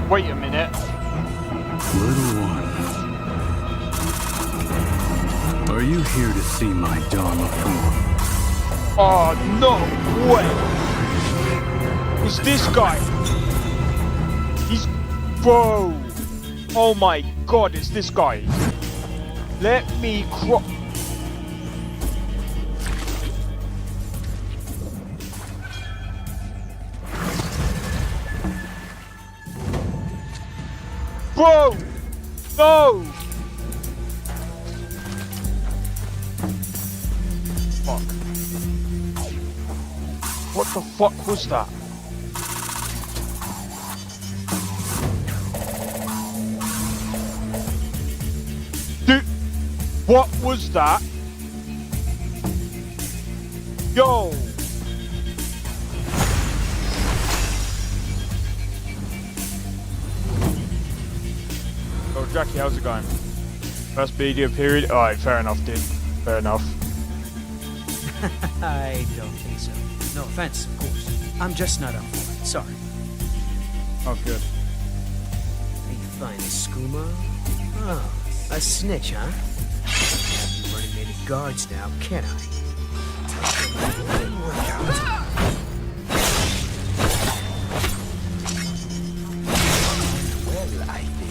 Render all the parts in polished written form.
Wait a minute. Little one, are you here to see my Dharma form? Oh, no way! It's this guy! He's... Bro! Oh my god, it's this guy! Let me cro- Bro! No! Fuck. What the fuck was that? Dude! What was that? Yo! Oh, Jackie, how's it going? First video period? Alright, fair enough, dude. Fair enough. I don't think so. No offense, of course. I'm just not up for it. Sorry. Oh, good. You find a skooma? Oh, a snitch, huh? Can't be running any guards now, can I? Didn't work out. Well, I think.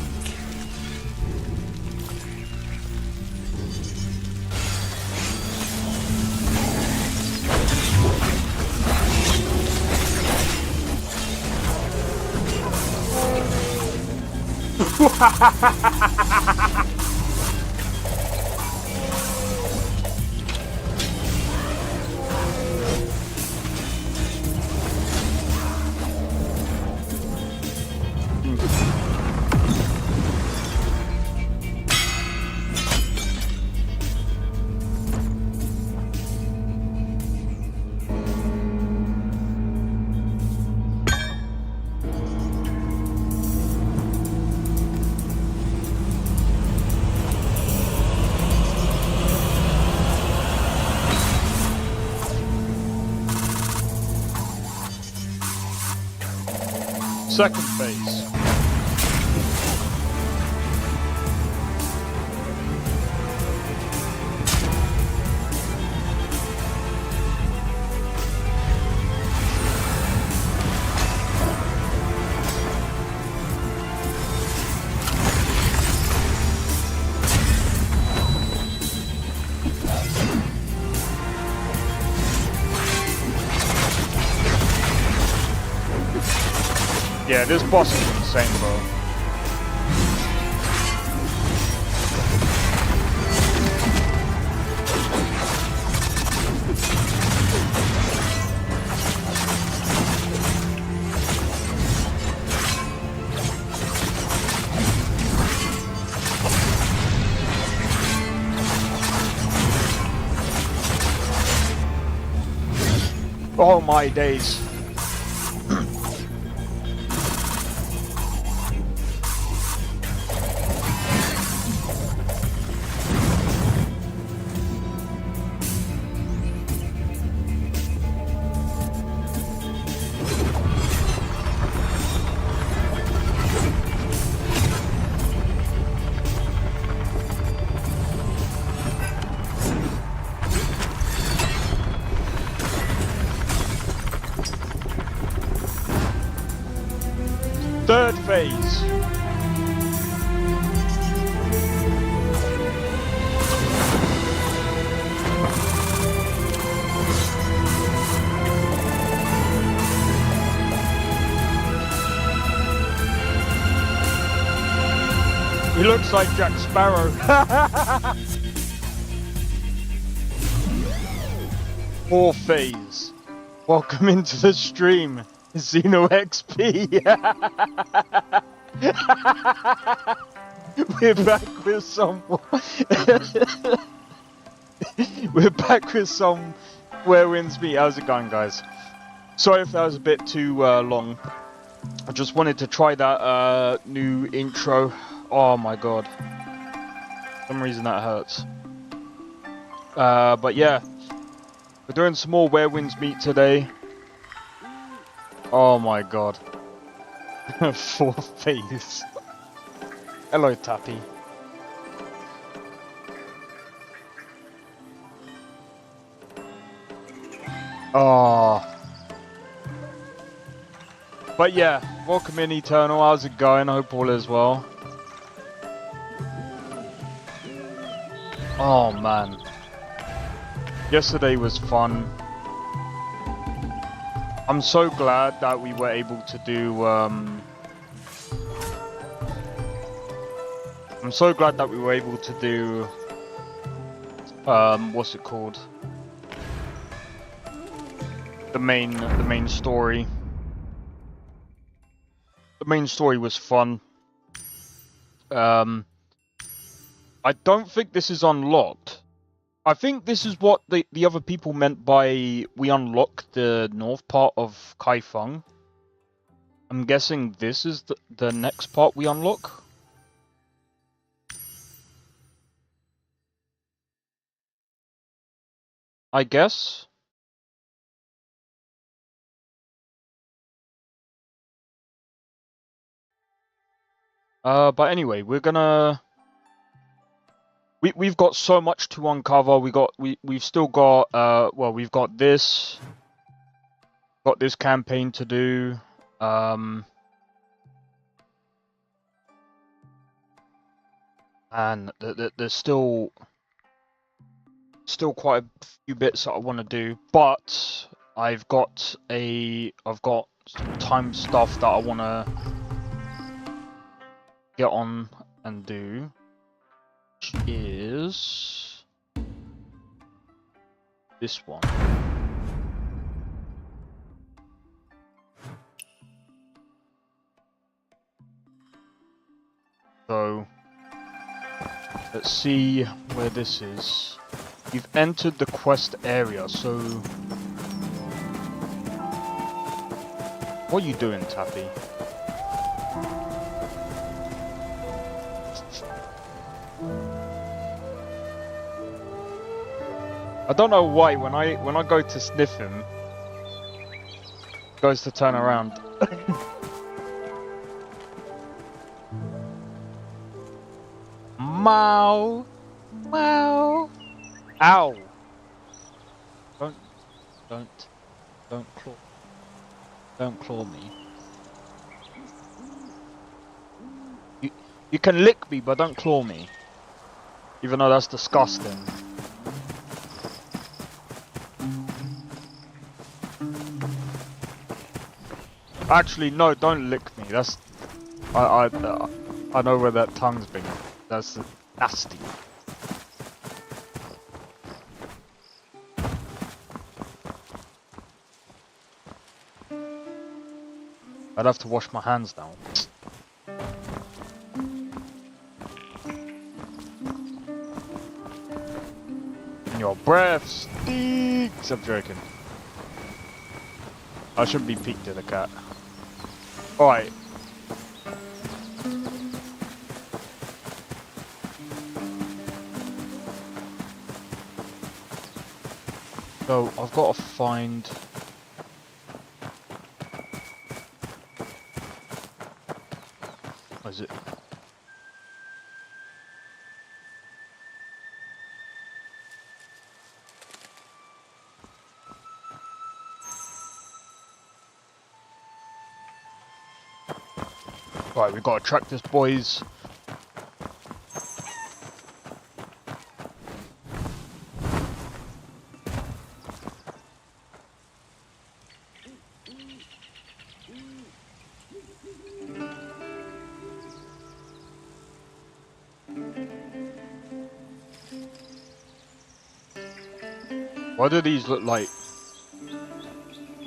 Second phase. Yeah, this boss is insane, bro. Oh my days. Third phase. He looks like Jack Sparrow. Fourth phase. Welcome into the stream, Xeno XP. We're back with some. We're back with some Where Winds Meet. How's it going, guys? Sorry if that was a bit too long. I just wanted to try that new intro. Oh my god. For some reason that hurts. But yeah. We're doing some more Where Winds Meet today. Oh my god. Four face. Hello, Tappy. Oh. But yeah, welcome in Eternal. How's it going? I hope all is well. Oh man. Yesterday was fun. I'm so glad that we were able to do I'm so glad that we were able to do what's it called? The main story. The main story was fun. I don't think this is unlocked. I think this is what the other people meant by we unlock the north part of Kaifeng. I'm guessing this is the next part we unlock. I guess. But anyway, we're gonna... We've got so much to uncover. We've still got well, we've got this campaign to do. And there's still quite a few bits that I want to do, but I've got some time stuff that I want to get on and do. Is this one. So let's see where this is. You've entered the quest area, so what are you doing, Tappy? I don't know why when I go to sniff him, he goes to turn around. Meow, meow. Ow! Don't claw me. You can lick me, but don't claw me. Even though that's disgusting. Actually, no, don't lick me. That's I know where that tongue's been. That's nasty. I'd have to wash my hands now. And your breath stinks. I'm joking. I shouldn't be peeked at a cat. Alright. So I've got to find... What is it? Right, we've got to track this, boys. Why do these look like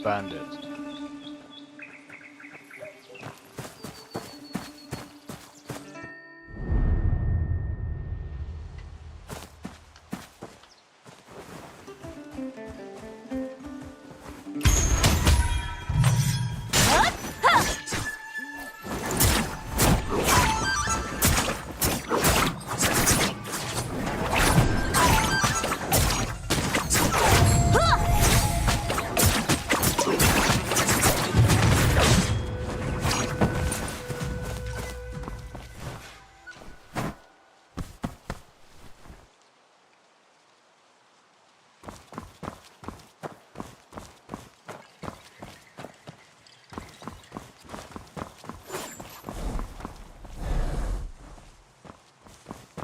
bandits?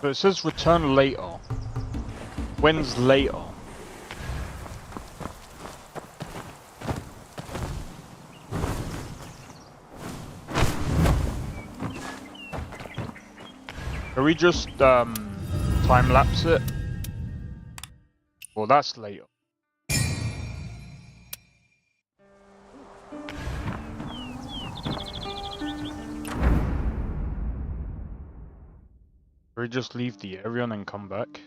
So it says return later. When's later? Can we just time lapse it? Well, that's later. Can we just leave the area and then come back?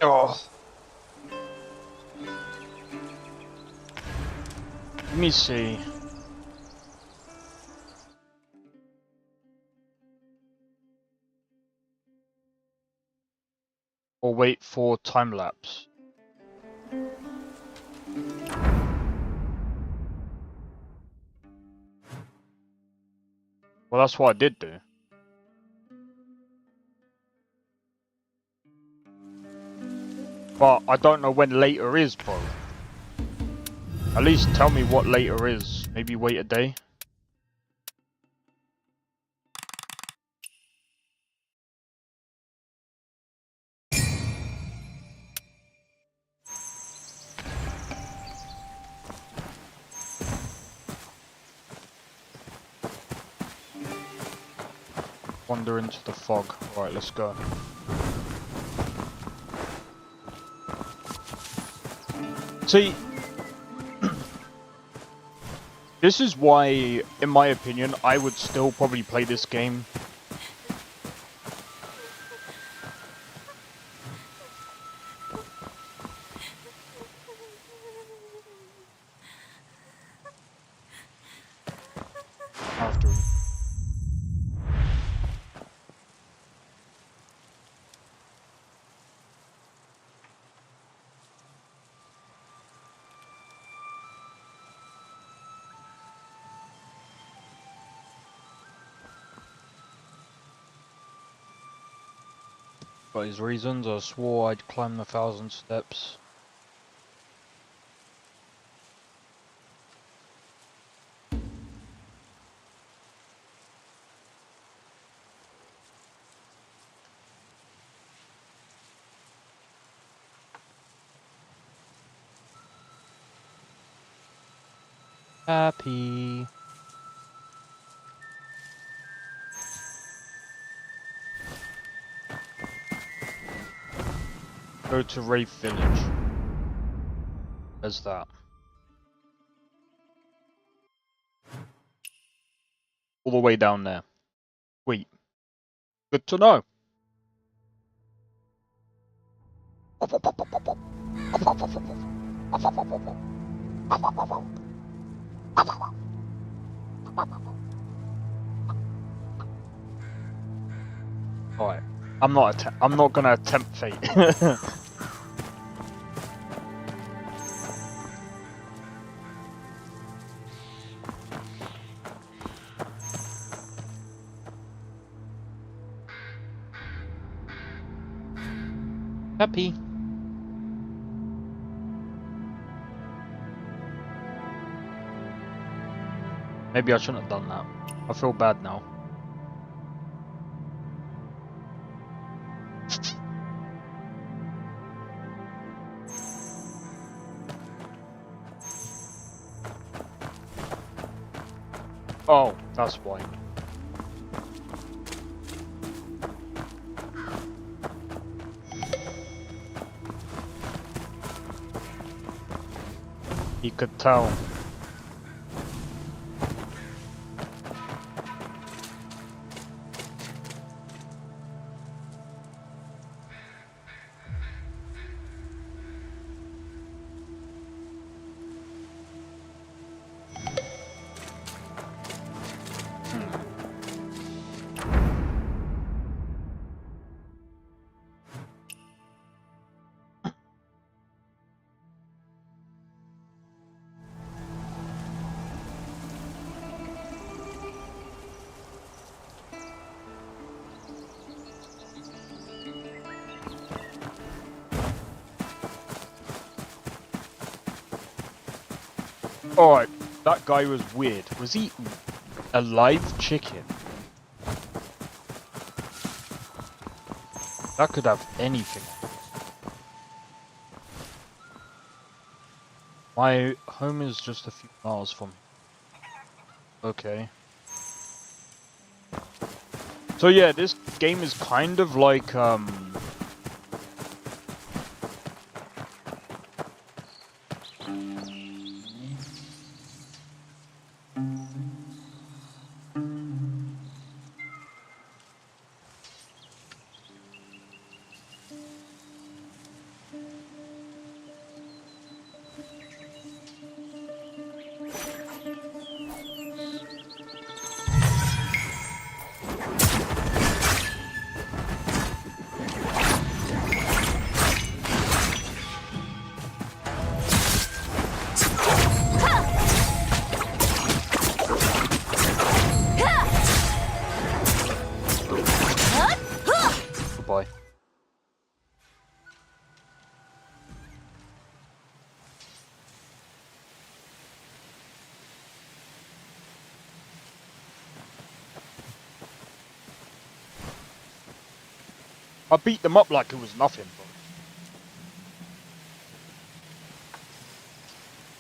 Oh. Let me see. Or wait for time lapse. Well, that's what I did do. But I don't know when later is, bro. At least tell me what later is. Maybe wait a day. Wander into the fog. Alright, let's go. See, this is why, in my opinion, I would still probably play this game. After. By his reasons, I swore I'd climb 1,000 steps. Happy. Go to Wraith Village. There's that. All the way down there. Sweet. Good to know. Alright. I'm not gonna attempt fate. Happy. Maybe I shouldn't have done that. I feel bad now. Oh, that's why. He could tell. Alright, that guy was weird. Was he a live chicken? That could have anything. My home is just a few miles from here. Okay. So yeah, this game is kind of like, goodbye. I beat them up like it was nothing, bro.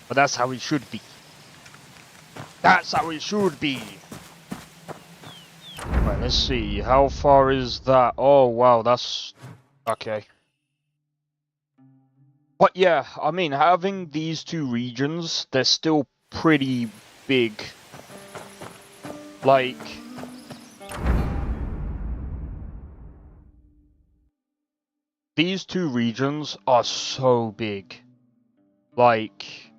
But that's how it should be. That's how it should be. Right, let's see. How far is that? Oh, wow, that's... okay. But yeah, I mean, having these two regions, they're still pretty big. Like... these two regions are so big. Like...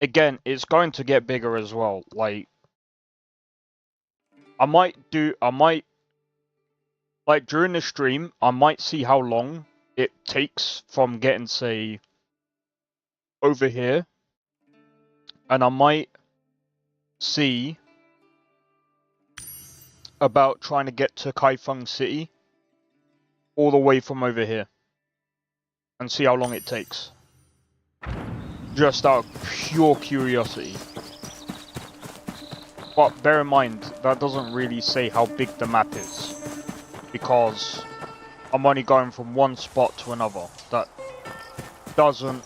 again, it's going to get bigger as well. Like... I might, like, during the stream, I might see how long it takes from getting, say, over here. And I might see about trying to get to Kaifeng City all the way from over here. And see how long it takes. Just out of pure curiosity. But bear in mind, that doesn't really say how big the map is. Because I'm only going from one spot to another. That doesn't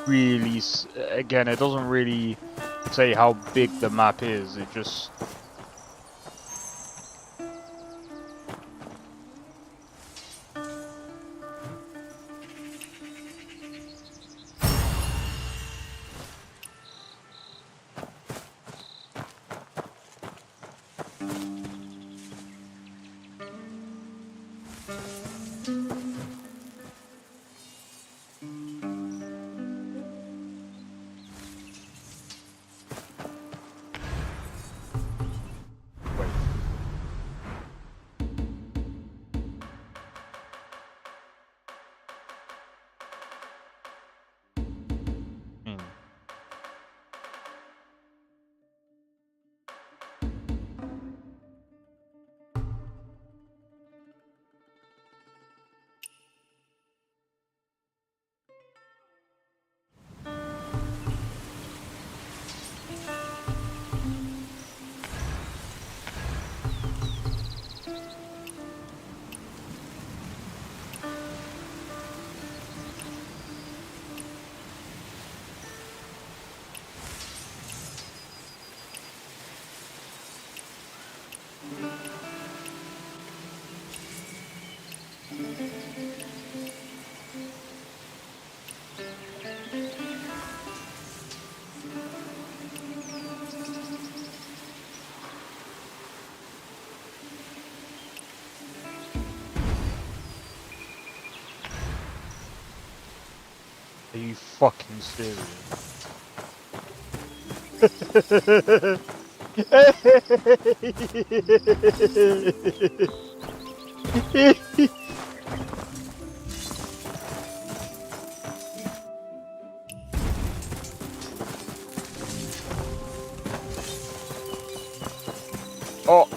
really... again, it doesn't really say how big the map is. It just... Are you fucking serious? Oh.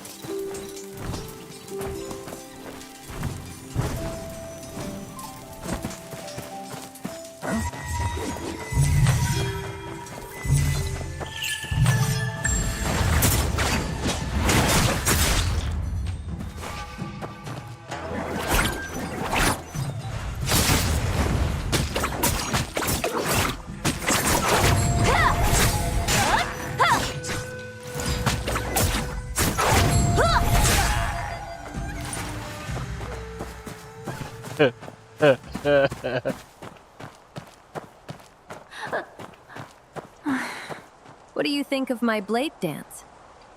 What do you think of my blade dance?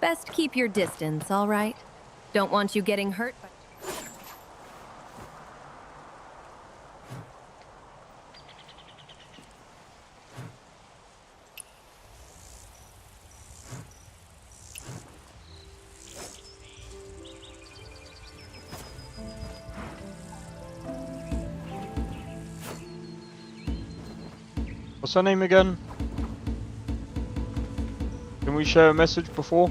Best keep your distance, all right? Don't want you getting hurt by... What's her name again? Can we share a message before?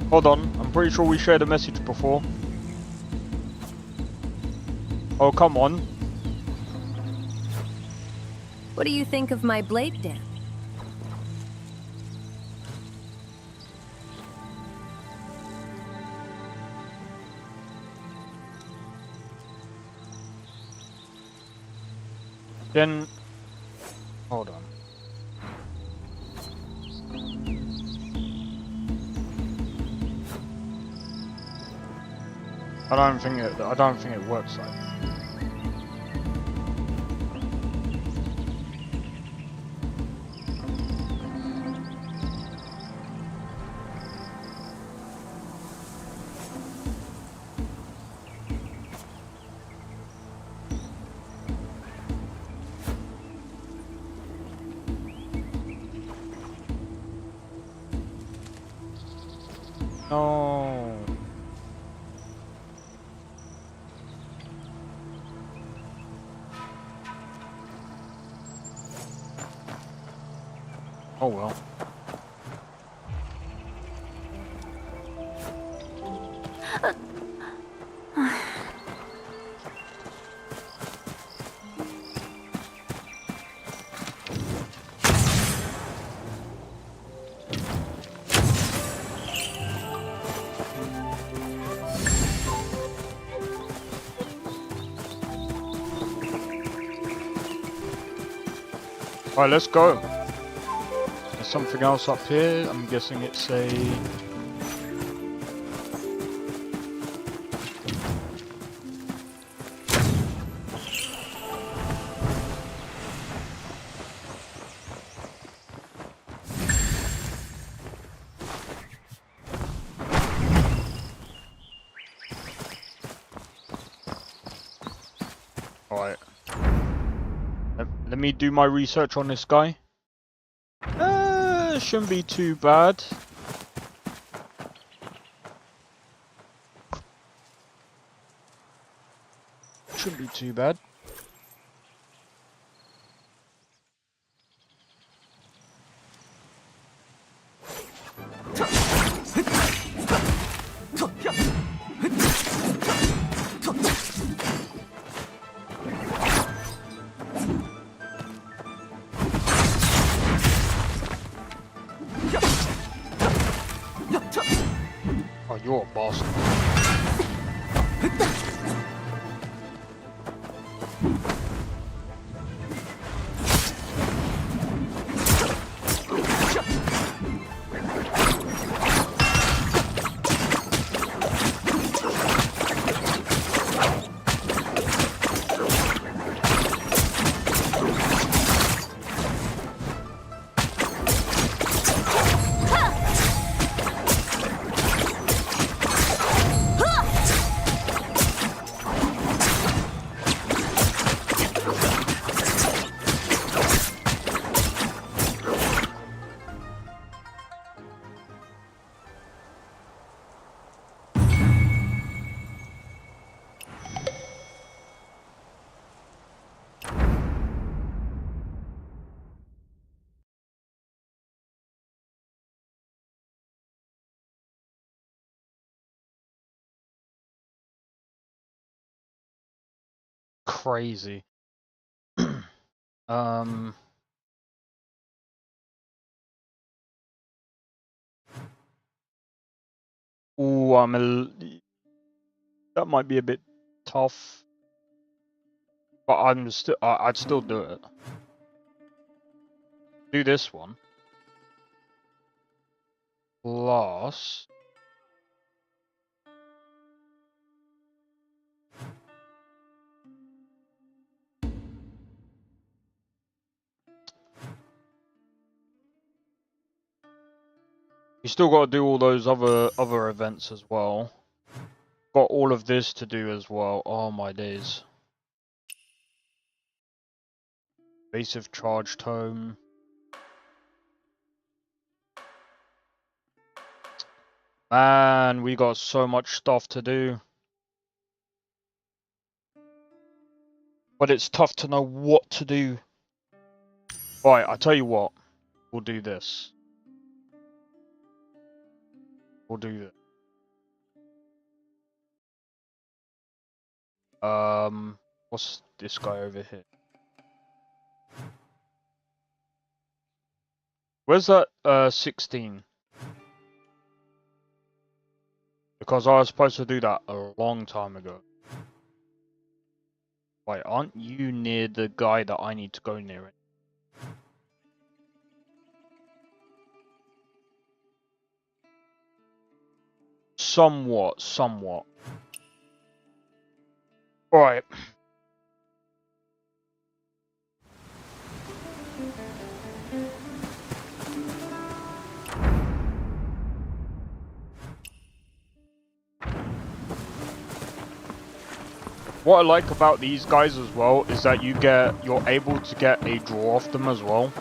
Hold on, I'm pretty sure we shared a message before. Oh, come on. What do you think of my blade dance? Then... Hold on. I don't think it works like that. No. Oh well. Alright, let's go. There's something else up here. I'm guessing it's a... Alright. Let me do my research on this guy. Shouldn't be too bad. Shouldn't be too bad. Oh, you're a bastard. Crazy. Ooh, that might be a bit tough, but I'd still do it. Do this one. Plus... You still got to do all those other events as well. Got all of this to do as well. Oh my days. Evasive charged home. Man, we got so much stuff to do. But it's tough to know what to do. Right, I tell you what. We'll do this. We'll do this. What's this guy over here? Where's that 16? Because I was supposed to do that a long time ago. Wait, aren't you near the guy that I need to go near it? Somewhat. Alright. What I like about these guys as well is that you're able to get a draw off them as well.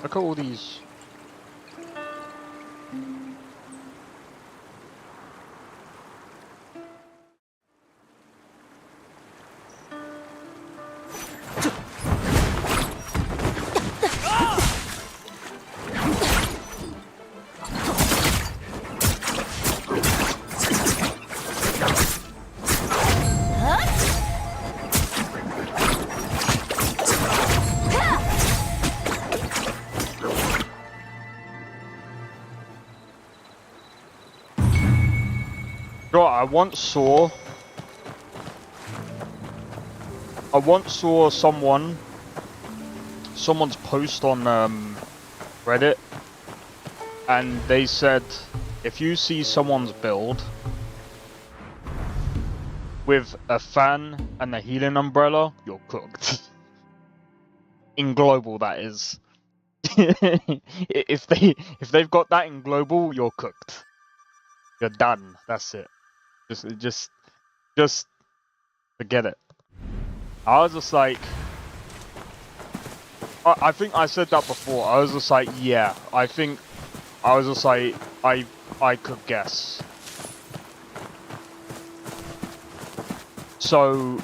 Look at all these. I once saw someone's post on Reddit, and they said if you see someone's build with a fan and a healing umbrella, you're cooked. In global, that is. if they've got that in global, you're cooked. You're done. That's it. Just forget it. I was just like, I think I said that before. I was just like, yeah. I was just like, I could guess. So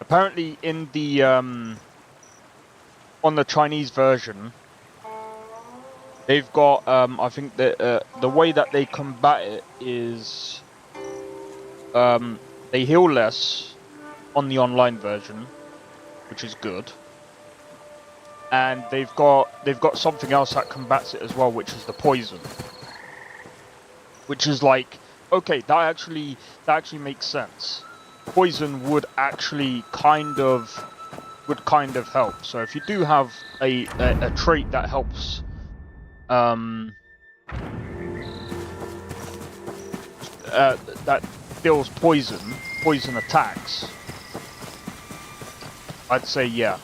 apparently in the on the Chinese version, they've got, I think that the way that they combat it is, they heal less on the online version, which is good, and they've got something else that combats it as well, which is the poison, which is like, okay, that actually makes sense. Poison would actually kind of help. So if you do have a trait that helps. That deals poison attacks, I'd say yeah.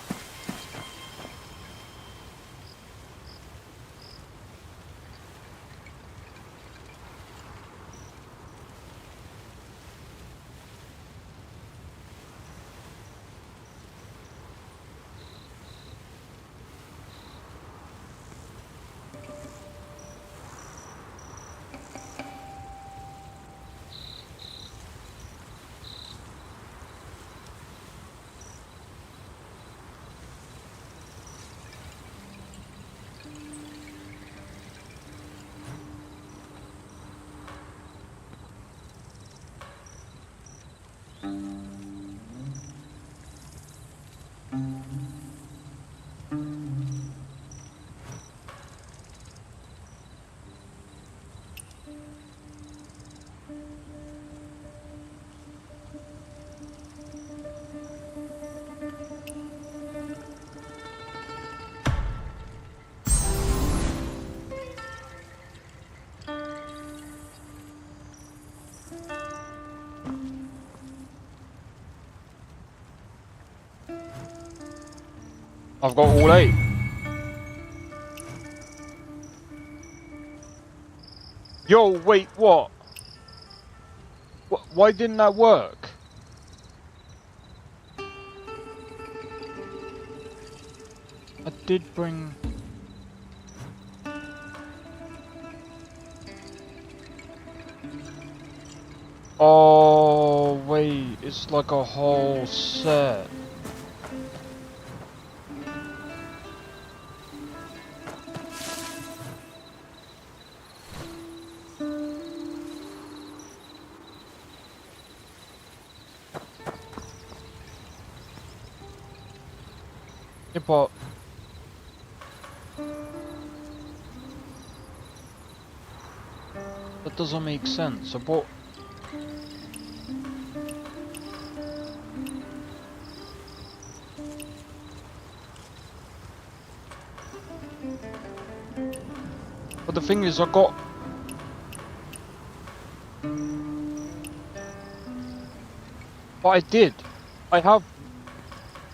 I've got all 8. Yo, wait, what? Why didn't that work? I did bring... Oh, wait, it's like a whole set. Yeah, but... That doesn't make sense. I bought... But the thing is, I got... But I did. I have...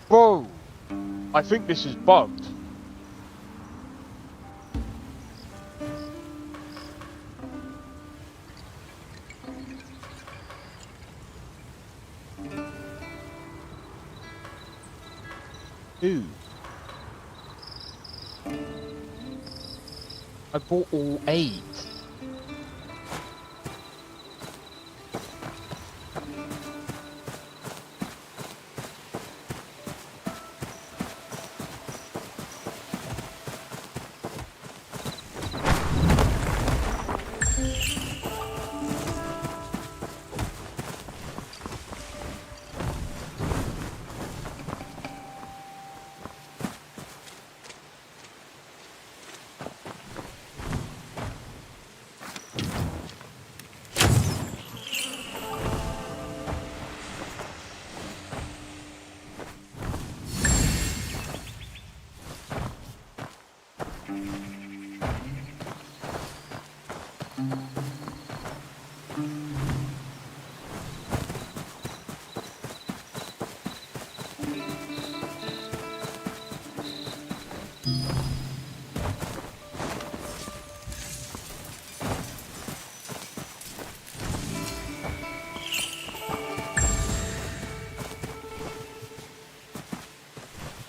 Bro! I think this is bugged. Ooh. I bought all 8.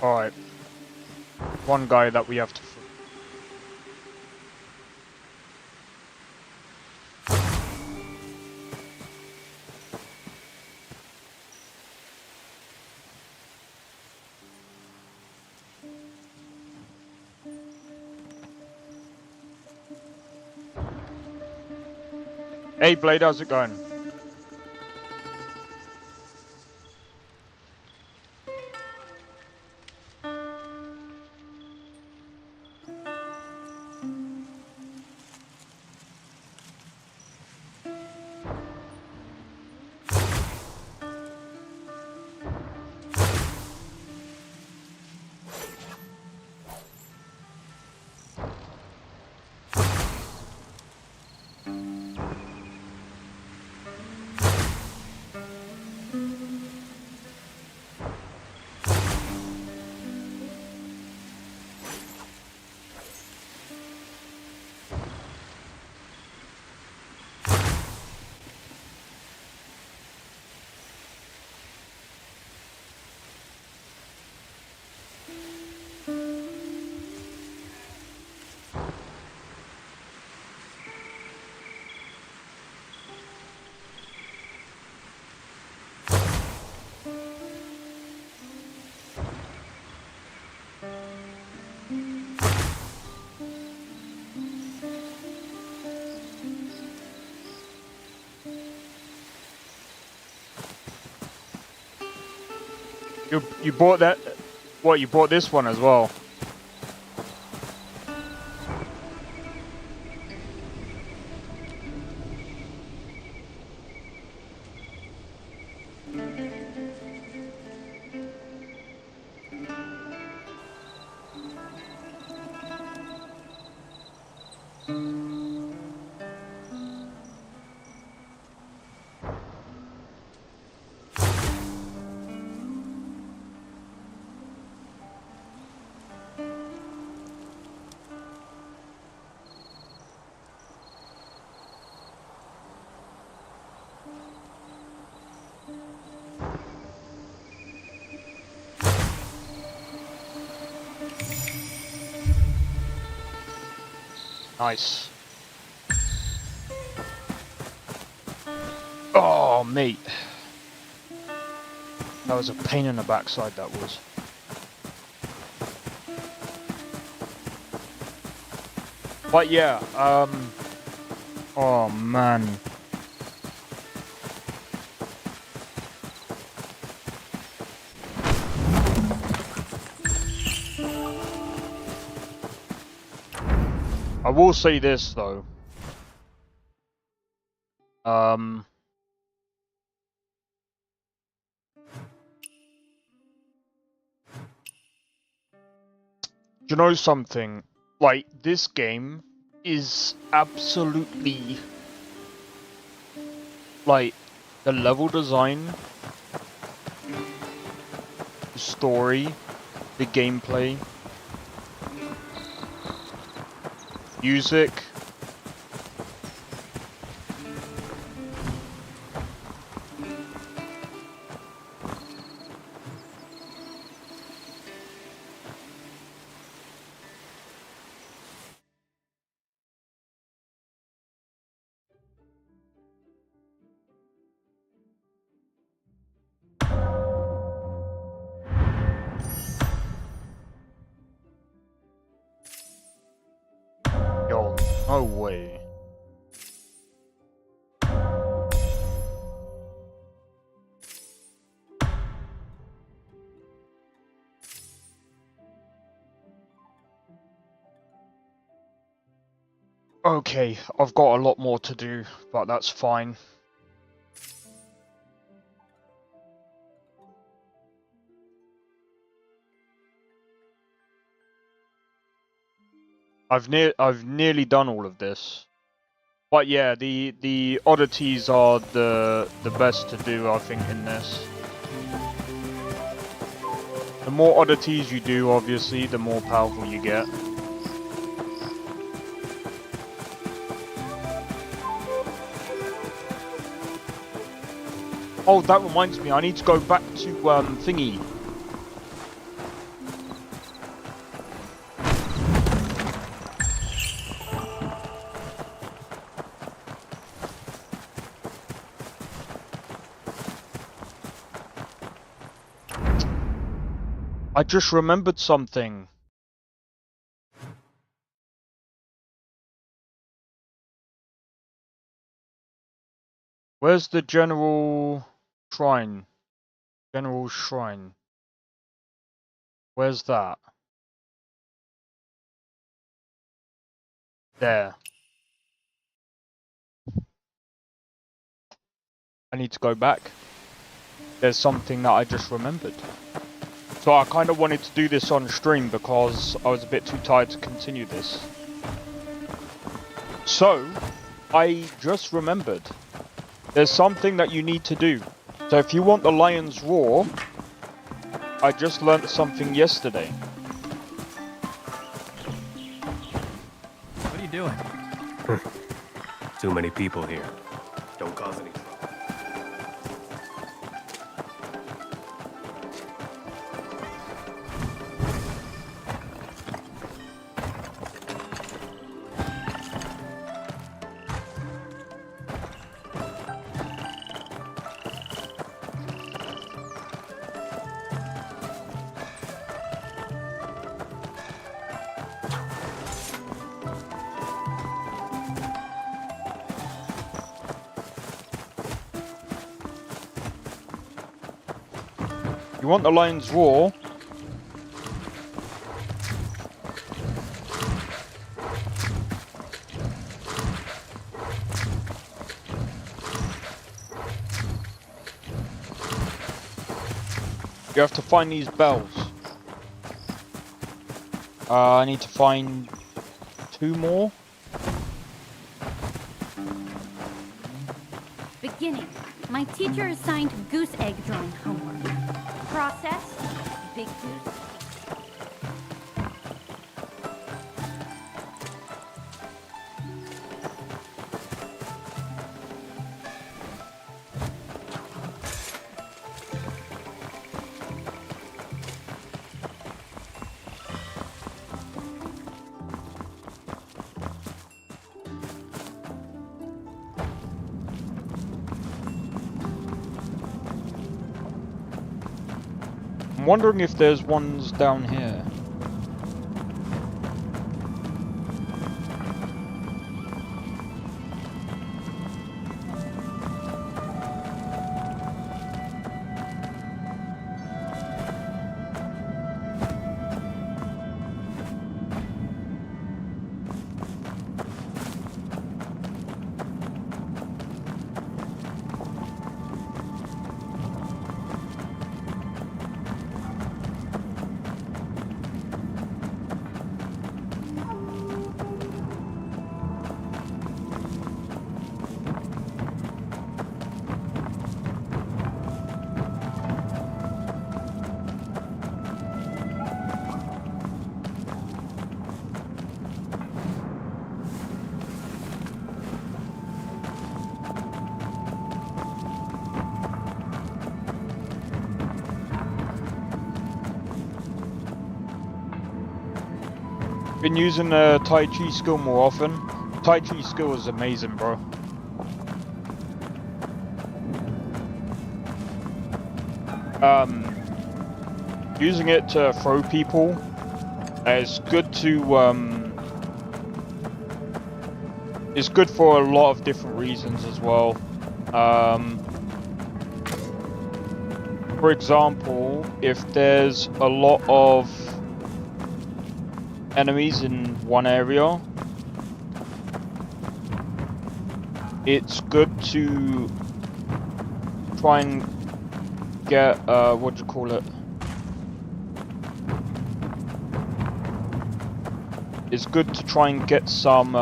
Alright. One guy that we have to... Hey Blade, how's it going? You bought that... What, you bought this one as well? Nice. Oh, mate. That was a pain in the backside, that was. But yeah, oh man. I will say this though. You know something? Like, this game is absolutely, like, the level design, the story, the gameplay, music. Yo, no way. Okay, I've got a lot more to do, but that's fine. I've nearly done all of this. But yeah, the oddities are the best to do, I think, in this. The more oddities you do, obviously, the more powerful you get. Oh, that reminds me, I need to go back to thingy. I just remembered something. Where's the general shrine? General shrine. Where's that? There. I need to go back. There's something that I just remembered. So I kind of wanted to do this on stream because I was a bit too tired to continue this. So, I just remembered. There's something that you need to do. So if you want the Lion's Roar, I just learnt something yesterday. What are you doing? Too many people here. Don't cause any trouble. You want the Lion's Roar? You have to find these bells. I need to find 2 more. Beginning. My teacher assigned goose egg drawing homework. Process, big goose. I'm wondering if there's ones down here. Been using the Tai Chi skill more often. Tai Chi skill is amazing, bro. Using it to throw people is good to it's good for a lot of different reasons as well. For example, if there's a lot of enemies in one area, it's good to try and get what do you call it? It's good to try and get some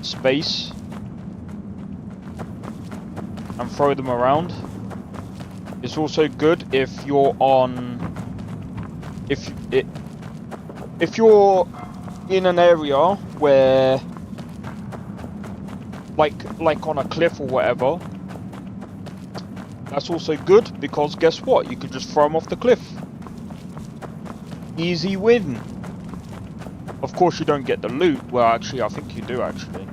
space and throw them around. It's also good if you're on if you're in an area where like on a cliff or whatever. That's also good because guess what? You could just throw them off the cliff. Easy win. Of course you don't get the loot. Well, actually, I think you do actually.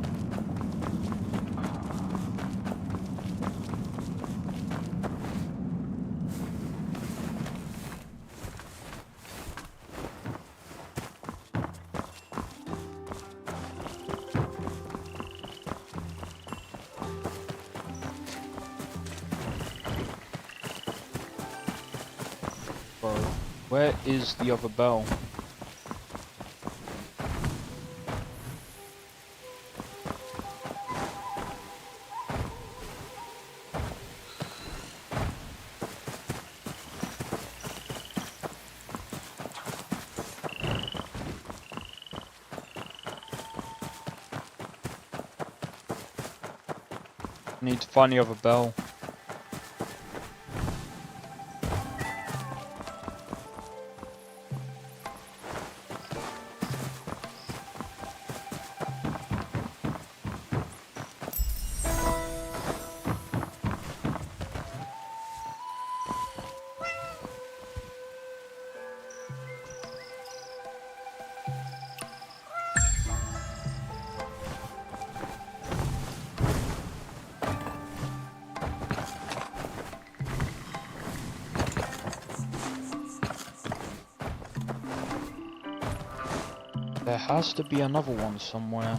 Where is the other bell? I need to find the other bell. There has to be another one somewhere.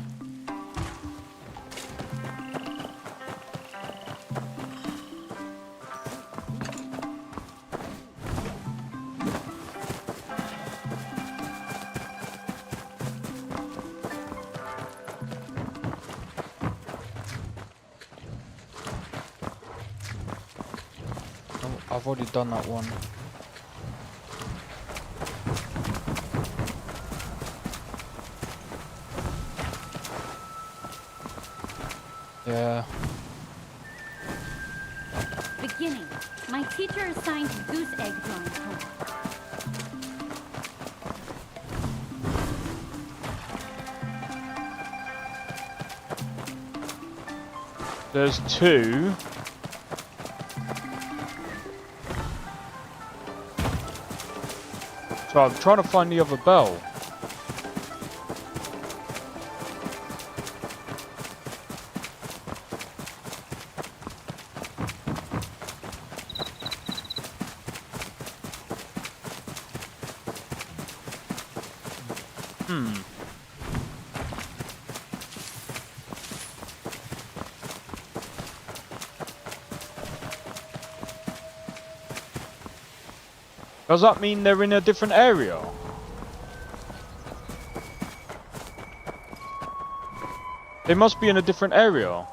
Oh, I've already done that one. Yeah. Beginning. My teacher assigned goose egg drawing homework. There's two. So I'm trying to find the other bell. Does that mean they're in a different area? They must be in a different area.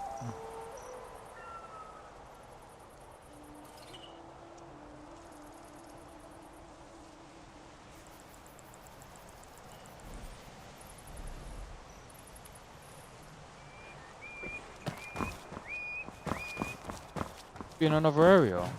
Be in another area.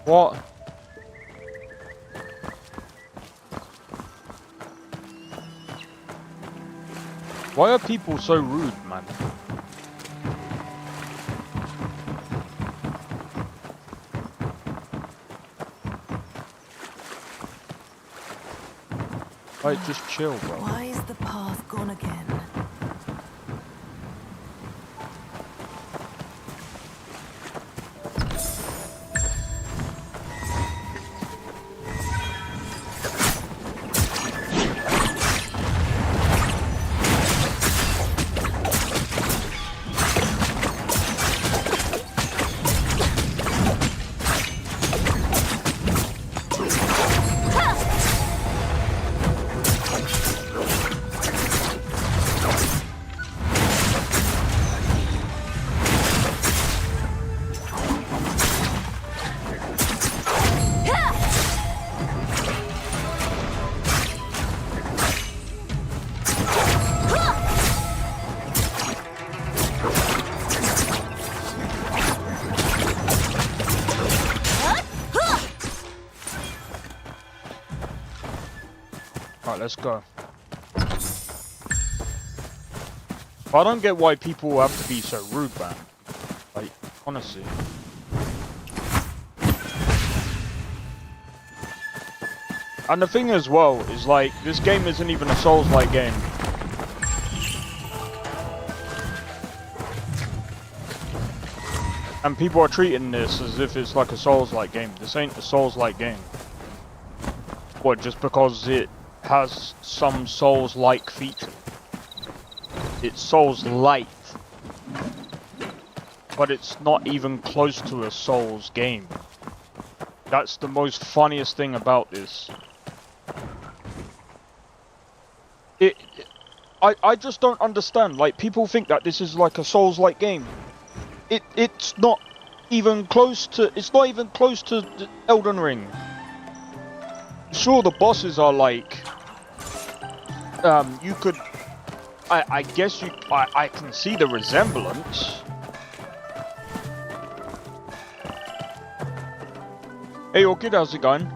What? Why are people so rude, man? Like, just chill, bro. Why is the path gone again? Alright, let's go. I don't get why people have to be so rude, man. Like, honestly. And the thing as well is, like, this game isn't even a Souls-like game. And people are treating this as if it's like a Souls-like game. This ain't a Souls-like game. What, just because it has some Souls-like feature? It's Souls-light. But it's not even close to a Souls game. That's the most funniest thing about this. I just don't understand. Like, people think that this is like a Souls-like game. It's not even close to. It's not even close to Elden Ring. Sure, the bosses are like. You could. I guess you. I can see the resemblance. Hey, Orchid, how's it going?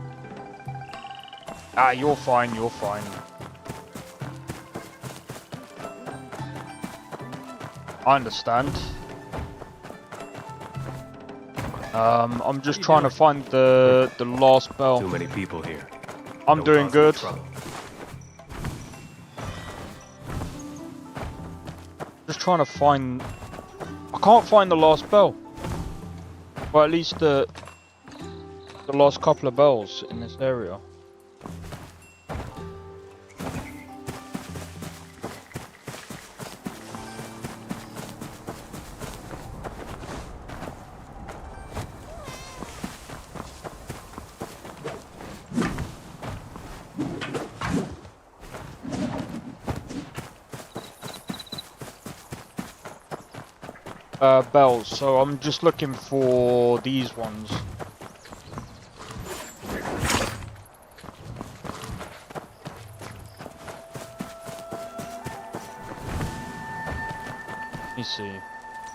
Ah, you're fine. You're fine. I understand. I'm just trying to find the last bell. Too many people here. I'm Don't doing cause any good. trouble. Just trying to find. I can't find the last bell. Well, at least the last couple of bells in this area. Bells, so I'm just looking for these ones. see.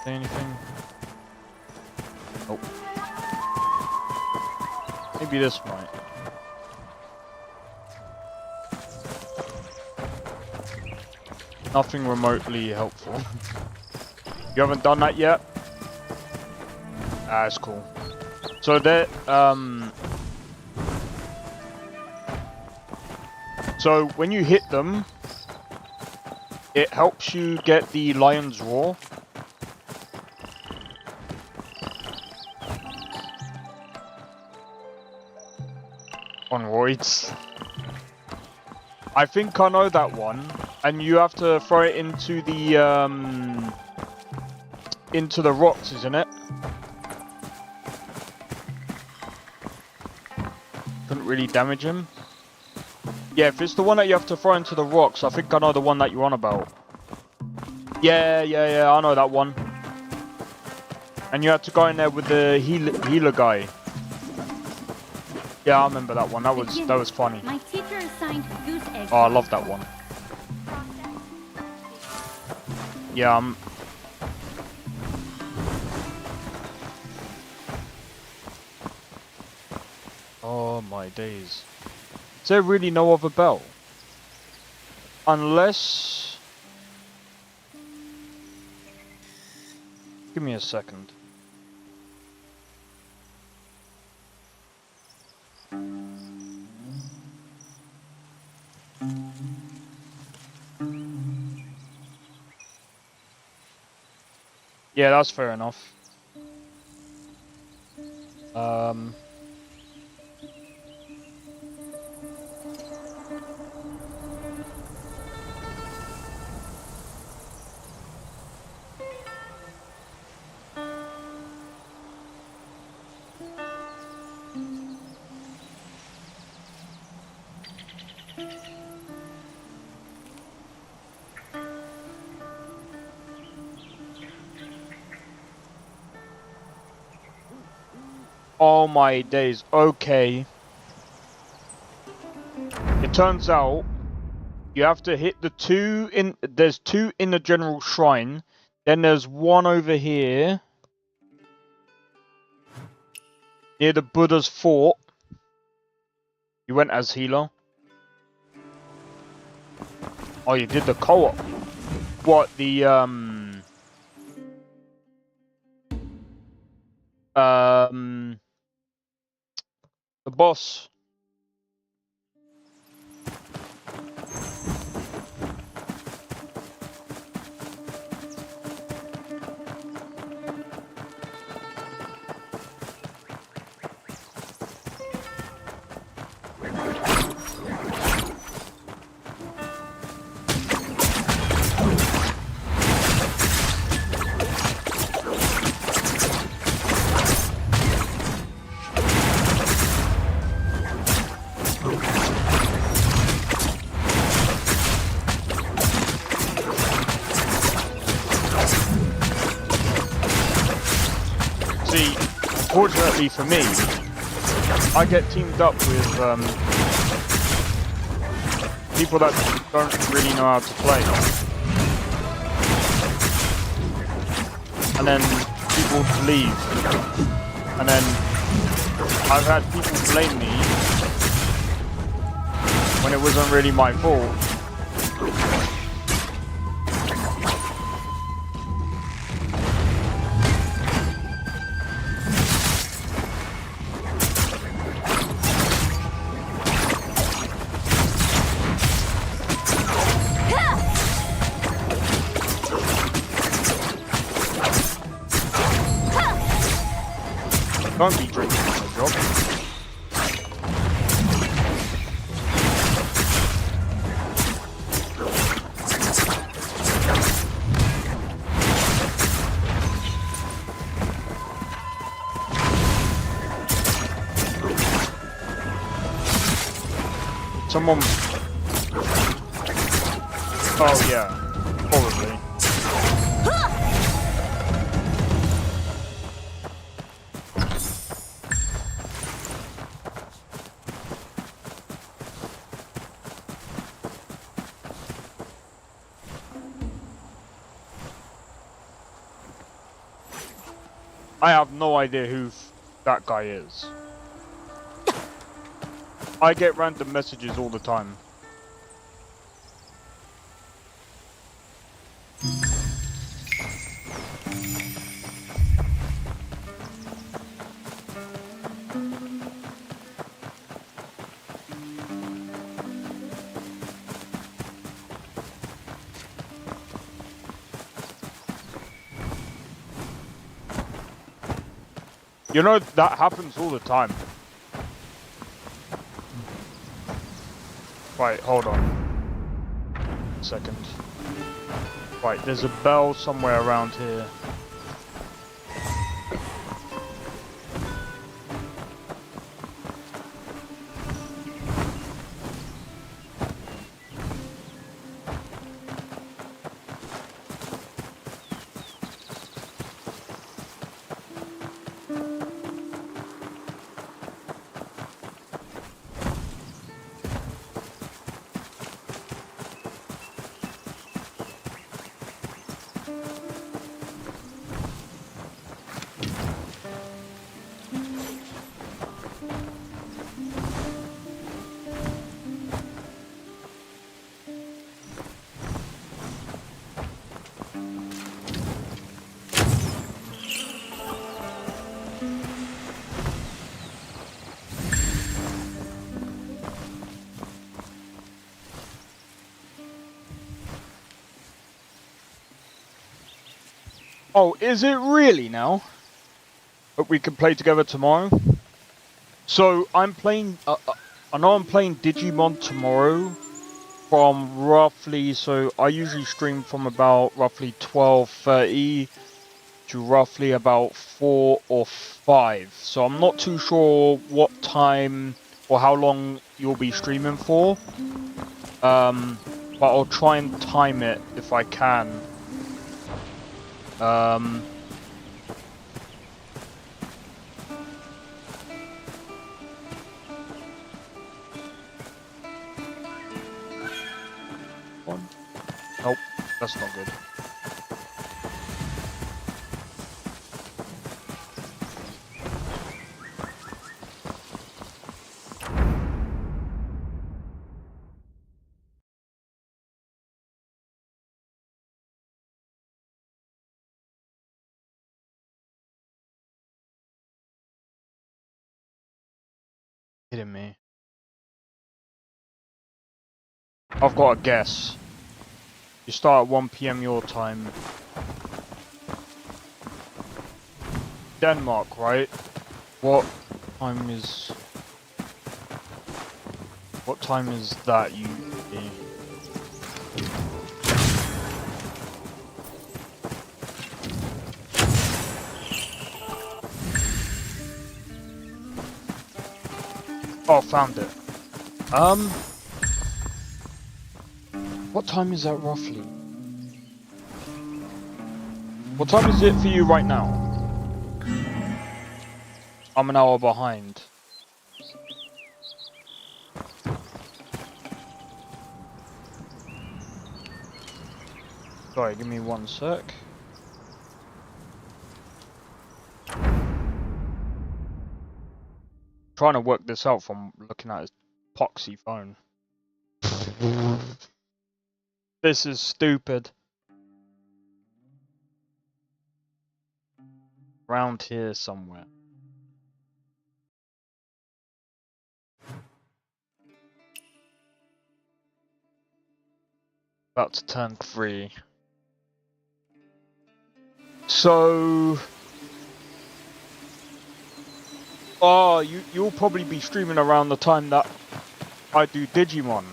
Say anything? Nope. Maybe this might. Nothing remotely helpful. You haven't done that yet? Ah, that's cool. So that, so when you hit them, it helps you get the Lion's Roar. On roids. I think I know that one, and you have to throw it into the rocks, isn't it? Couldn't really damage him. Yeah, if it's the one that you have to throw into the rocks, I think I know the one that you're on about. Yeah, I know that one. And you have to go in there with the healer guy. Yeah, I remember that one. That was funny. My teacher assigned goose egg. Oh, I love that one. Yeah, oh my days. Is there really no other bell? Unless... Give me a second. Yeah, that's fair enough. Oh my days, okay. It turns out you have to hit the two in, there's two in the general shrine, then there's one over here near the Buddha's fort. You went as healer. Oh, you did the co-op. What, the boss. Fortunately for me, I get teamed up with people that don't really know how to play. And then people leave. And then I've had people blame me when it wasn't really my fault. Don't be drinking my job. Someone... Oh yeah, probably. I have no idea who that guy is. I get random messages all the time. You know, that happens all the time. Right, hold on. A second. Right, there's a bell somewhere around here. Oh, is it really now? But we can play together tomorrow? So, I'm playing... I know I'm playing Digimon tomorrow from roughly... So, I usually stream from about roughly 12:30 to roughly about 4 or 5. So, I'm not too sure what time or how long you'll be streaming for. But I'll try and time it if I can. One. Nope, that's not good. Kidding me. I've got a guess. You start at 1 PM your time. Denmark, right? What time is that usually? Oh, found it. What time is that roughly? What time is it for you right now? I'm an hour behind. Sorry, give me 1 sec. Trying to work this out from looking at his poxy phone. This is stupid. Around here somewhere. About to turn 3. So... Oh, you'll probably be streaming around the time that I do Digimon.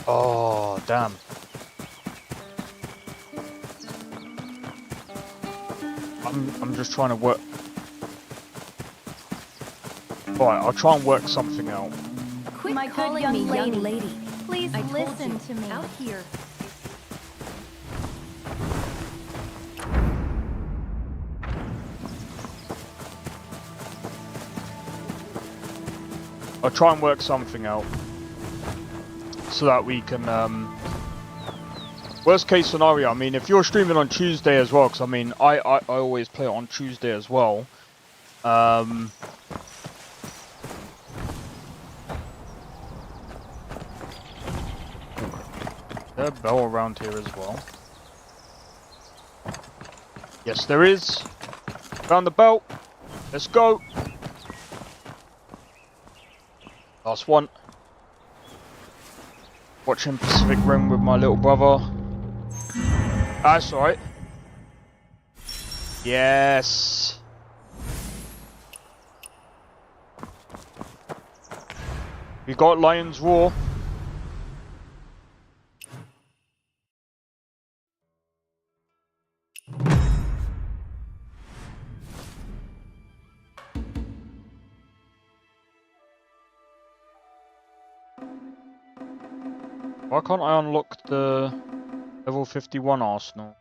Oh, damn. I'm just trying to work. Alright, I'll try and work something out. Quit My good calling young me lady. young lady. Please I told listen you, to me. out here. I'll try and work something out so that we can Worst case scenario, I mean, if you're streaming on Tuesday as well, because I mean, I always play it on Tuesday as well. There's a bell around here as well. Yes, there is. Found the bell. Let's go. Last one. Watching Pacific Rim with my little brother. That's alright. Yes. We got Lion's Roar. Why can't I unlock the level 51 arsenal?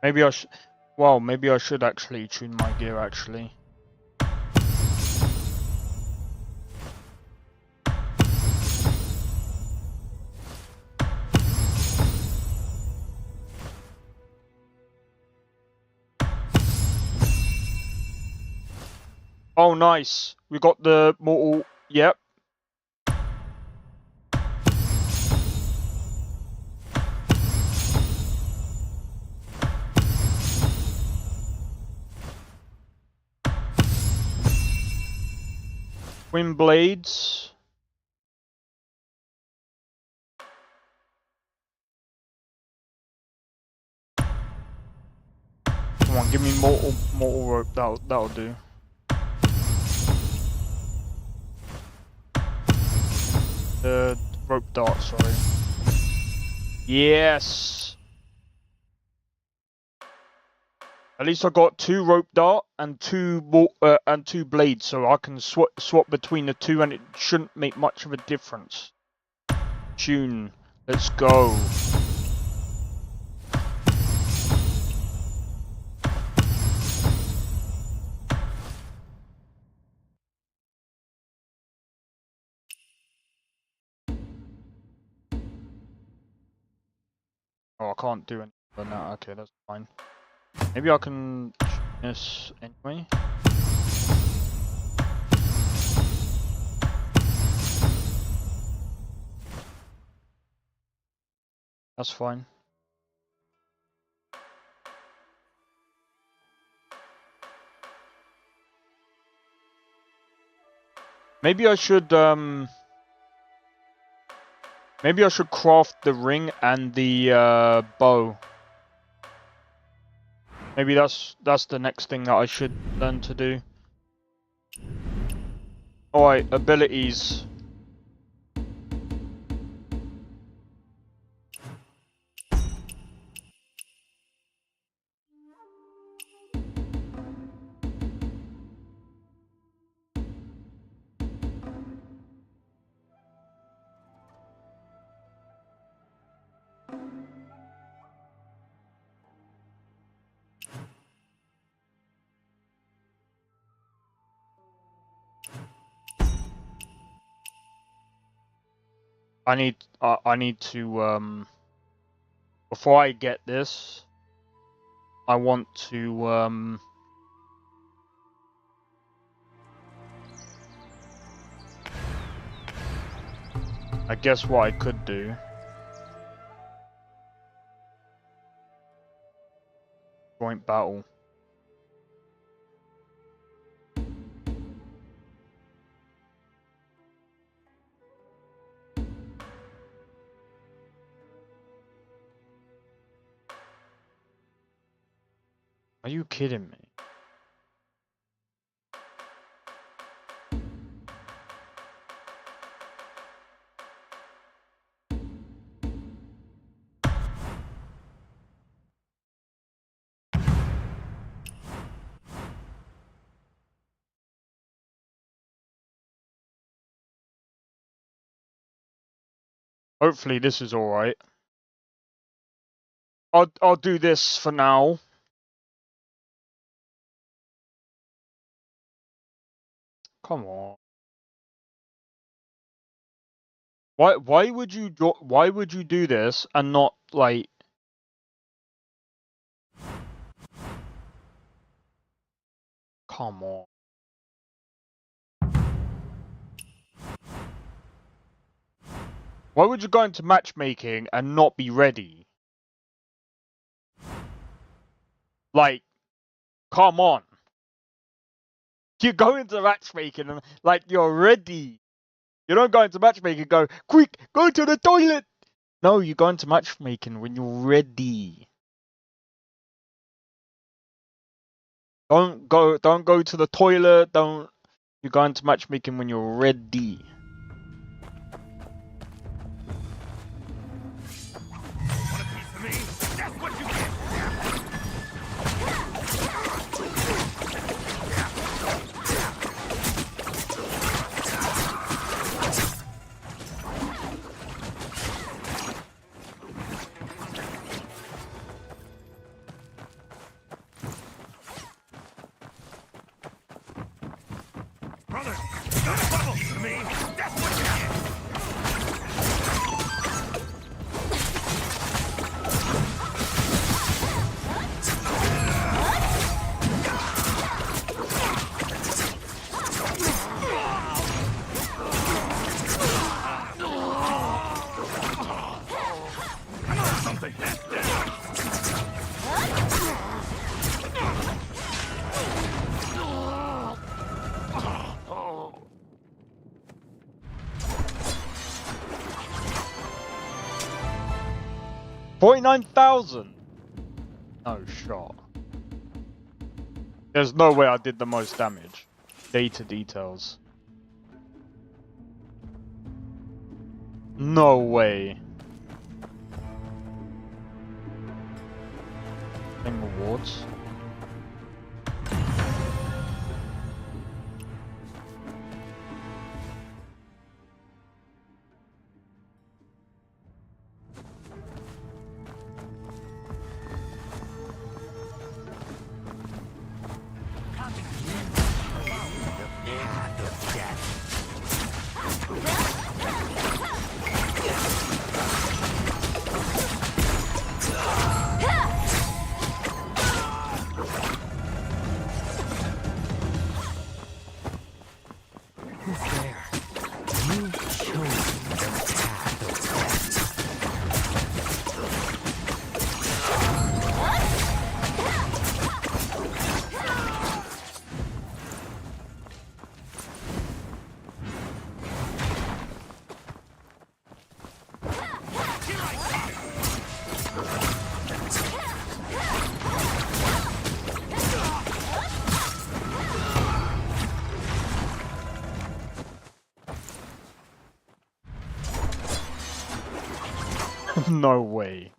Maybe I should. Well, maybe I should actually tune my gear. Actually. Oh, nice. We got the mortal. Yep. Twin blades. Come on, give me mortal rope. That'll do. The rope dart, sorry. Yes. At least I got 2 rope dart and 2 blades, so I can swap between the 2, and it shouldn't make much of a difference. Tune, let's go. Oh, I can't do anything on that. Okay, that's fine. Maybe I can tune this anyway. That's fine. Maybe I should craft the ring and the bow. Maybe that's the next thing that I should learn to do. Alright, abilities. I need to before I get this, I want to I guess what I could do Joint battle. Are you kidding me? Hopefully this is alright. I'll do this for now. Come on. Why would you do this and not like come on. Why would you go into matchmaking and not be ready? Like, come on. You go into matchmaking and like you're ready. You don't go into matchmaking and go, quick, go to the toilet. No, you go into matchmaking when you're ready. Don't go to the toilet, you go into matchmaking when you're ready. $49,000. No shot. There's no way I did the most damage. Data details. No way. Awards. No way.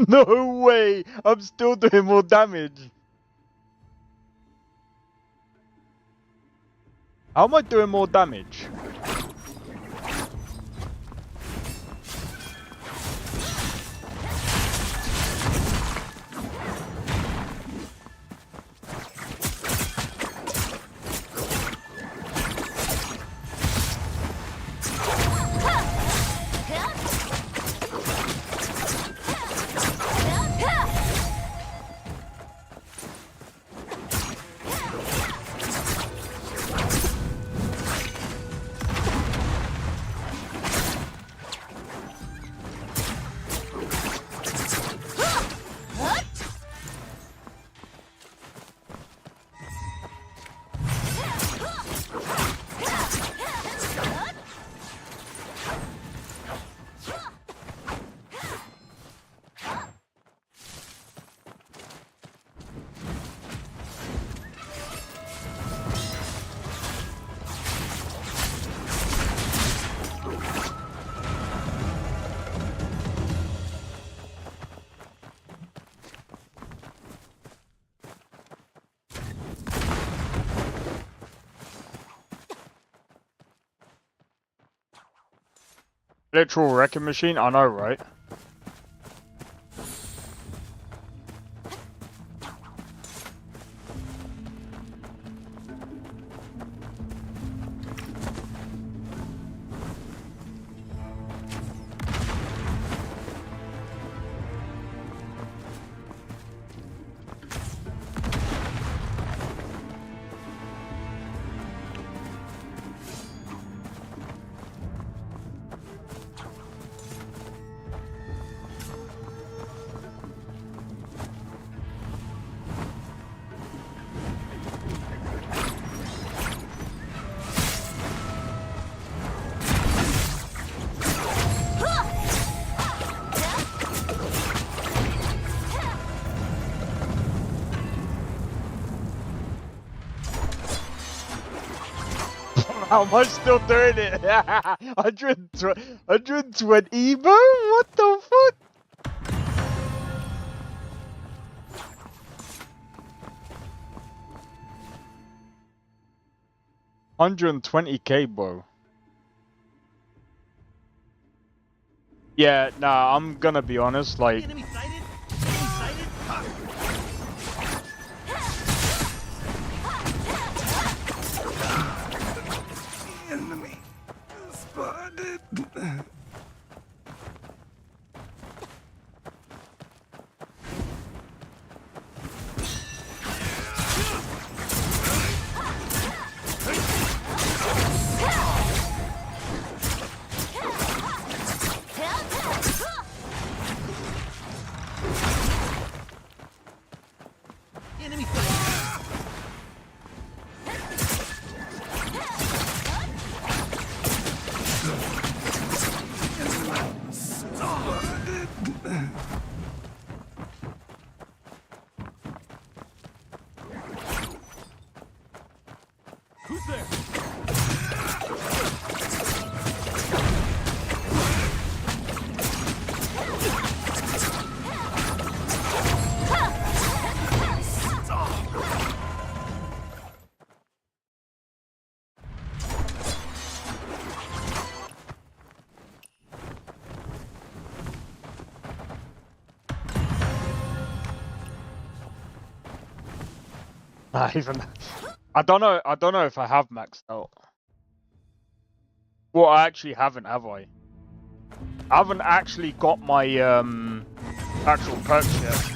No way! I'm still doing more damage. How am I doing more damage? Literal wrecking machine? I know, right? How am I still doing it? 120, bro? What the fuck? $120K, bro. Yeah, nah, I'm gonna be honest, like... Enemy sighted? Enemy sighted? Enemy spotted. Enemy sighted? Who's there? Not even... I don't know if I have maxed out. Well, I actually haven't, have I? I haven't actually got my, actual perks yet.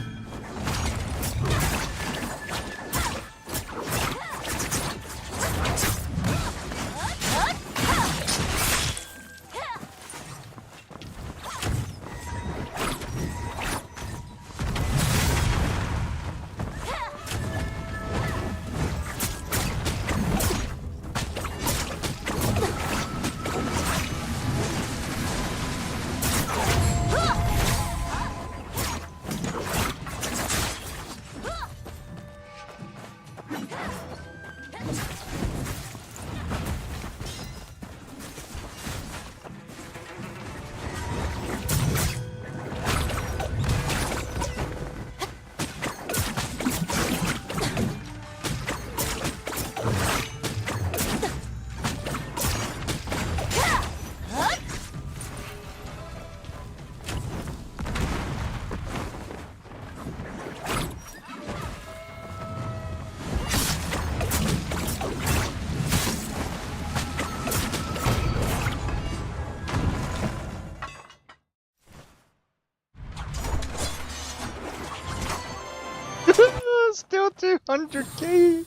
Still 200K.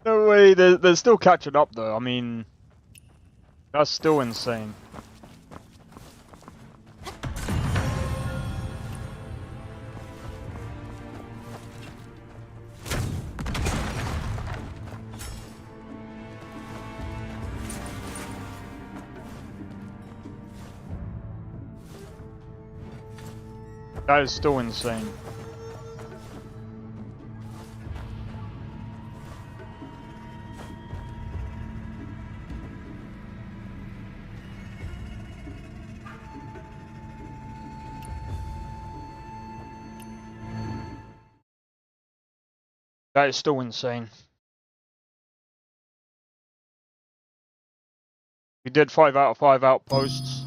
No way, they're still catching up though. I mean, that's still insane. That is still insane. That is still insane. We did 5 out of 5 outposts.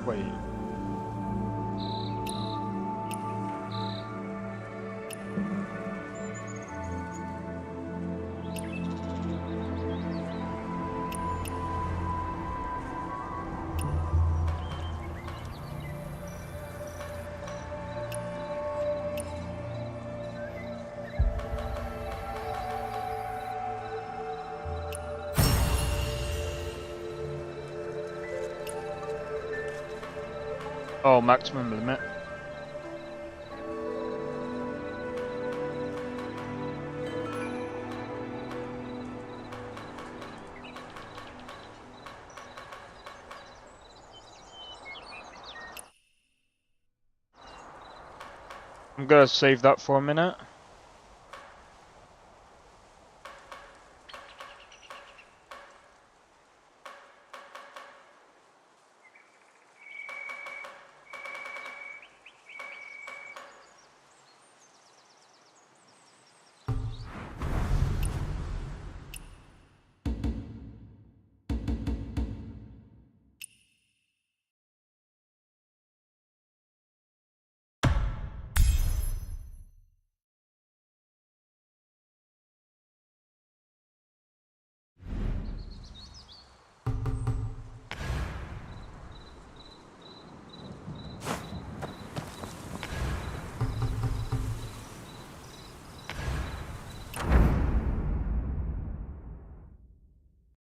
Wait. Oh, maximum limit. I'm gonna save that for a minute.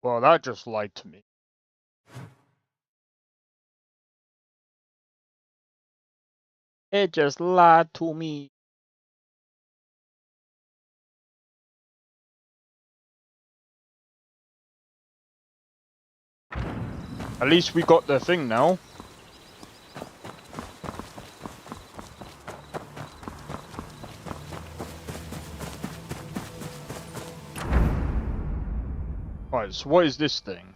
Well, that just lied to me. It just lied to me. At least we got the thing now. Right, so what is this thing?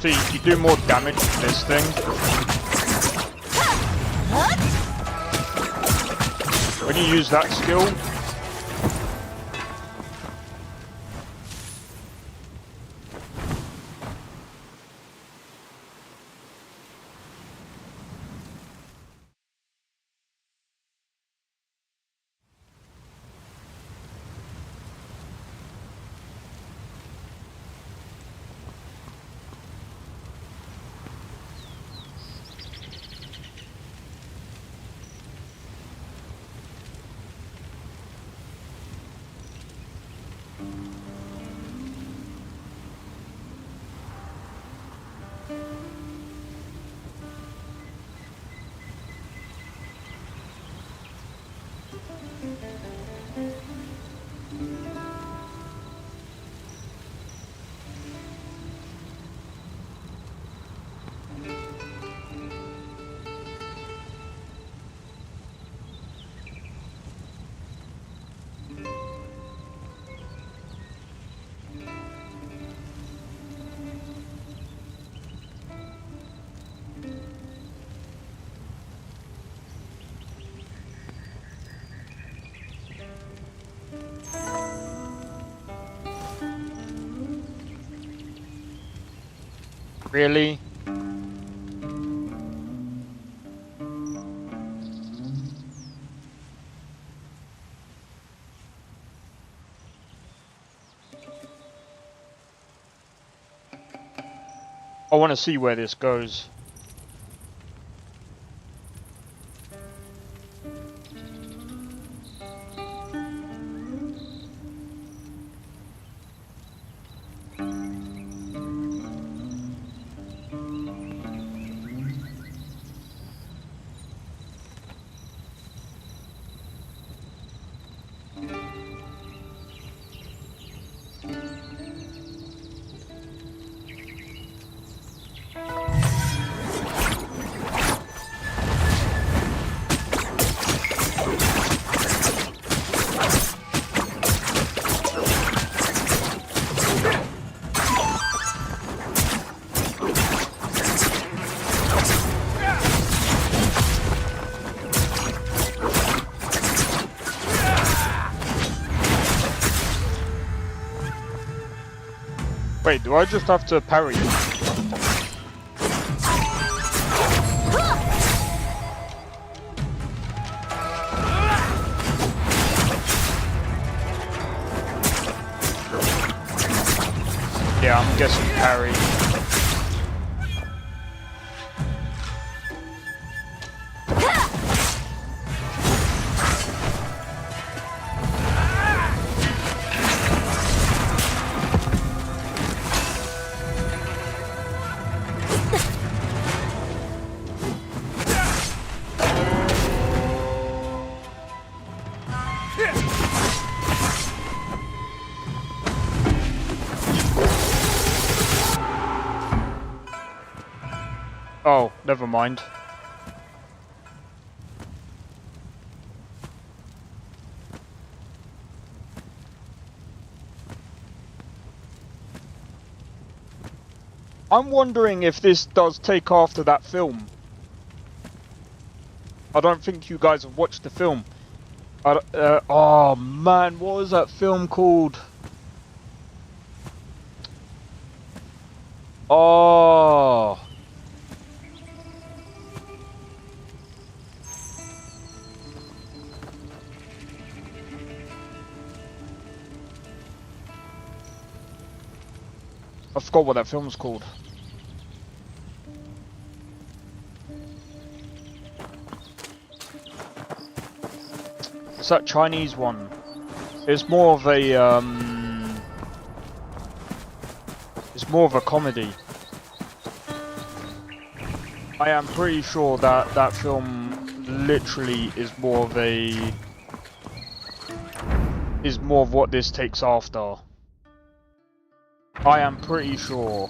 See, you do more damage with this thing. When you use that skill, Really? I want to see where this goes. Wait, do I just have to parry? Yeah, I'm guessing parry. Oh, never mind. I'm wondering if this does take after that film. I don't think you guys have watched the film. Oh man, what was that film called? Oh. I forgot what that film's called. It's that Chinese one. It's more of a it's more of a comedy. I am pretty sure that that film literally is more of what this takes after. I am pretty sure.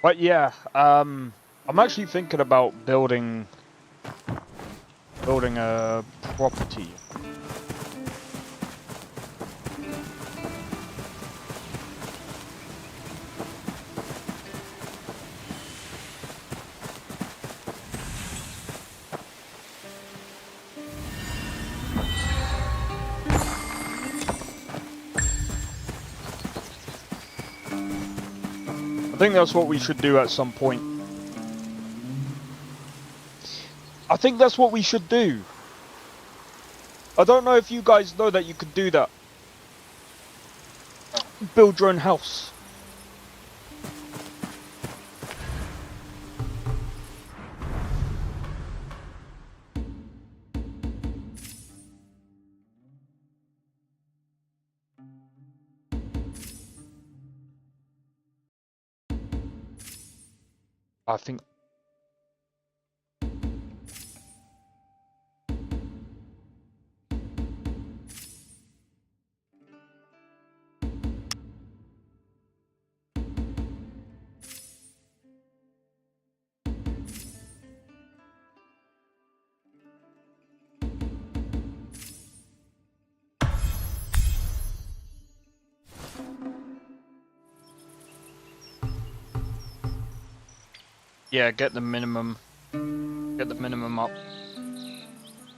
But yeah, I'm actually thinking about building a property. think that's what we should do at some point. I think that's what we should do. I don't know if you guys know that you could do that. Build your own house. I think. Yeah, get the minimum up,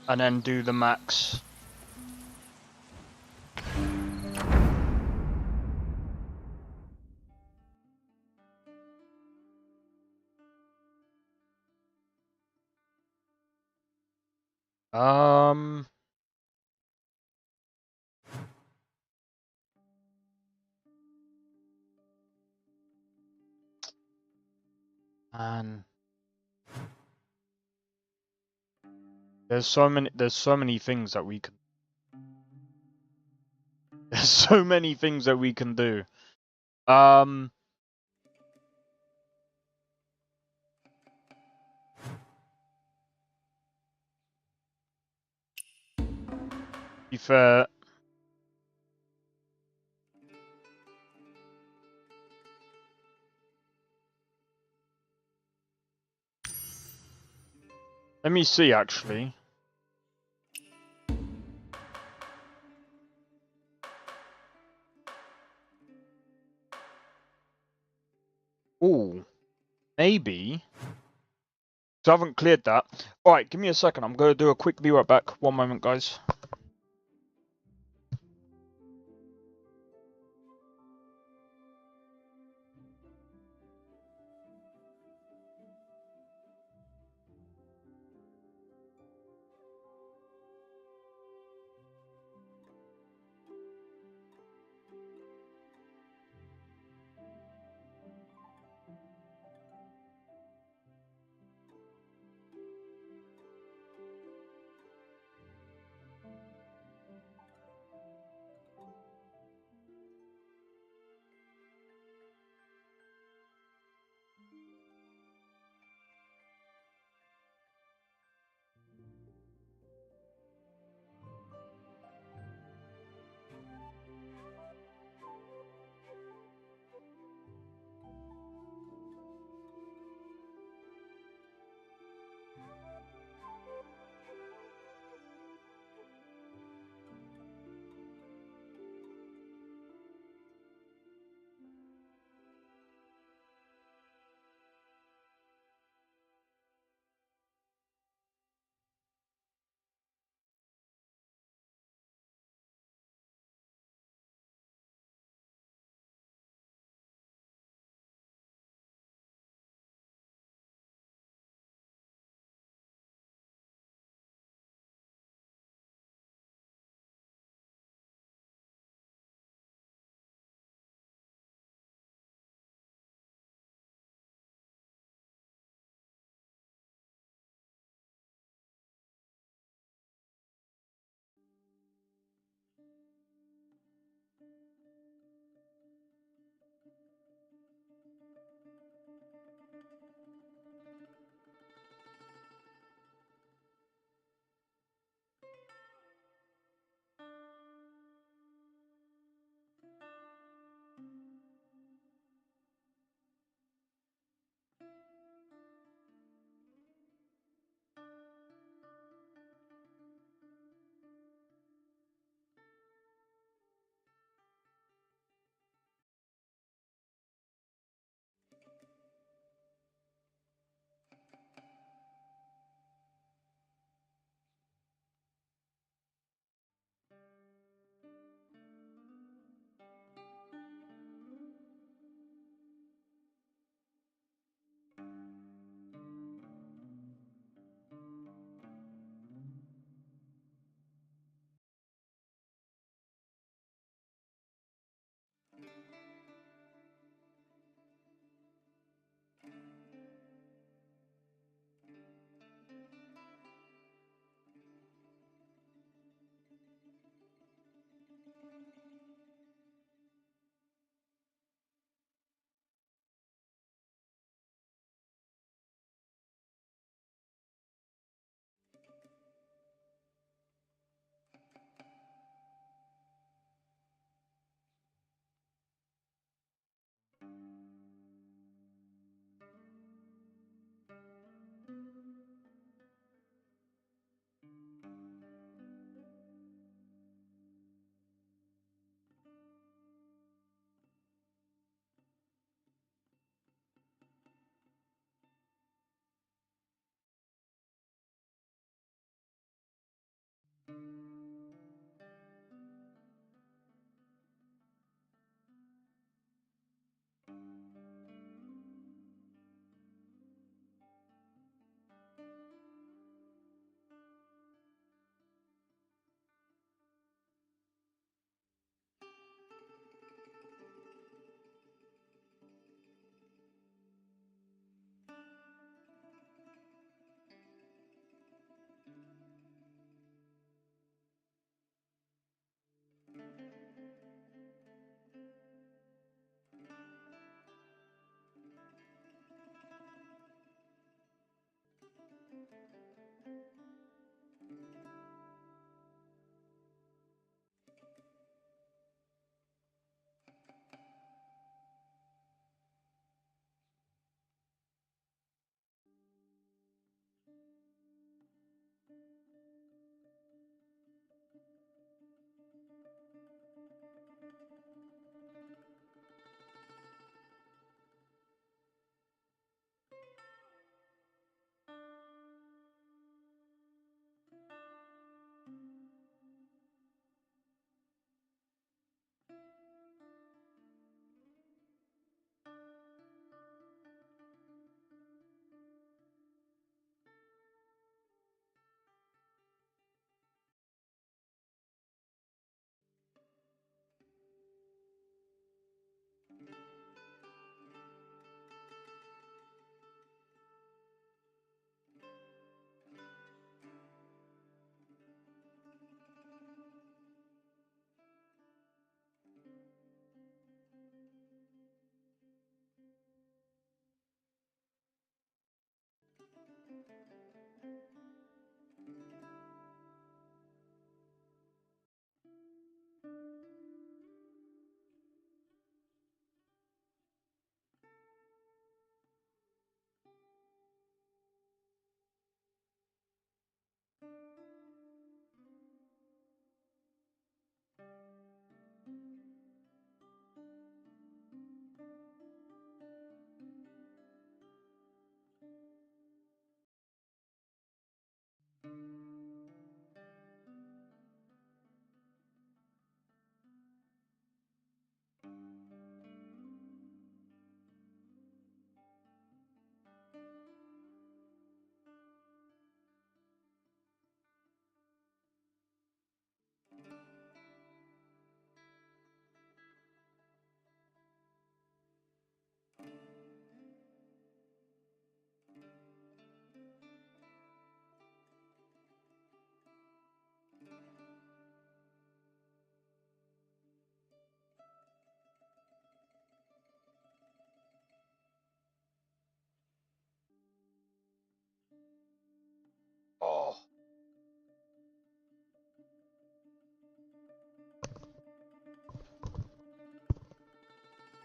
and then do the max. And there's so many things that we can. There's so many things that we can do. Be fair. Let me see, actually. Ooh, maybe. So I haven't cleared that. Alright, give me a second. I'm going to do a quick be right back. One moment, guys.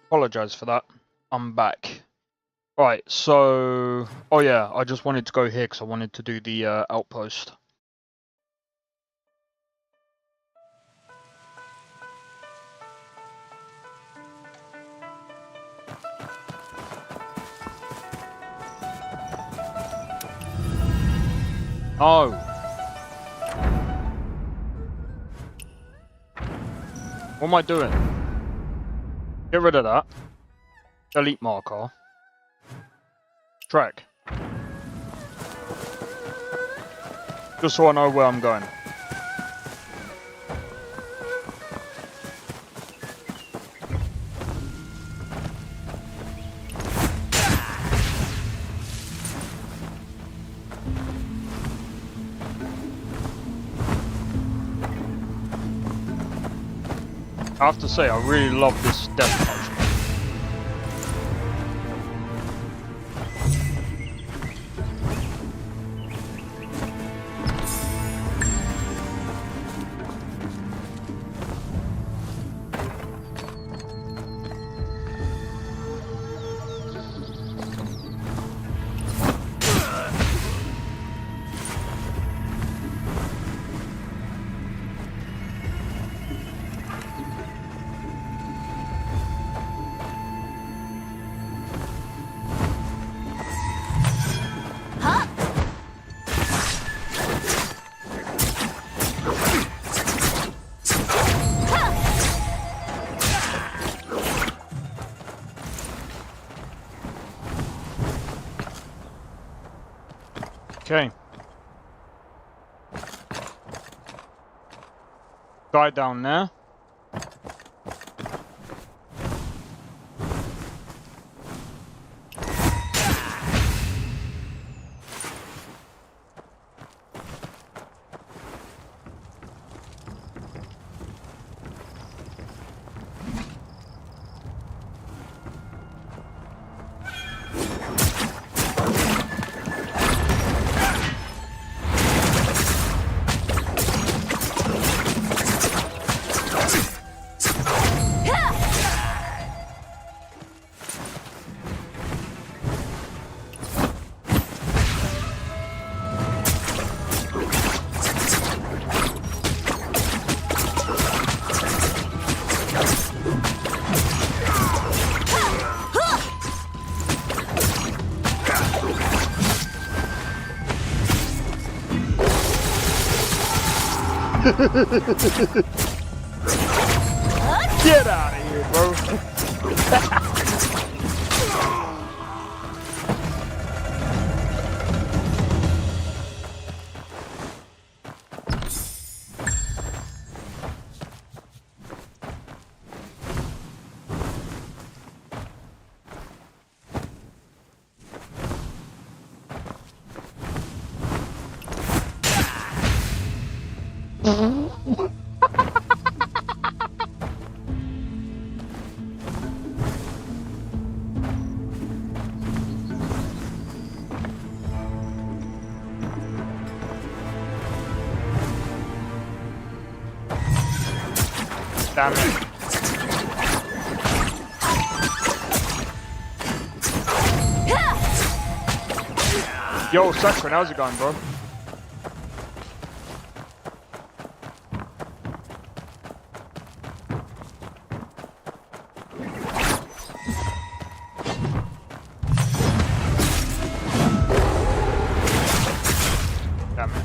Apologize for that. I'm back. Right, so... Oh yeah, I just wanted to go here because I wanted to do the outpost. Oh. What am I doing? Get rid of that. Delete marker. Track. Just so I know where I'm going. I have to say, I really love this death touch. Okay. Guy down there. Get out of here, bro. Damn it. Yo, Saxon, how's it going, bro? Damn it.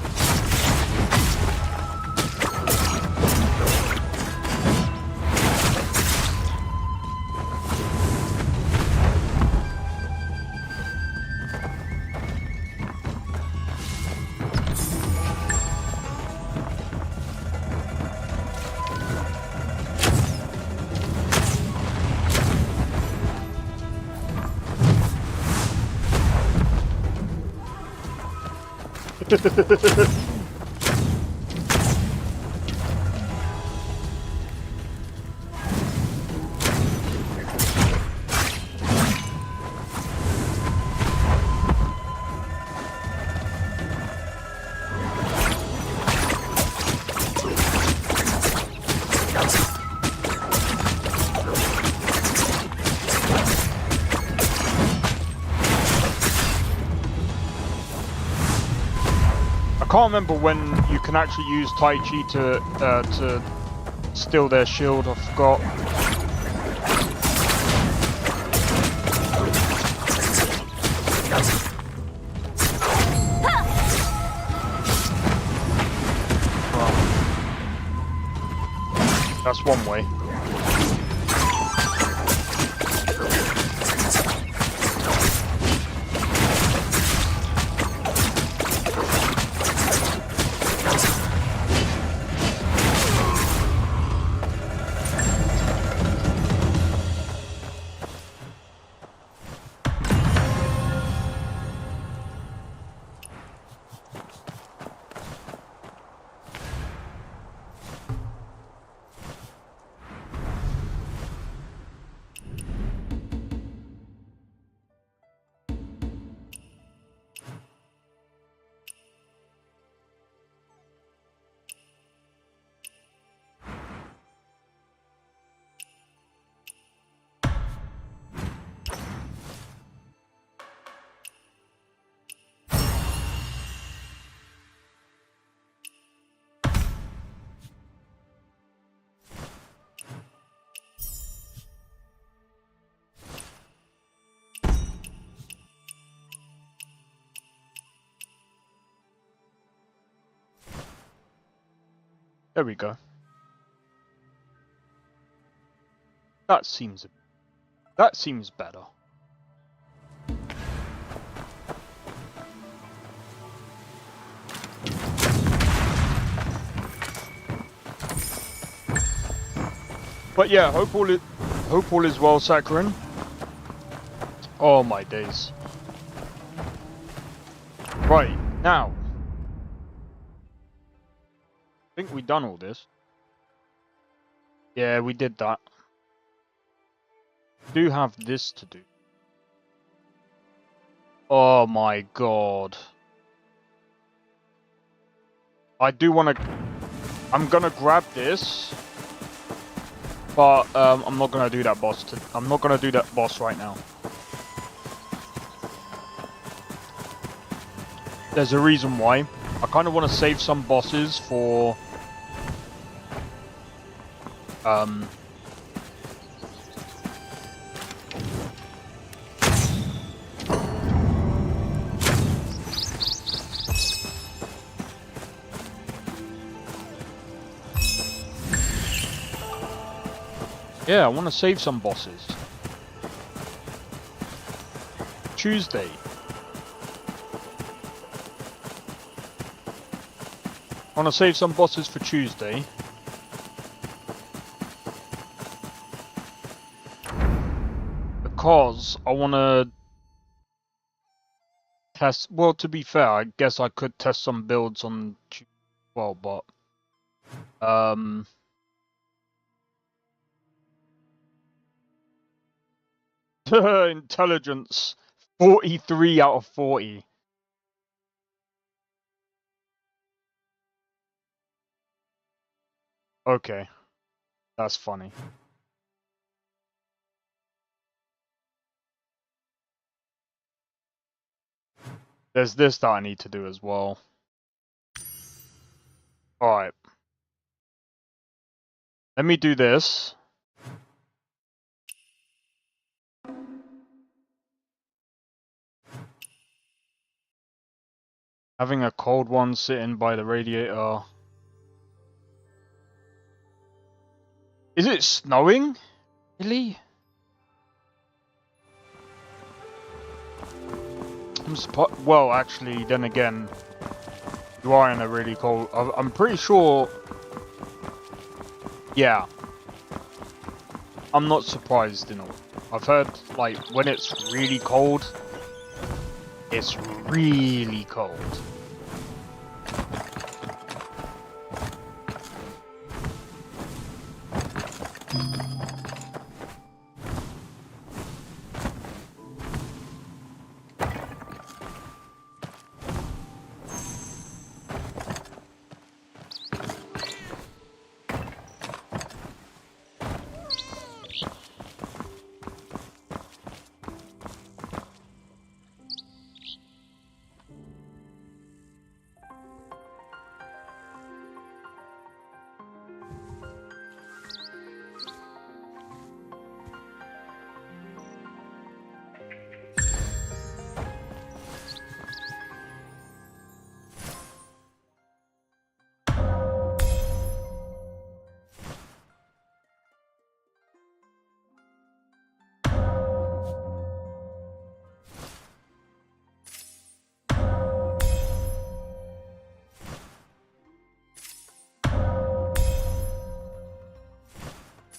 can't remember when you can actually use Tai Chi to steal their shield. I forgot. That's one way. There we go. That seems better. But yeah, hope all is well, Sakharin. Oh my days. Right, now. I think we done all this. Yeah, we did that. Do have this to do. Oh my god. I do want to... I'm gonna grab this. But I'm not gonna do that boss. I'm not gonna do that boss right now. There's a reason why. I kind of want to save some bosses for yeah, I want to save some bosses. Tuesday. I want to save some bosses for Tuesday. Because I want to test... Well, to be fair, I guess I could test some builds on Tuesday as well, but... Intelligence. 43 out of 40. Okay. That's funny. There's this that I need to do as well. Alright. Let me do this. Having a cold one sitting by the radiator. Is it snowing? Really? I'm surprised. Well, actually, then again, you are in a really cold... I'm pretty sure... Yeah. I'm not surprised, you know. I've heard, like, when it's really cold, it's really cold.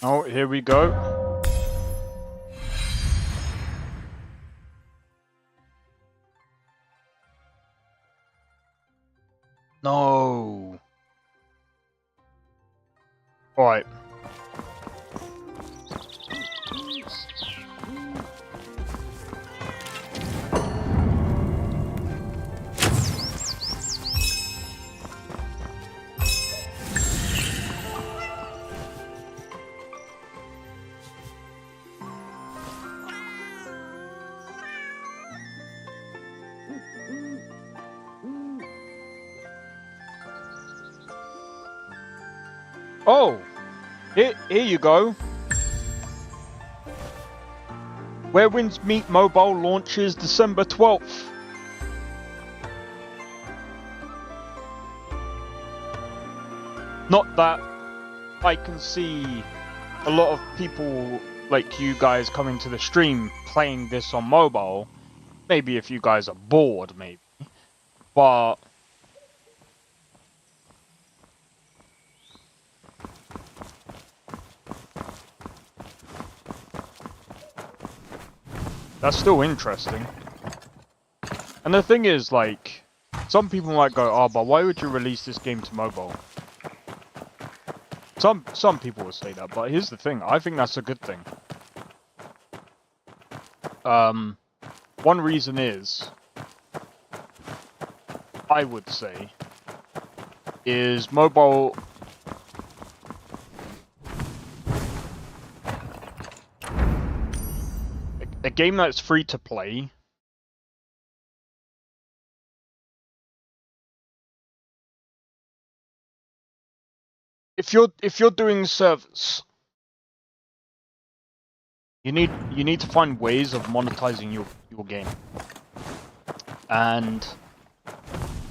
Oh, here we go. No. All right. Oh, here you go. Where Winds Meet Mobile launches December 12th. Not that I can see a lot of people like you guys coming to the stream playing this on mobile. Maybe if you guys are bored, maybe. But that's still interesting. And the thing is, like, some people might go, oh, but why would you release this game to mobile? Some people will say that, but here's the thing. I think that's a good thing. One reason is, I would say, is mobile... A game that's free to play... If you're doing service, you need to find ways of monetizing your game. And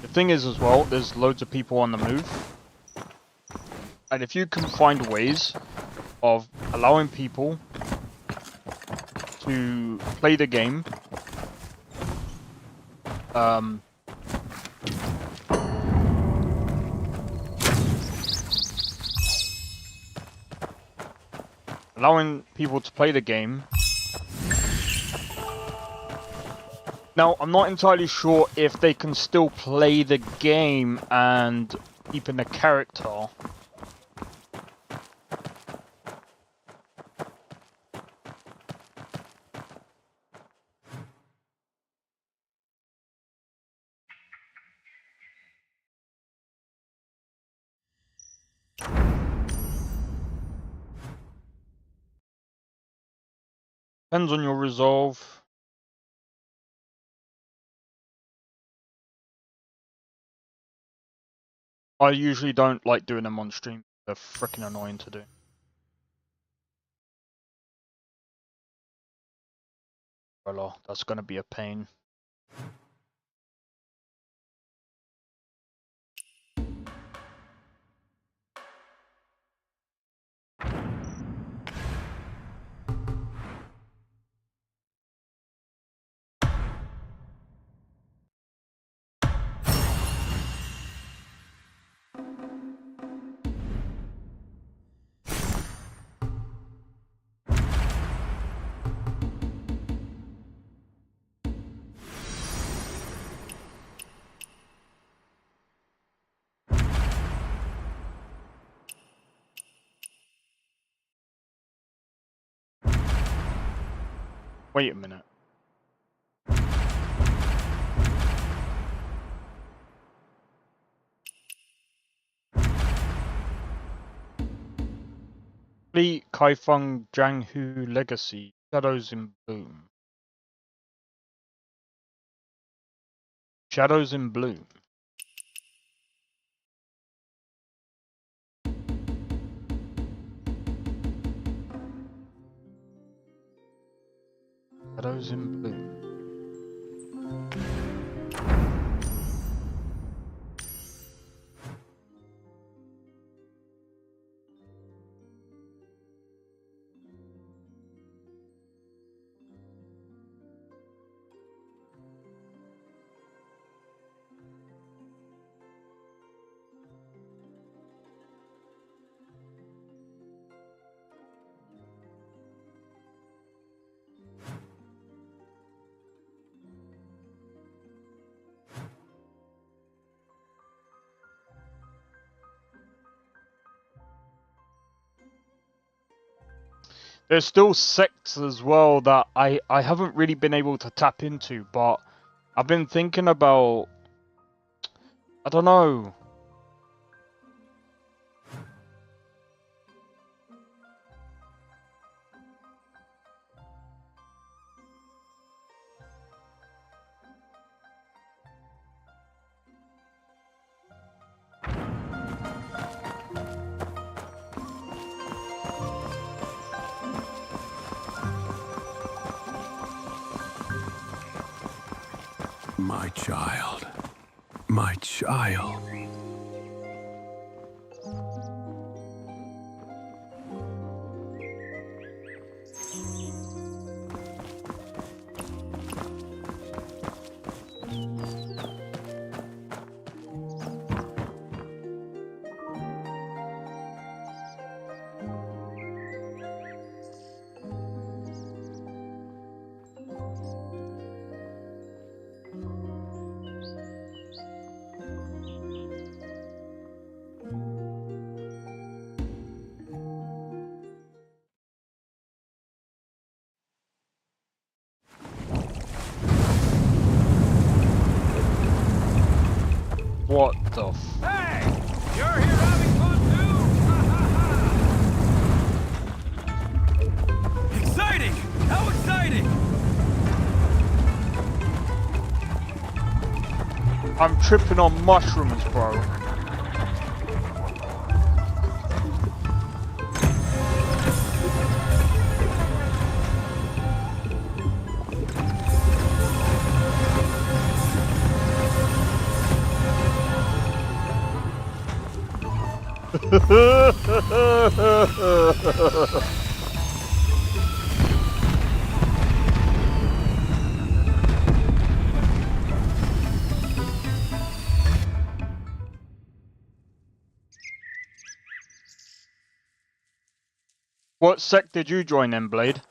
the thing is as well, there's loads of people on the move. And if you can find ways of allowing people to play the game, allowing people to play the game. Now, I'm not entirely sure if they can still play the game and keep in the character. Depends on your resolve. I usually don't like doing them on stream. They're freaking annoying to do. Well, that's gonna be a pain. Wait a minute. Complete Kaifeng Jianghu Legacy. Shadows in Bloom. Shadows in Bloom. Shadows in Bloom. There's still sects as well that I haven't really been able to tap into, but I've been thinking about, I don't know. My child. My child. What the f... Hey! You're here having fun too? Exciting! How exciting! I'm tripping on mushrooms, bro. What sect did you join then, Blade?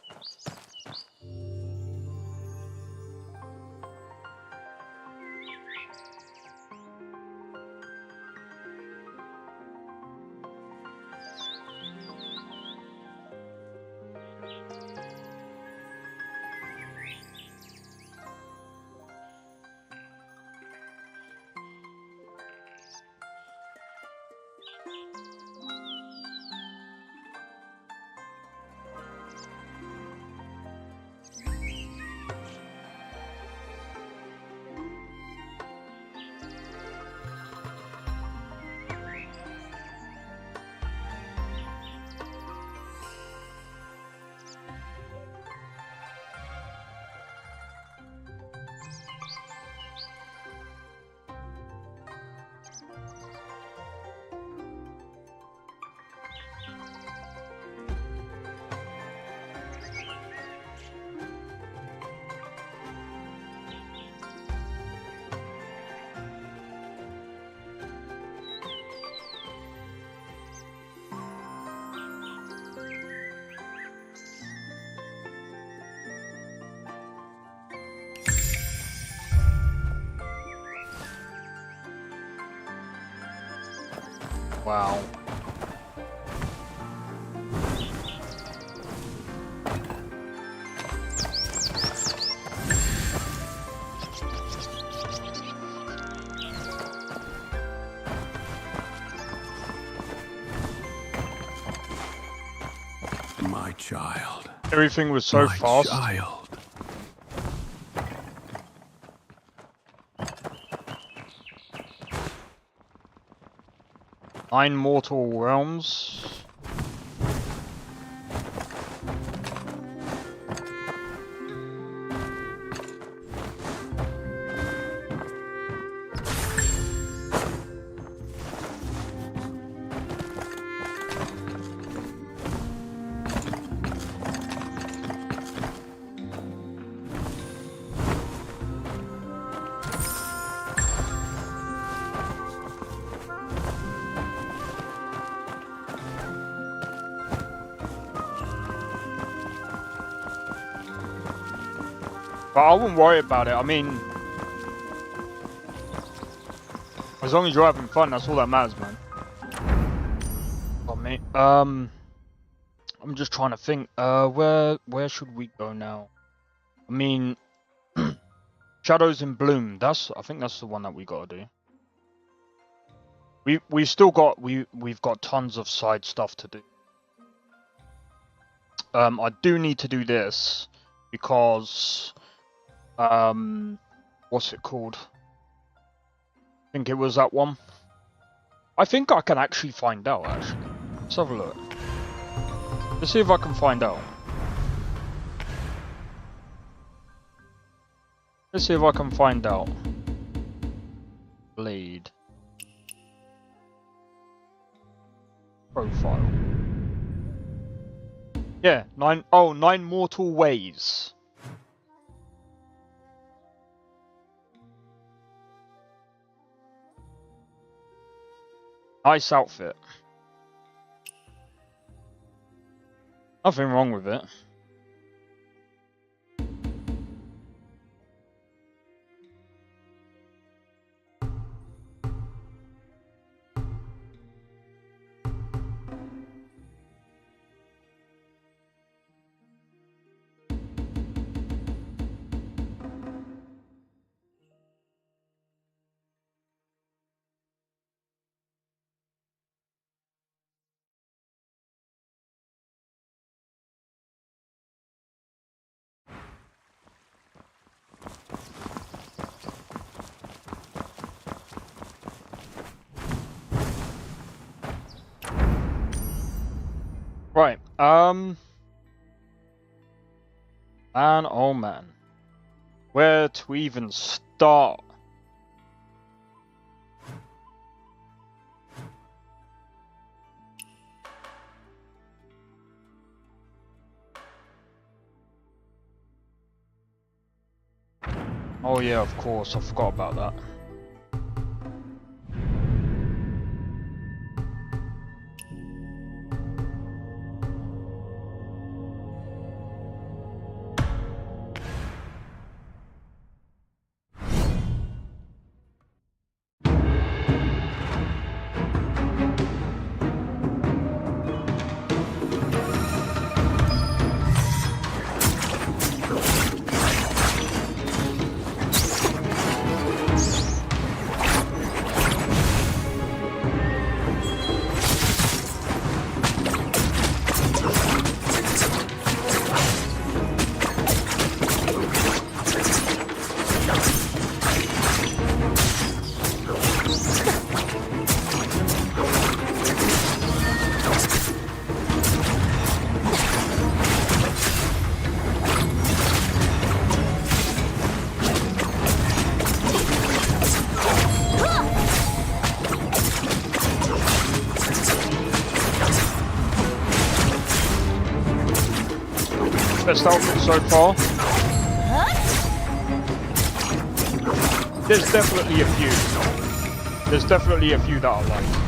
Wow. My child. Everything was so My fast. child. Nine mortal realms. But I wouldn't worry about it. I mean, as long as you're having fun, that's all that matters, man. Oh, mate. I'm just trying to think. Where should we go now? I mean, Shadows in Bloom. I think that's the one that we gotta do. We've still got we've got tons of side stuff to do. I do need to do this because what's it called? I think it was that one. I think I can actually find out. Actually, let's have a look. Let's see if I can find out. Let's see if I can find out. Blade. Profile. Yeah, 9 mortal ways. Nice outfit. Nothing wrong with it. Right, man, oh man. Where to even start? Oh yeah, of course, I forgot about that. Best outfit so far. There's definitely a few. There's definitely a few that I like.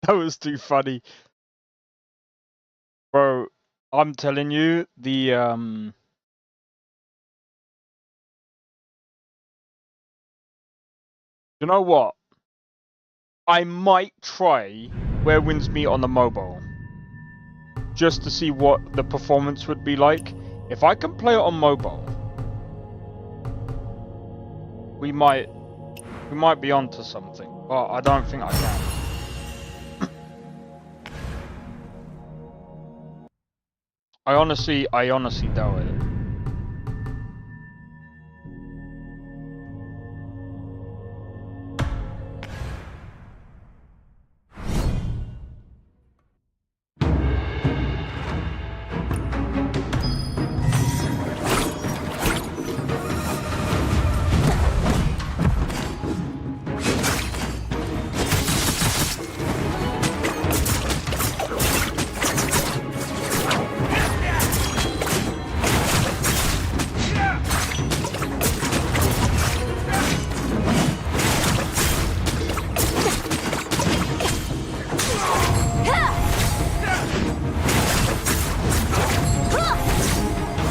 That was too funny. Bro, I'm telling you, you know what? I might try Where Winds Meet on the mobile. Just to see what the performance would be like. If I can play it on mobile, we might be onto something. But I don't think I can. I honestly doubt it.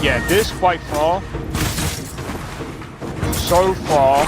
Yeah, this by far, so far,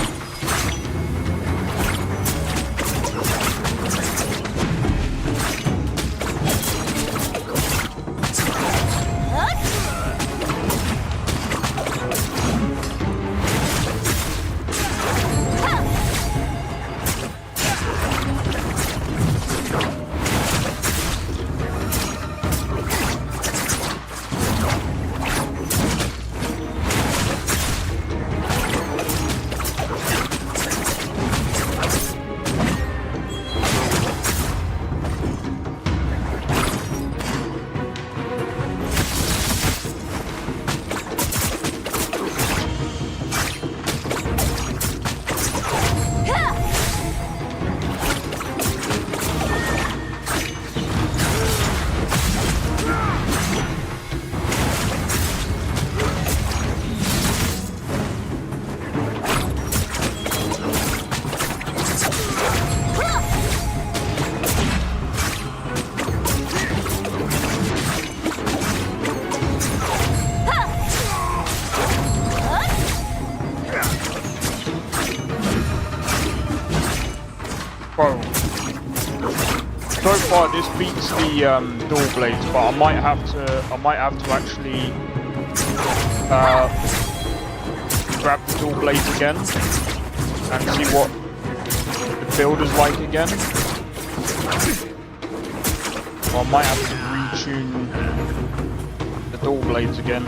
bro. So far, this beats the dual blades, but I might have to actually grab the dual blades again and see what the build is like again. Or I might have to retune the dual blades again.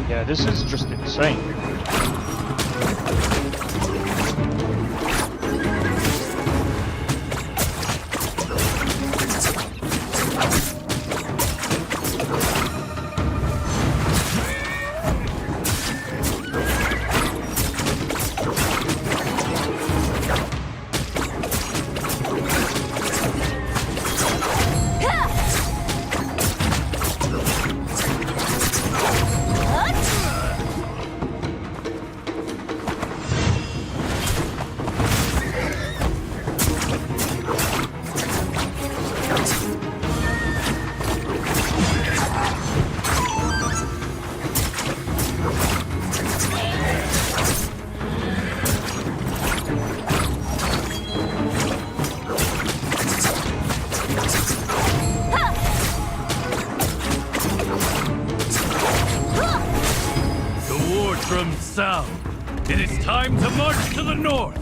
Yeah, this is just insane. From south, it is time to march to the north.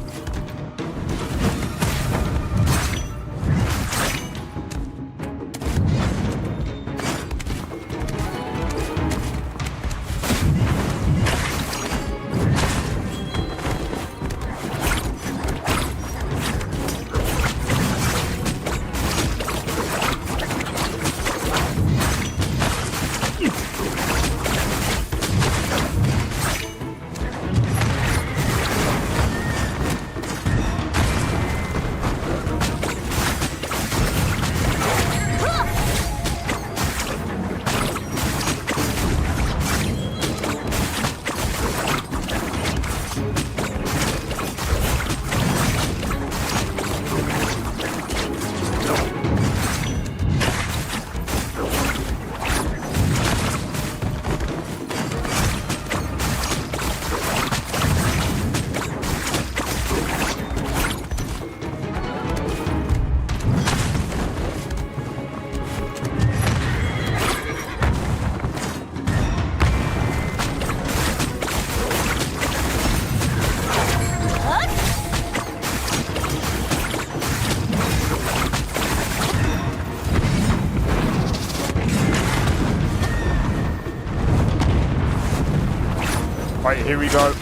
here we go.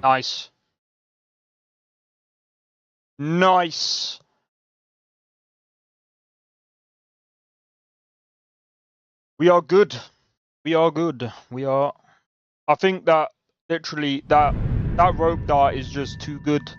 Nice. Nice. We are good. We are good. We are... I think that literally that rope dart is just too good.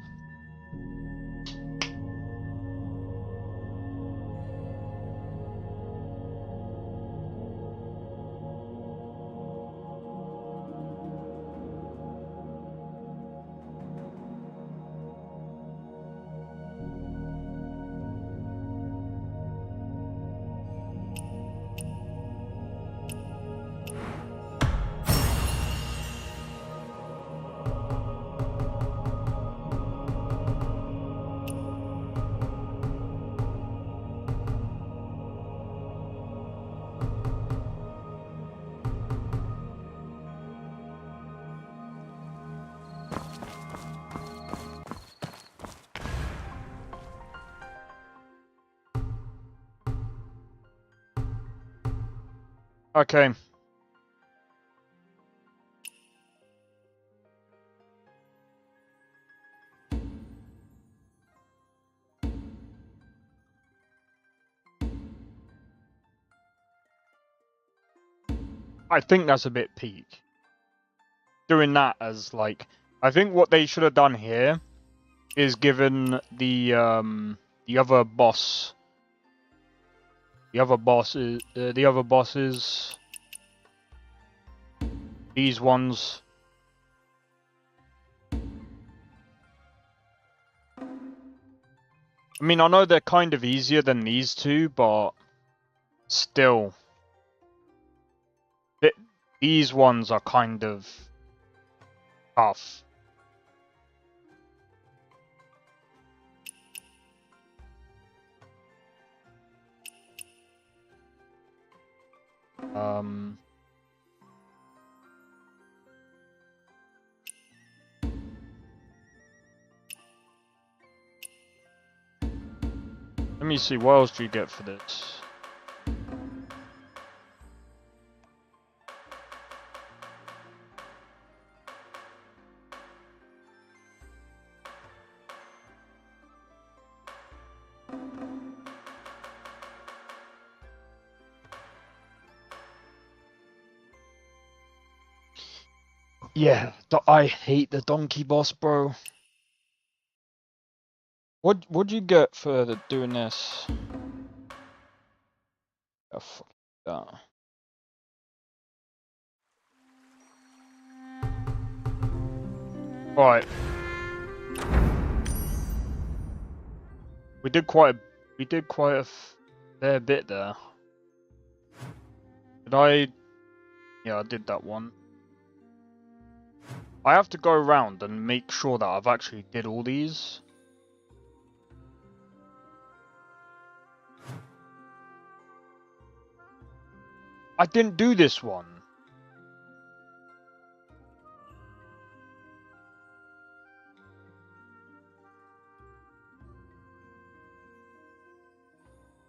Okay. I think that's a bit peak. Doing that as like, I think what they should have done here is given the other bosses these ones. I mean, I know they're kind of easier than these two, but still, these ones are kind of tough. Let me see, what else do you get for this? Yeah, I hate the donkey boss, bro. What'd you get for doing this? Oh, fuck that. Right. We did quite a fair bit there. Did I? Yeah, I did that one. I have to go around and make sure that I've actually did all these. I didn't do this one.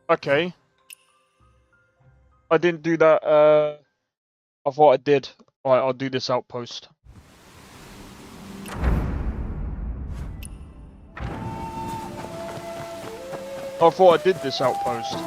Okay. I didn't do that, I thought I did. Alright, I'll do this outpost. I thought I did this outpost.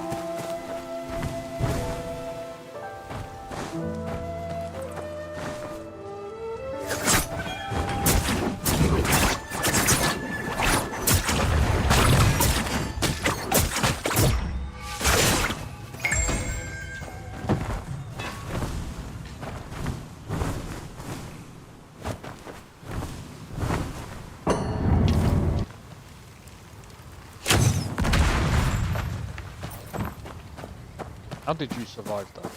How did you survive that?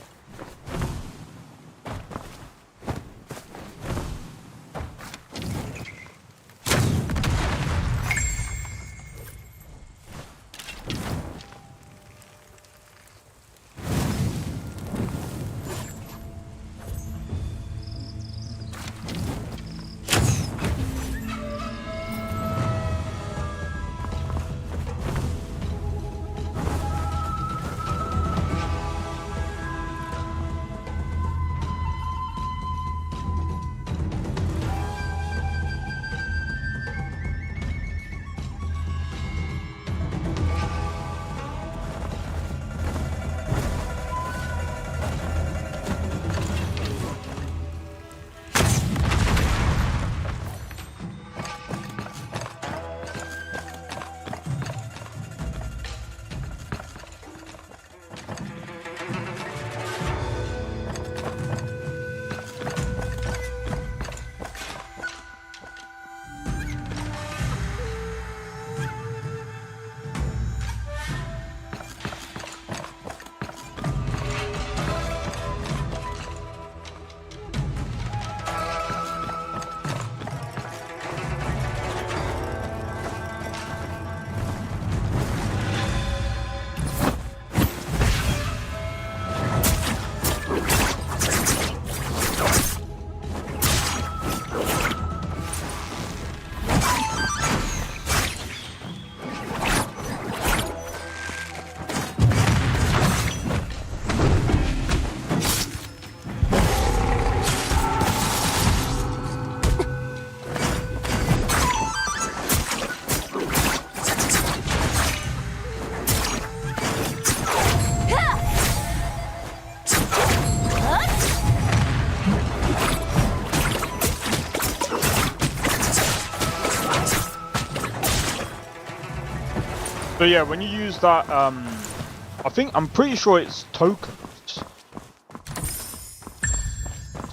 So yeah, when you use that, I'm pretty sure it's tokens.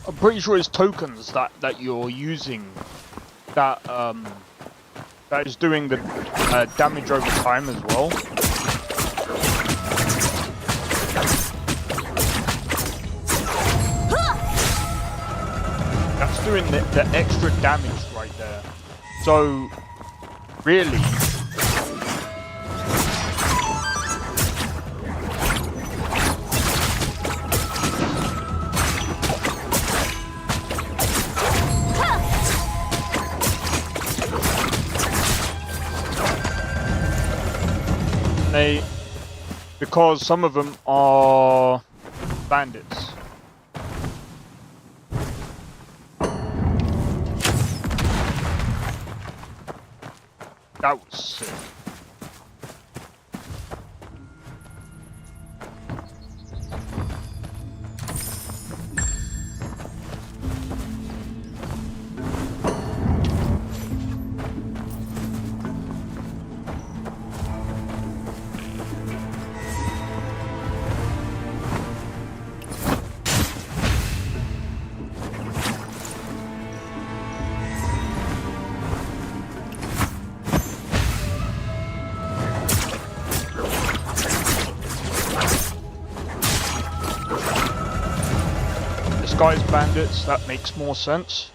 I'm pretty sure it's tokens that you're using that that is doing the damage over time as well. That's doing the extra damage right there. So really, because some of them are bandits. That was sick. Disguised bandits, that makes more sense.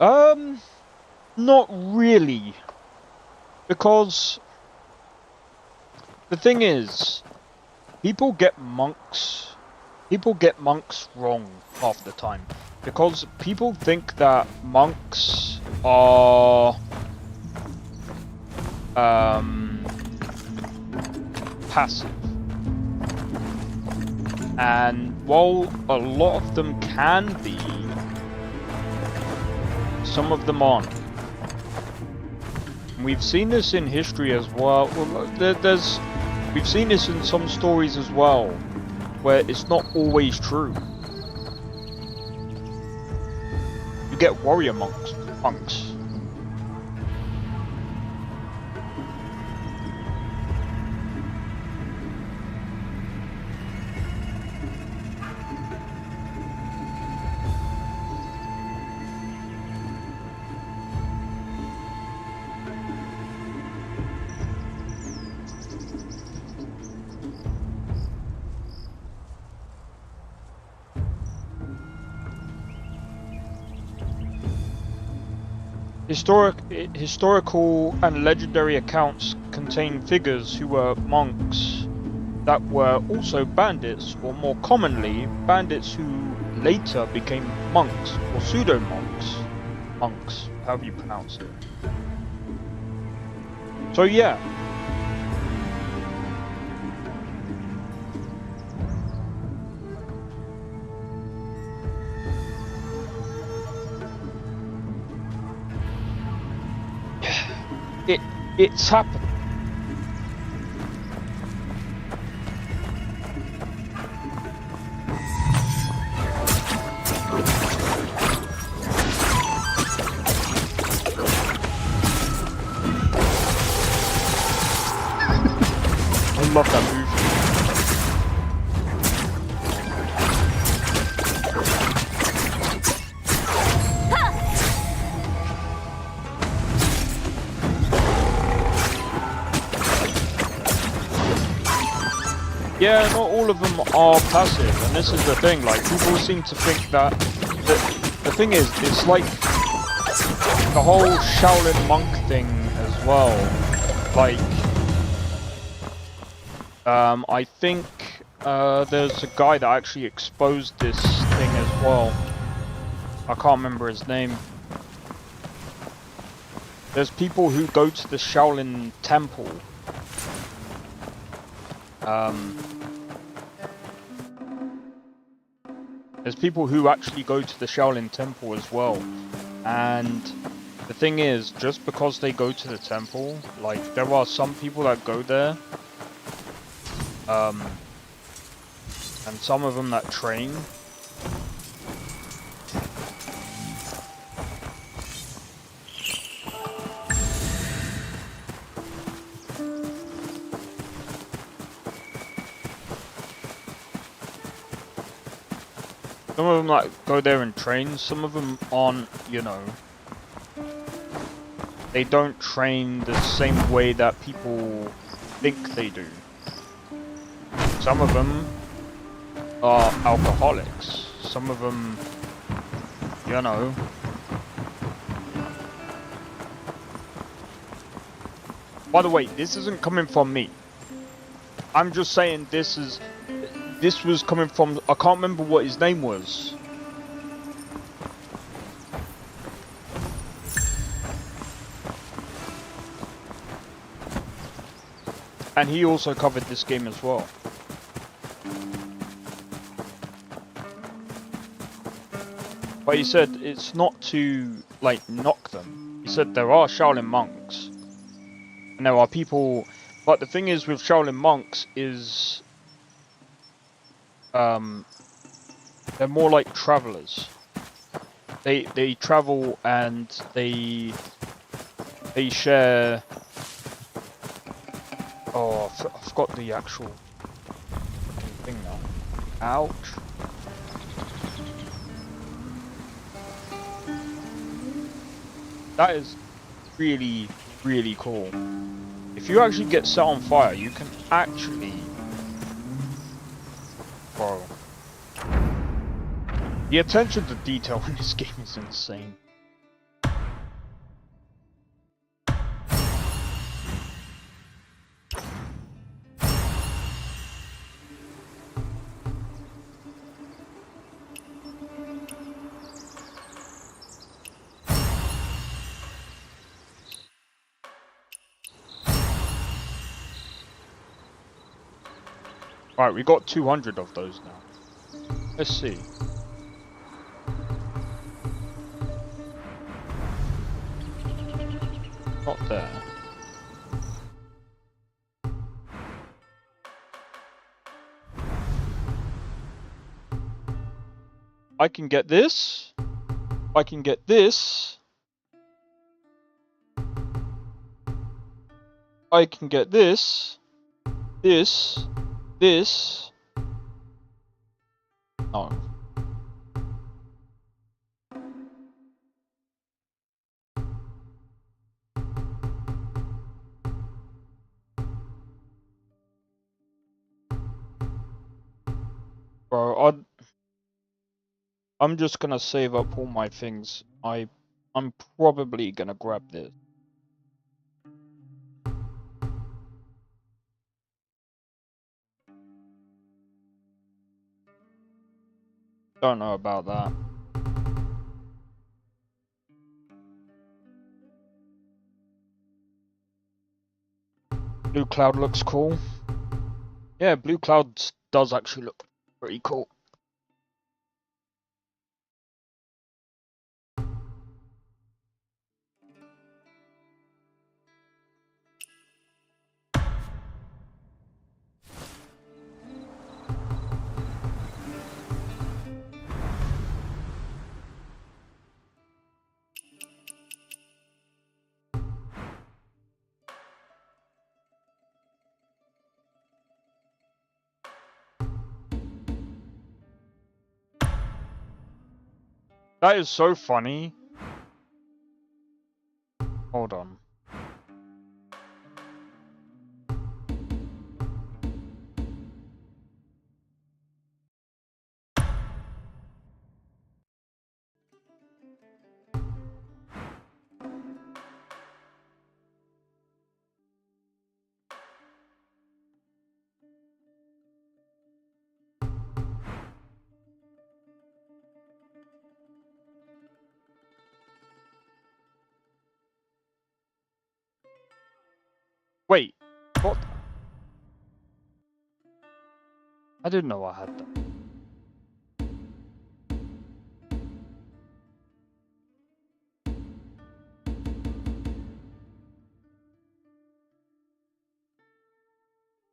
Not really. Because the thing is, people get monks people get monks wrong half the time. Because people think that monks are passive. And while a lot of them can be, some of them aren't. We've seen this in history as well. We've seen this in some stories as well, where it's not always true. You get warrior monks. Historical and legendary accounts contain figures who were monks that were also bandits, or more commonly, bandits who later became monks, or pseudo-monks. Monks, however you pronounce it. So yeah. It's happened. I love that move. Yeah, not all of them are passive, and this is the thing, like, people seem to think that, the thing is, it's like, the whole Shaolin monk thing as well, like, I think, there's a guy that actually exposed this thing as well. I can't remember his name. There's people who go to the Shaolin temple, there's people who actually go to the Shaolin temple as well, and the thing is, just because they go to the temple, like, there are some people that go there, and some of them that train. Some of them like go there and train, some of them aren't, you know, they don't train the same way that people think they do. Some of them are alcoholics, some of them, you know, by the way, this isn't coming from me. I'm just saying this was coming from, I can't remember what his name was. And he also covered this game as well. But he said it's not to, like, knock them. He said there are Shaolin monks. And there are people, but the thing is with Shaolin monks is, they're more like travelers. They travel and they share. Oh, I forgot the actual thing now. Ouch. That is really, really cool. If you actually get set on fire, you can actually. Bro. The attention to detail in this game is insane. Alright, we got 200 of those now. Let's see. Not there. I can get this. I can get this. I can get this. This. This. Oh. Bro, I'm just gonna save up all my things. I'm probably gonna grab this. Don't know about that. Blue Cloud looks cool. Yeah, Blue Cloud does actually look pretty cool. That is so funny. Hold on. Wait, what? I didn't know I had that.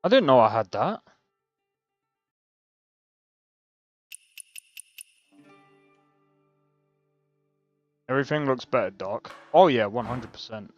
I didn't know I had that. Everything looks better, Doc. Oh yeah, 100%.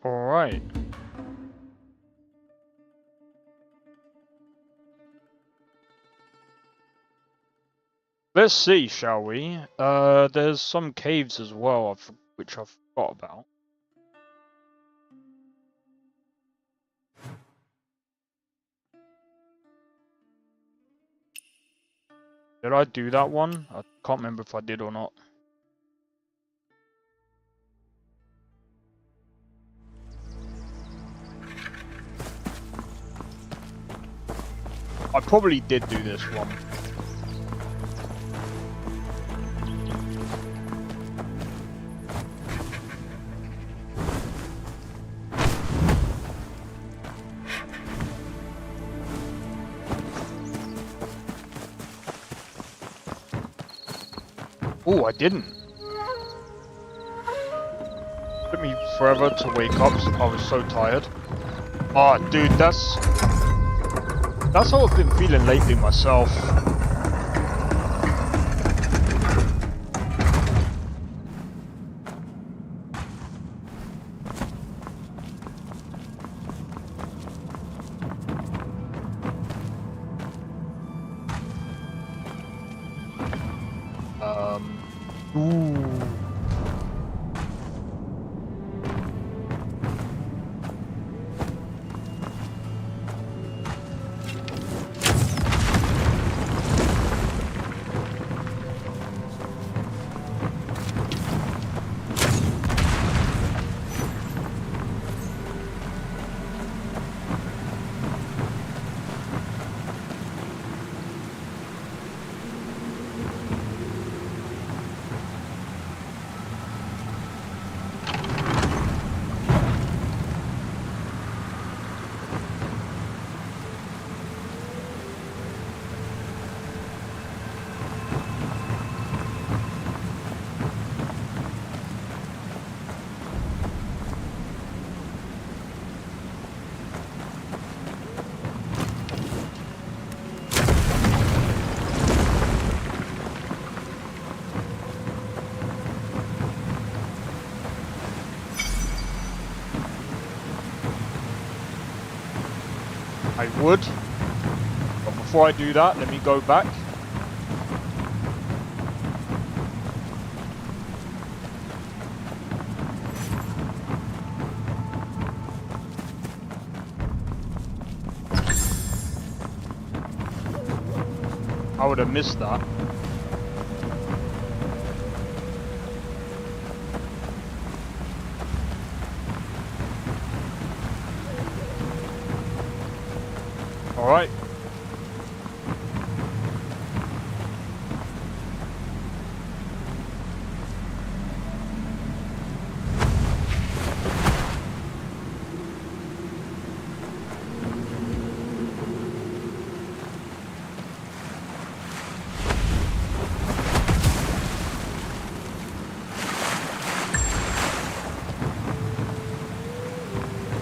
Alright. Let's see, shall we? There's some caves as well, which I forgot about. Did I do that one? I can't remember if I did or not. I probably did do this one. Oh, I didn't. Took me forever to wake up. I was so tired. Oh, dude, that's how I've been feeling lately myself. Ooh. I would, but before I do that, let me go back. I would have missed that. All right.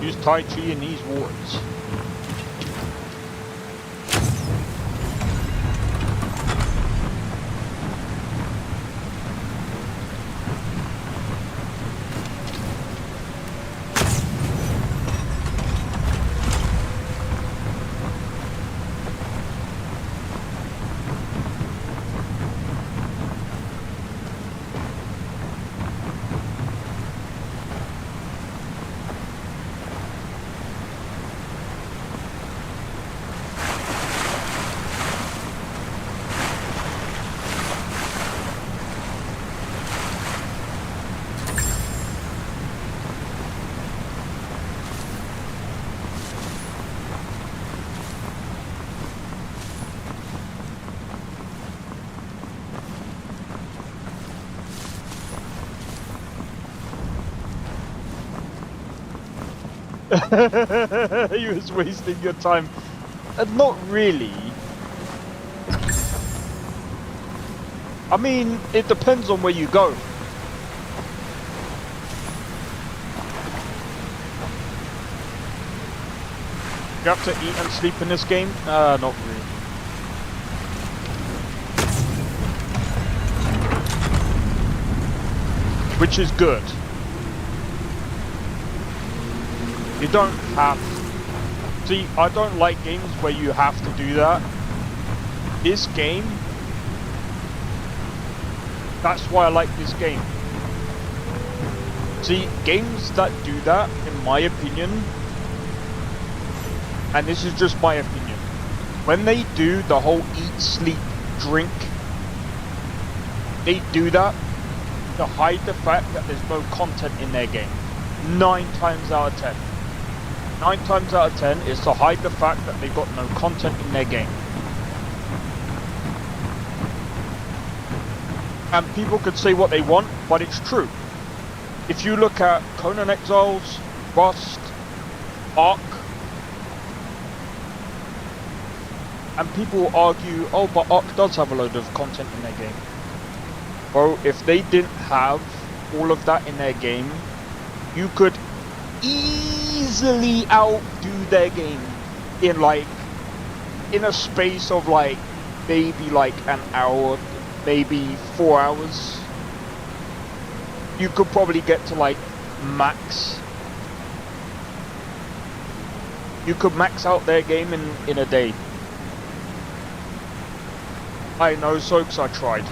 Use Tai Chi in these waters. You was wasting your time. Not really. I mean, it depends on where you go. You have to eat and sleep in this game? Not really. Which is good. You don't have to. See, I don't like games where you have to do that. This game, that's why I like this game. See, games that do that, in my opinion, and this is just my opinion, when they do the whole eat, sleep, drink, they do that to hide the fact that there's no content in their game. 9 times out of 10. 9 times out of 10 is to hide the fact that they've got no content in their game. And people could say what they want, but it's true. If you look at Conan Exiles, Rust, Ark, and people argue, oh, but Ark does have a load of content in their game. Bro, if they didn't have all of that in their game, you could easily outdo their game in in a space of maybe an hour, maybe 4 hours. You could probably get to max. You could max out their game in a day. I know so, because I tried.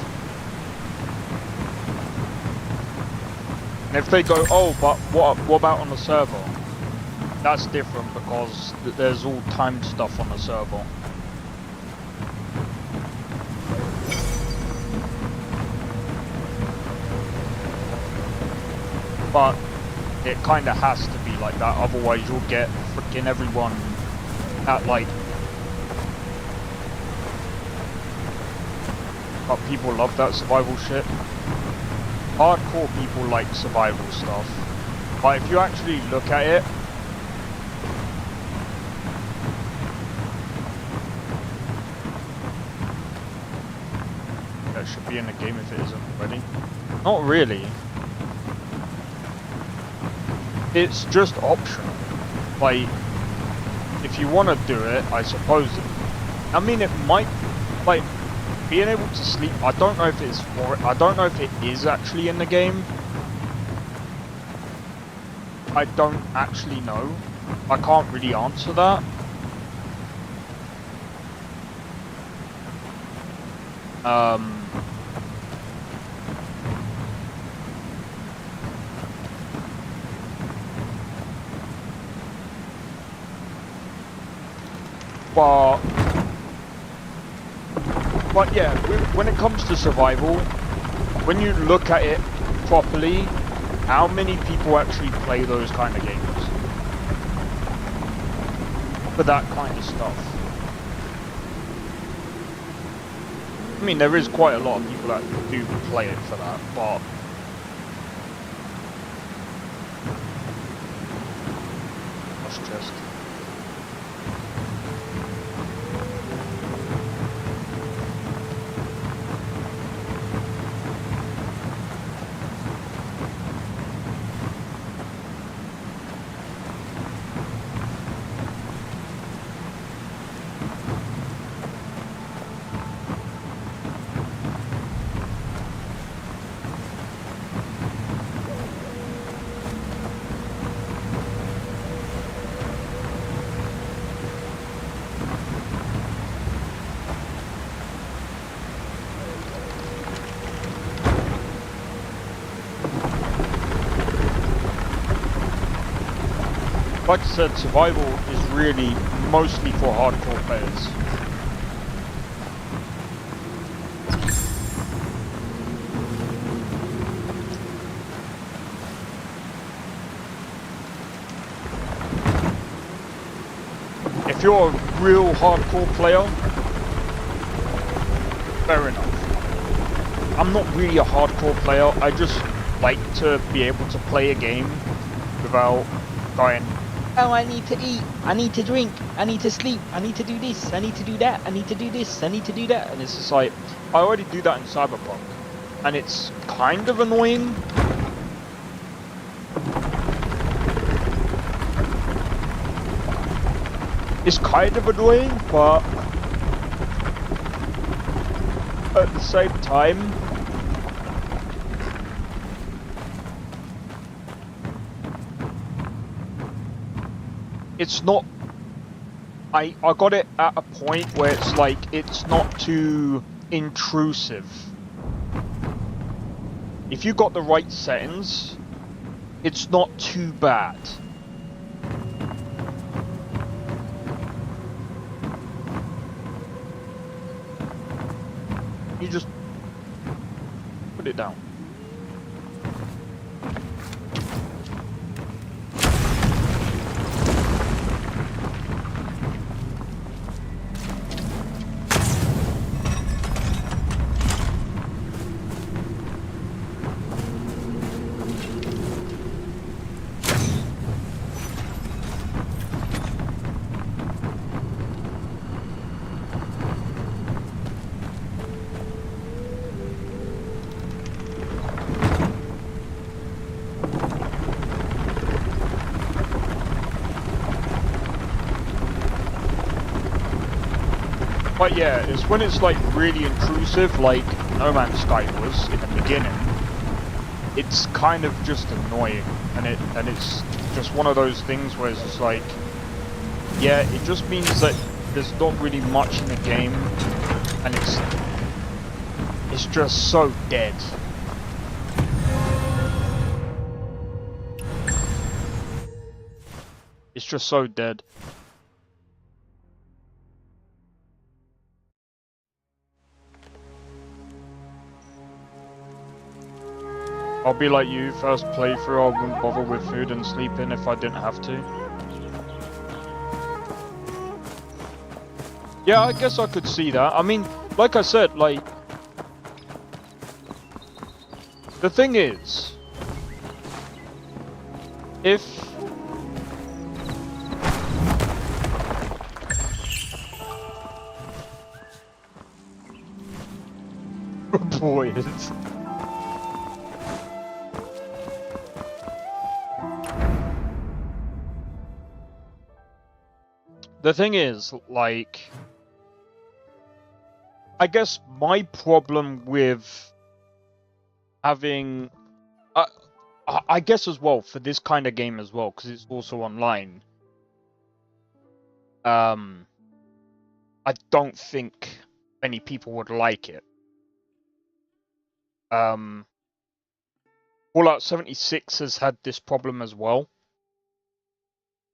And if they go, oh, but what about on the server? That's different because there's all timed stuff on the server. But it kind of has to be like that, otherwise you'll get freaking everyone at like... But people love that survival shit. Hardcore people like survival stuff. But if you actually look at it, that should be in the game if it isn't already. Not really. It's just optional. Like, if you want to do it, I suppose. I mean, it might, like, being able to sleep. I don't know if it's for. I don't know if it is actually in the game. I don't actually know. I can't really answer that. But yeah, when it comes to survival, when you look at it properly, how many people actually play those kind of games? For that kind of stuff. I mean, there is quite a lot of people that do play it for that, but... Lost chest. Like I said, survival is really mostly for hardcore players. If you're a real hardcore player, fair enough. I'm not really a hardcore player, I just like to be able to play a game without going, oh, I need to eat, I need to drink, I need to sleep, I need to do this, I need to do that, I need to do this, I need to do that. And it's just like, I already do that in Cyberpunk. And it's kind of annoying. It's kind of annoying, but at the same time, it's not, I got it at a point where it's like, it's not too intrusive. If you got the right settings, it's not too bad. You just put it down. But yeah, it's when it's like really intrusive, like No Man's Sky was in the beginning. It's kind of just annoying, and it's just one of those things where it's just like, yeah, it just means that there's not really much in the game, and it's It's just so dead. It's just so dead. I'll be like you, first playthrough I wouldn't bother with food and sleeping if I didn't have to. Yeah, I guess I could see that. I mean, like I said, like... The thing is... If... Boys. The thing is, like, I guess my problem with having, I guess as well, for this kind of game as well, because it's also online, I don't think many people would like it. Fallout 76 has had this problem as well.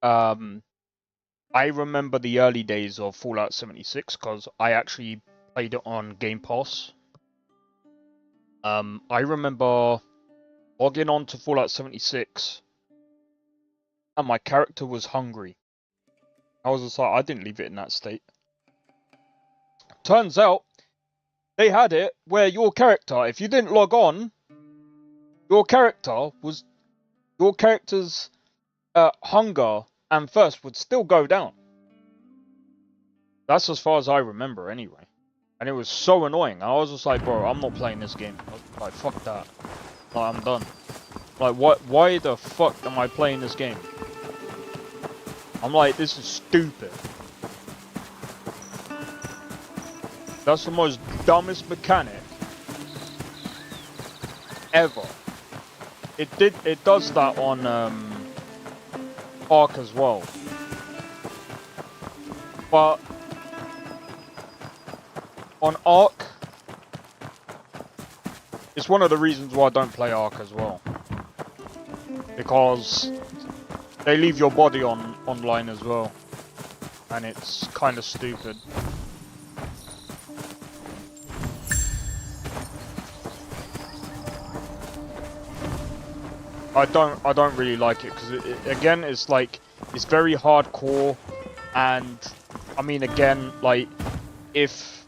I remember the early days of Fallout 76 because I actually played it on Game Pass. I remember logging on to Fallout 76 and my character was hungry. I was just like, I didn't leave it in that state. Turns out, they had it where your character, if you didn't log on, your character's hunger and thirst would still go down. That's as far as I remember anyway. And it was so annoying. I was just like, bro, I'm not playing this game. I was like, fuck that. Like, I'm done. Like, why the fuck am I playing this game? I'm like, this is stupid. That's the most dumbest mechanic ever. It does that on Ark as well. But on Ark, it's one of the reasons why I don't play Ark as well. Because they leave your body online as well. And it's kind of stupid. I don't really like it because again it's like it's very hardcore, and I mean again like if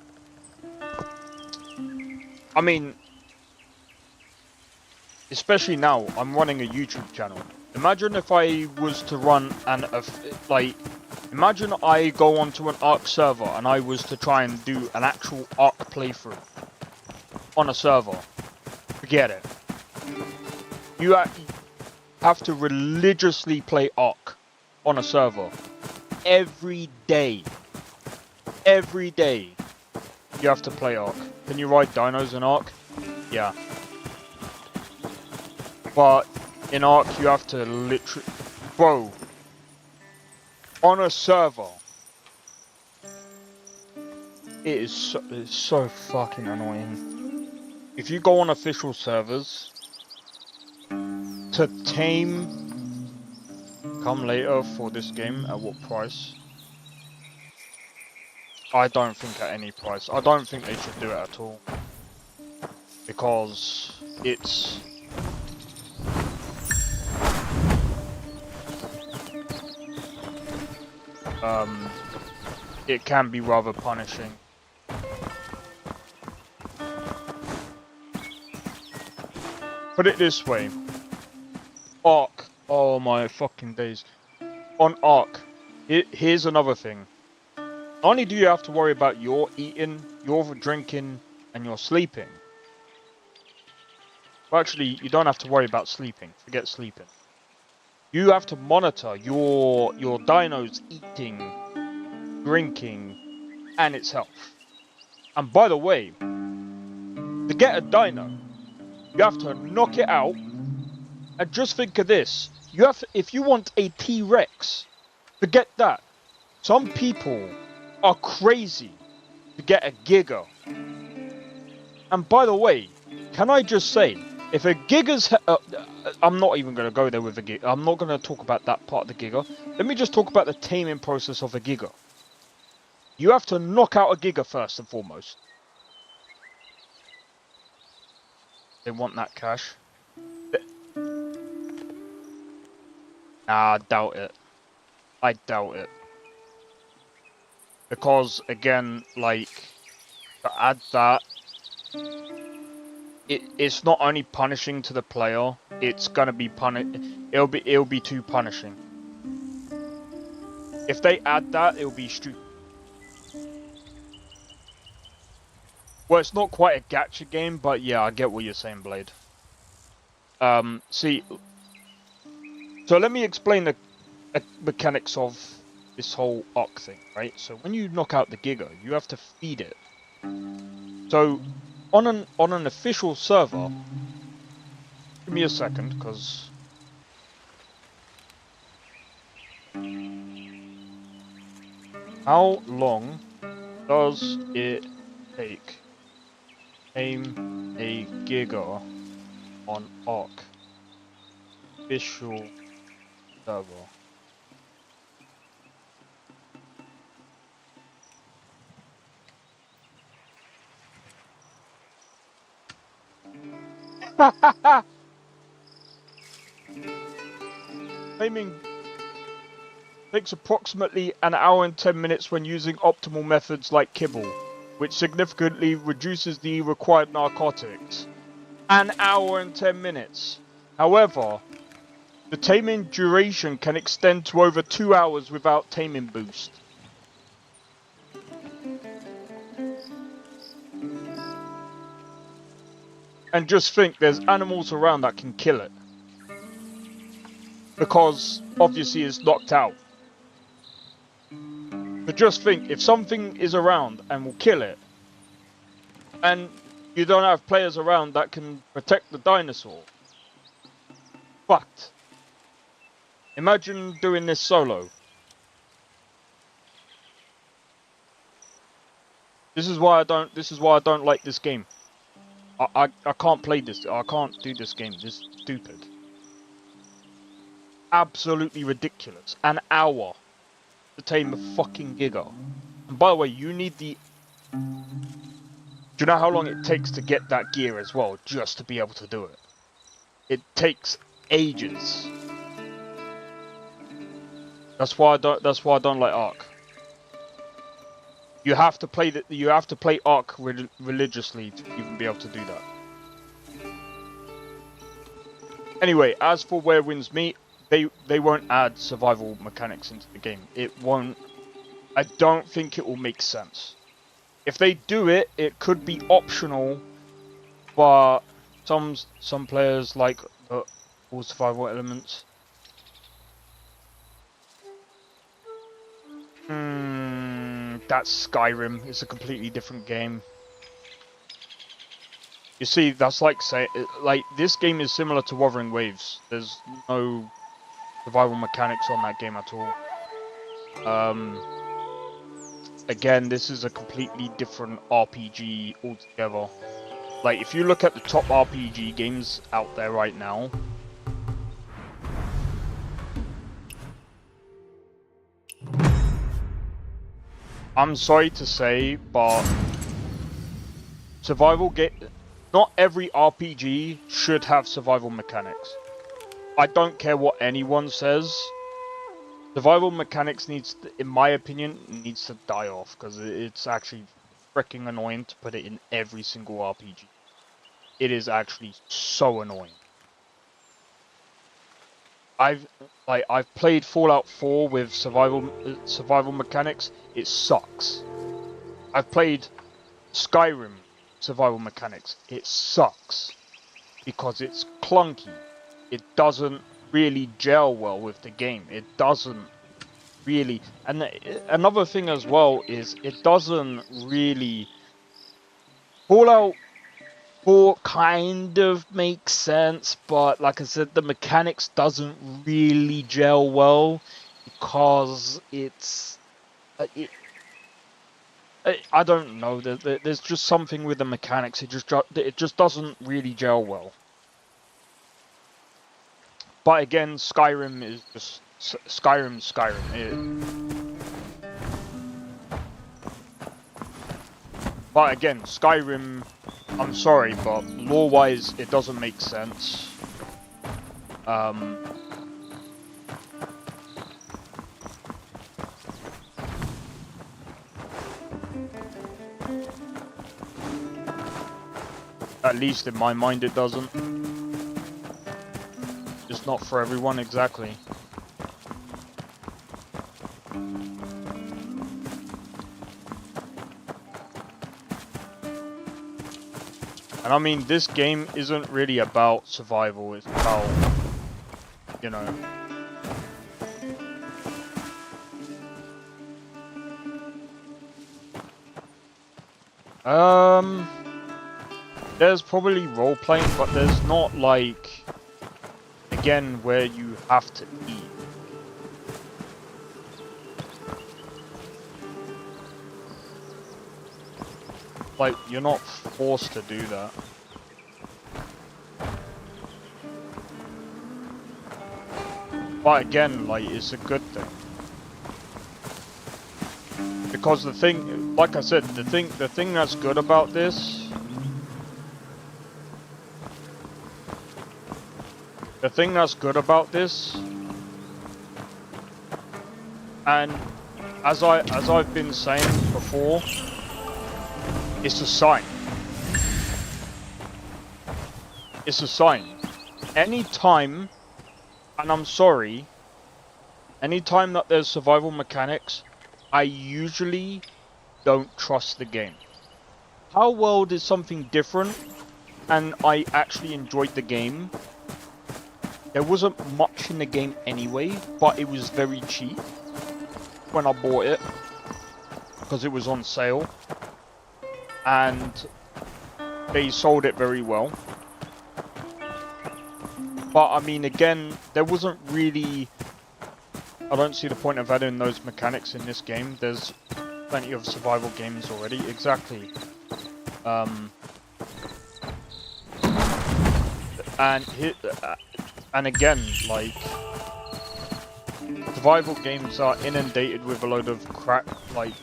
I mean especially now I'm running a YouTube channel. Imagine if I was to run imagine I go onto an Ark server and I was to try and do an actual Ark playthrough on a server. Forget it. You have to religiously play Ark on a server. Every day. Every day. You have to play Ark. Can you ride dinos in Ark? Yeah. But in Ark you have to literally... Bro. On a server. It's so fucking annoying. If you go on official servers... To tame come later for this game, at what price? I don't think at any price. I don't think they should do it at all. Because it's... it can be rather punishing. Put it this way. Ark. Oh my fucking days. On Ark, here's another thing. Not only do you have to worry about your eating, your drinking, and your sleeping. Well, actually, you don't have to worry about sleeping. Forget sleeping. You have to monitor your dino's eating, drinking, and its health. And by the way, to get a dino, you have to knock it out. And just think of this, if you want a T-Rex, forget that. Some people are crazy to get a Giga. And by the way, can I just say, if a Giga's... I'm not even going to go there with a Giga. I'm not going to talk about that part of the Giga. Let me just talk about the taming process of a Giga. You have to knock out a Giga first and foremost. They want that cash. Nah, I doubt it. I doubt it. Because, again, like, to add that, it's not only punishing to the player, it's gonna be it'll be too punishing. If they add that, it'll be stupid. Well, it's not quite a gacha game, but yeah, I get what you're saying, Blade. See, so let me explain the mechanics of this whole Ark thing, right? So when you knock out the Giga, you have to feed it. So on an official server, give me a second, because how long does it take tame a Giga on Ark official server? Taming takes approximately an hour and 10 minutes when using optimal methods like kibble, which significantly reduces the required narcotics. An hour and 10 minutes. However, the taming duration can extend to over 2 hours without taming boost. And just think, there's animals around that can kill it. Because, obviously, it's knocked out. But just think, if something is around and will kill it, and you don't have players around that can protect the dinosaur, fucked. Imagine doing this solo. This is why I don't like this game. I can't play this. I can't do this game. This is stupid. Absolutely ridiculous. An hour to tame a fucking Giga. And by the way, you need the... Do you know how long it takes to get that gear as well, just to be able to do it? It takes ages. That's why I don't like Ark. You have to play Ark religiously to even be able to do that. Anyway, as for Where Winds Meet, they won't add survival mechanics into the game. It won't. I don't think it will make sense. If they do it, it could be optional, but some players like all survival elements. That's Skyrim. It's a completely different game. You see, that's like this game is similar to Wuthering Waves. There's no survival mechanics on that game at all. Again, this is a completely different RPG altogether. Like, if you look at the top RPG games out there right now, I'm sorry to say, but not every RPG should have survival mechanics. I don't care what anyone says. Survival mechanics in my opinion, needs to die off, because it's actually freaking annoying to put it in every single RPG. It is actually so annoying. I've played Fallout 4 with survival mechanics. It sucks. I've played Skyrim survival mechanics. It sucks because it's clunky. It doesn't really gel well with the game. It doesn't really. And another thing as well is it doesn't really. Fallout 4 kind of makes sense, but like I said, the mechanics doesn't really gel well because it's I don't know. There's just something with the mechanics. It just doesn't really gel well. But again, Skyrim is just Skyrim. But again, Skyrim. I'm sorry, but lore-wise, it doesn't make sense. At least in my mind it doesn't. It's not for everyone, exactly. And I mean, this game isn't really about survival, it's about, you know... There's probably role-playing, but there's not, like, again, where you have to eat. Like, you're not forced to do that. But again, like, it's a good thing. Because the thing, like I said, the thing that's good about this... The thing that's good about this, and as I've been saying before, it's a sign. It's a sign. Anytime, and I'm sorry, anytime that there's survival mechanics, I usually don't trust the game. How World is something different, and I actually enjoyed the game. There wasn't much in the game anyway, but it was very cheap when I bought it, because it was on sale, and they sold it very well. But I mean, again, there wasn't really... I don't see the point of adding those mechanics in this game. There's plenty of survival games already. Exactly. And again, like, survival games are inundated with a load of crap, like,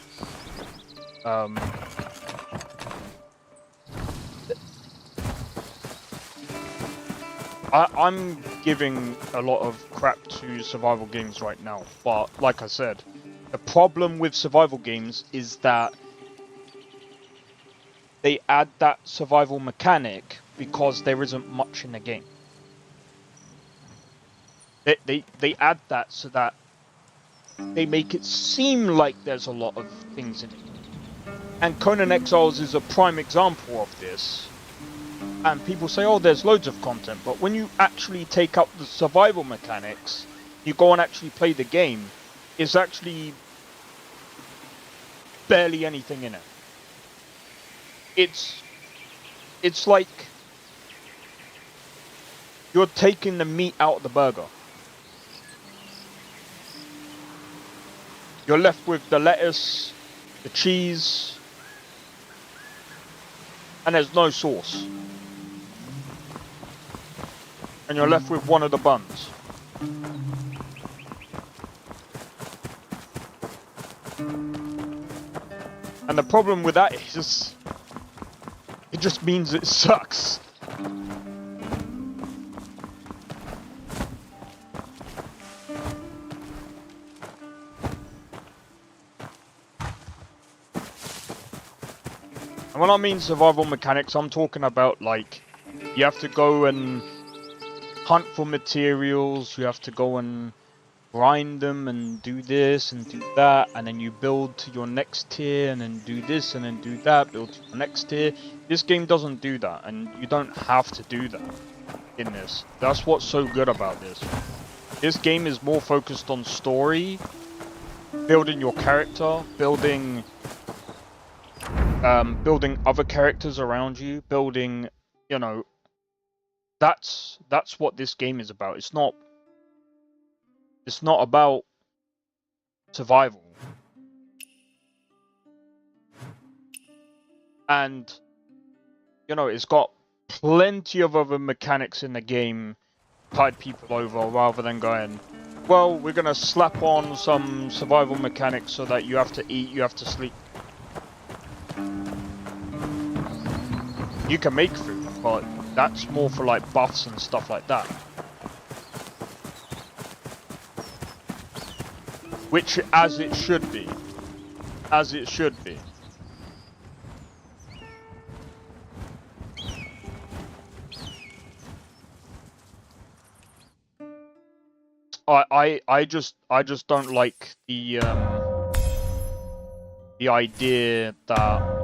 I'm giving a lot of crap to survival games right now, but like I said, the problem with survival games is that they add that survival mechanic because there isn't much in the game. They add that so that they make it seem like there's a lot of things in it. And Conan Exiles is a prime example of this. And people say, oh, there's loads of content. But when you actually take up the survival mechanics, you go and actually play the game, it's actually barely anything in it. It's like you're taking the meat out of the burger. You're left with the lettuce, the cheese, and there's no sauce. And you're left with one of the buns. And the problem with that is, it just means it sucks. And when I mean survival mechanics, I'm talking about, like, you have to go and hunt for materials, you have to go and grind them and do this and do that, and then you build to your next tier, and then do this and then do that, build to your next tier. This game doesn't do that, and you don't have to do that in this. That's what's so good about this. This game is more focused on story, building your character, building other characters around you, building, you know, that's what this game is about. It's not about survival. and you know, it's got plenty of other mechanics in the game to tide people over, rather than going, well, we're gonna slap on some survival mechanics so that you have to eat, you have to sleep. You can make food, but that's more for like buffs and stuff like that. Which, as it should be. As it should be. I just don't like the idea that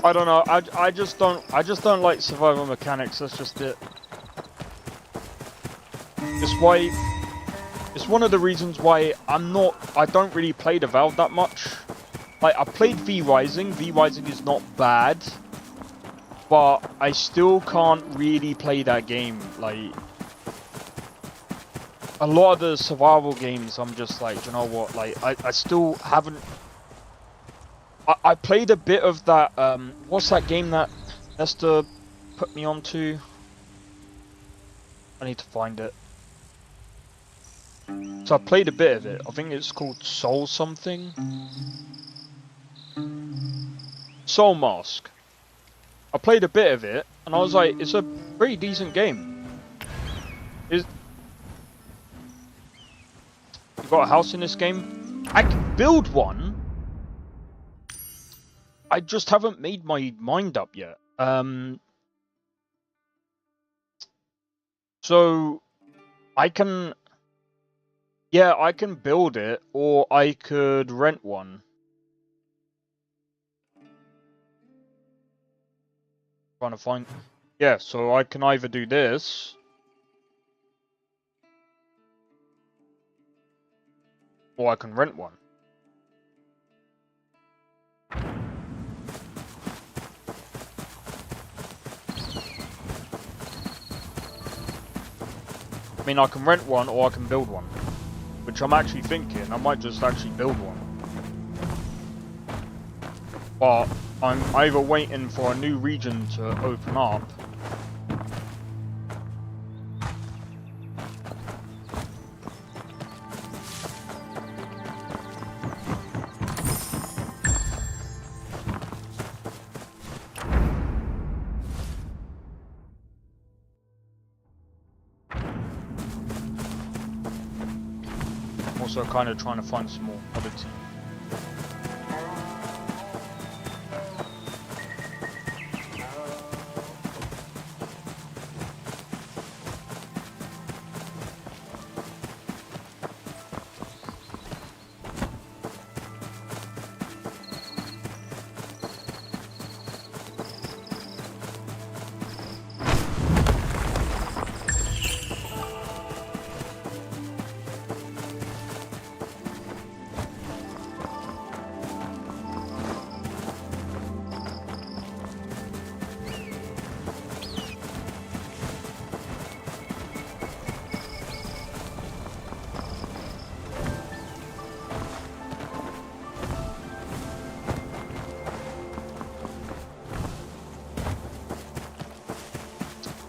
I don't know. I just don't like survival mechanics. That's just it. It's one of the reasons why I don't really play the Valve that much. Like, I played V Rising. V Rising is not bad, but I still can't really play that game. Like, a lot of the survival games, I'm just like, you know what? Like, I still haven't. I played a bit of that, what's that game that Esther put me onto? I need to find it. So I played a bit of it. I think it's called Soul something. Soul Mask. I played a bit of it, and I was like, it's a pretty decent game. You got a house in this game? I can build one. I just haven't made my mind up yet. So I can, yeah, I can build it, or I could rent one. Trying to find, yeah. So I can either do this, or I can rent one. I mean, I can rent one or I can build one, which I'm actually thinking I might just actually build one. But I'm either waiting for a new region to open up, also kind of trying to find some more other teams.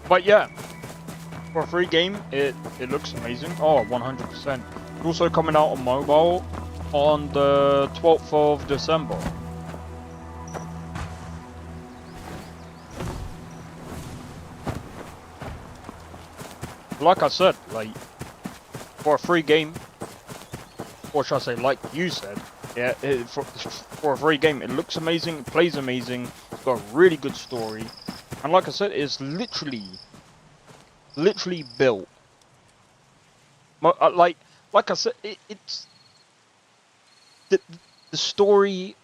But yeah, for a free game, it looks amazing. Oh, 100%. It's also coming out on mobile on the 12th of December. Like I said, like, for a free game, or should I say, like you said, yeah, for a free game, it looks amazing, it plays amazing, it's got a really good story. And like I said, it's literally built. Like I said, it's the story.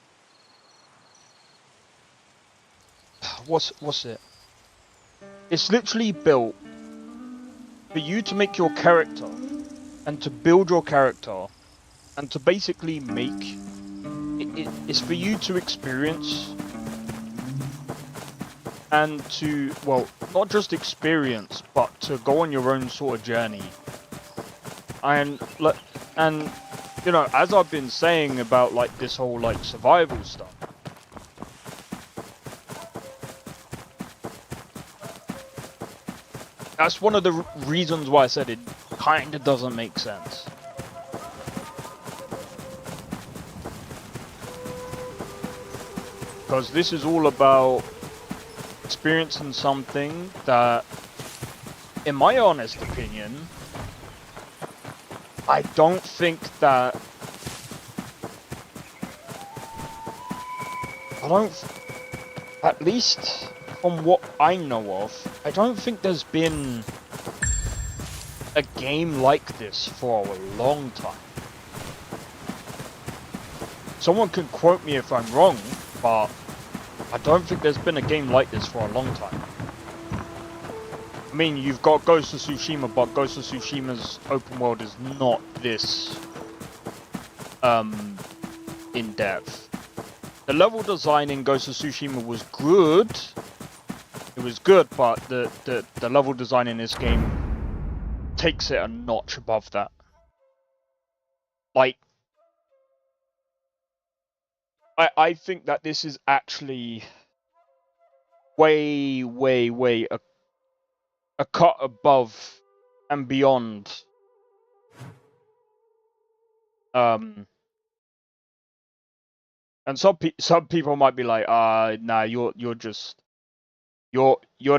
What's it? It's literally built for you to make your character, and to build your character, and to basically make... It's for you to experience, and to, well, not just experience, but to go on your own sort of journey. And you know, as I've been saying about like this whole like survival stuff, that's one of the reasons why I said it kind of doesn't make sense. Because this is all about experiencing something that, in my honest opinion, I don't think that... At least from what I know of, I don't think there's been a game like this for a long time. Someone can quote me if I'm wrong, but I don't think there's been a game like this for a long time. I mean, you've got Ghost of Tsushima, but Ghost of Tsushima's open world is not this in depth. The level design in Ghost of Tsushima was good. It was good, but the level design in this game takes it a notch above that. Like, I think that this is actually way a cut above and beyond and some people might be like, nah, you're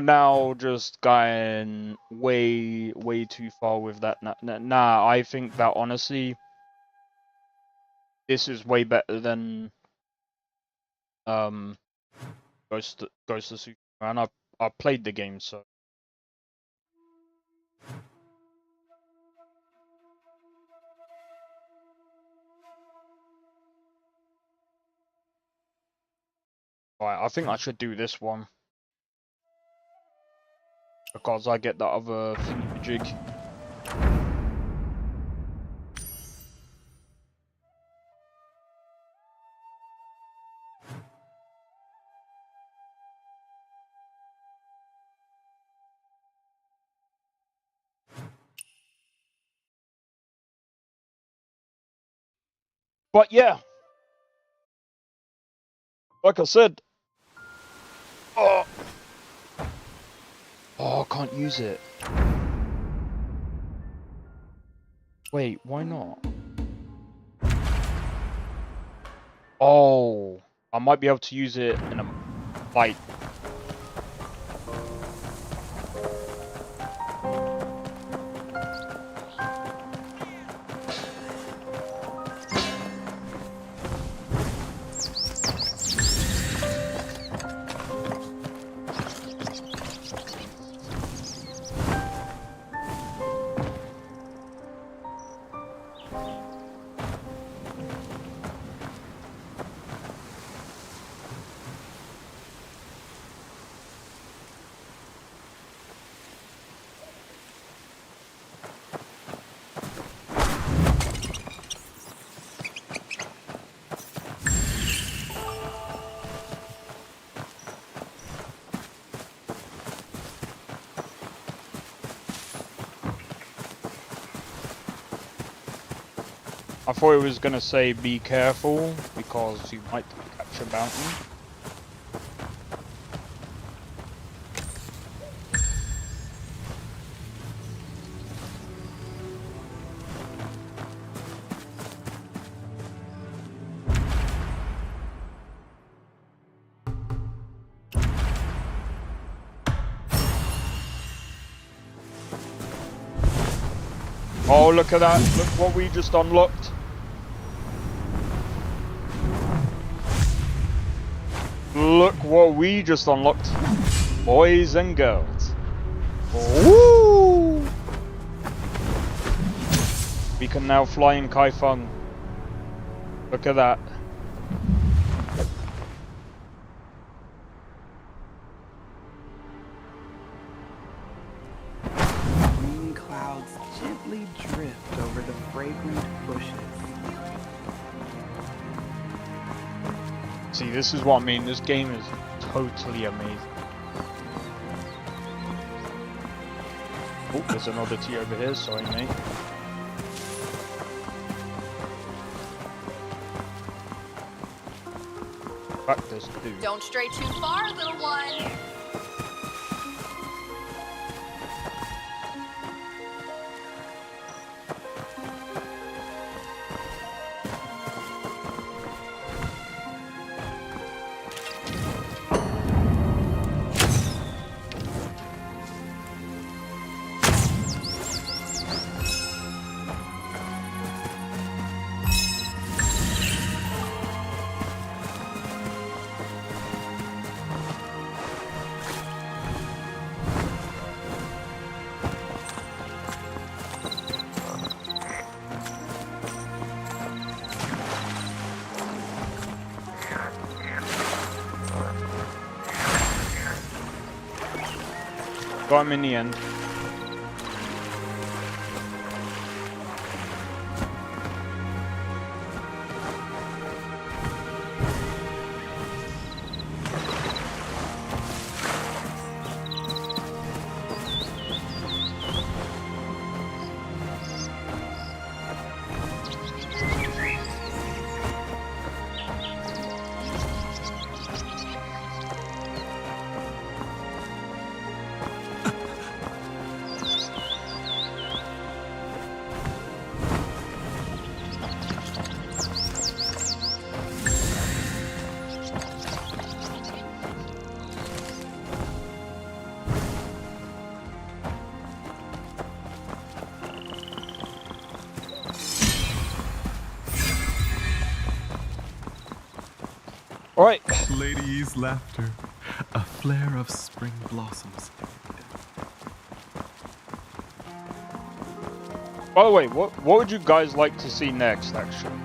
now just going way too far with that. Nah, I think that honestly this is way better than Ghost of Tsushima, and I played the game, so. Right, I think I should do this one. Because I get that other jig. But yeah. Like I said. Oh, I can't use it. Wait, why not? Oh, I might be able to use it in a fight. I thought it was gonna say be careful because you might catch a bounty. Oh, look at that. Look what we just unlocked. Look what we just unlocked. Boys and girls. Woo! We can now fly in Kaifeng. Look at that. See, this is what I mean. This game is totally amazing. Oh, there's another T over here. Sorry, mate. Fuck this dude. Don't stray too far, little one. Got him in the end. Alright. Ladies' laughter, a flare of spring blossoms. By the way, what would you guys like to see next, actually?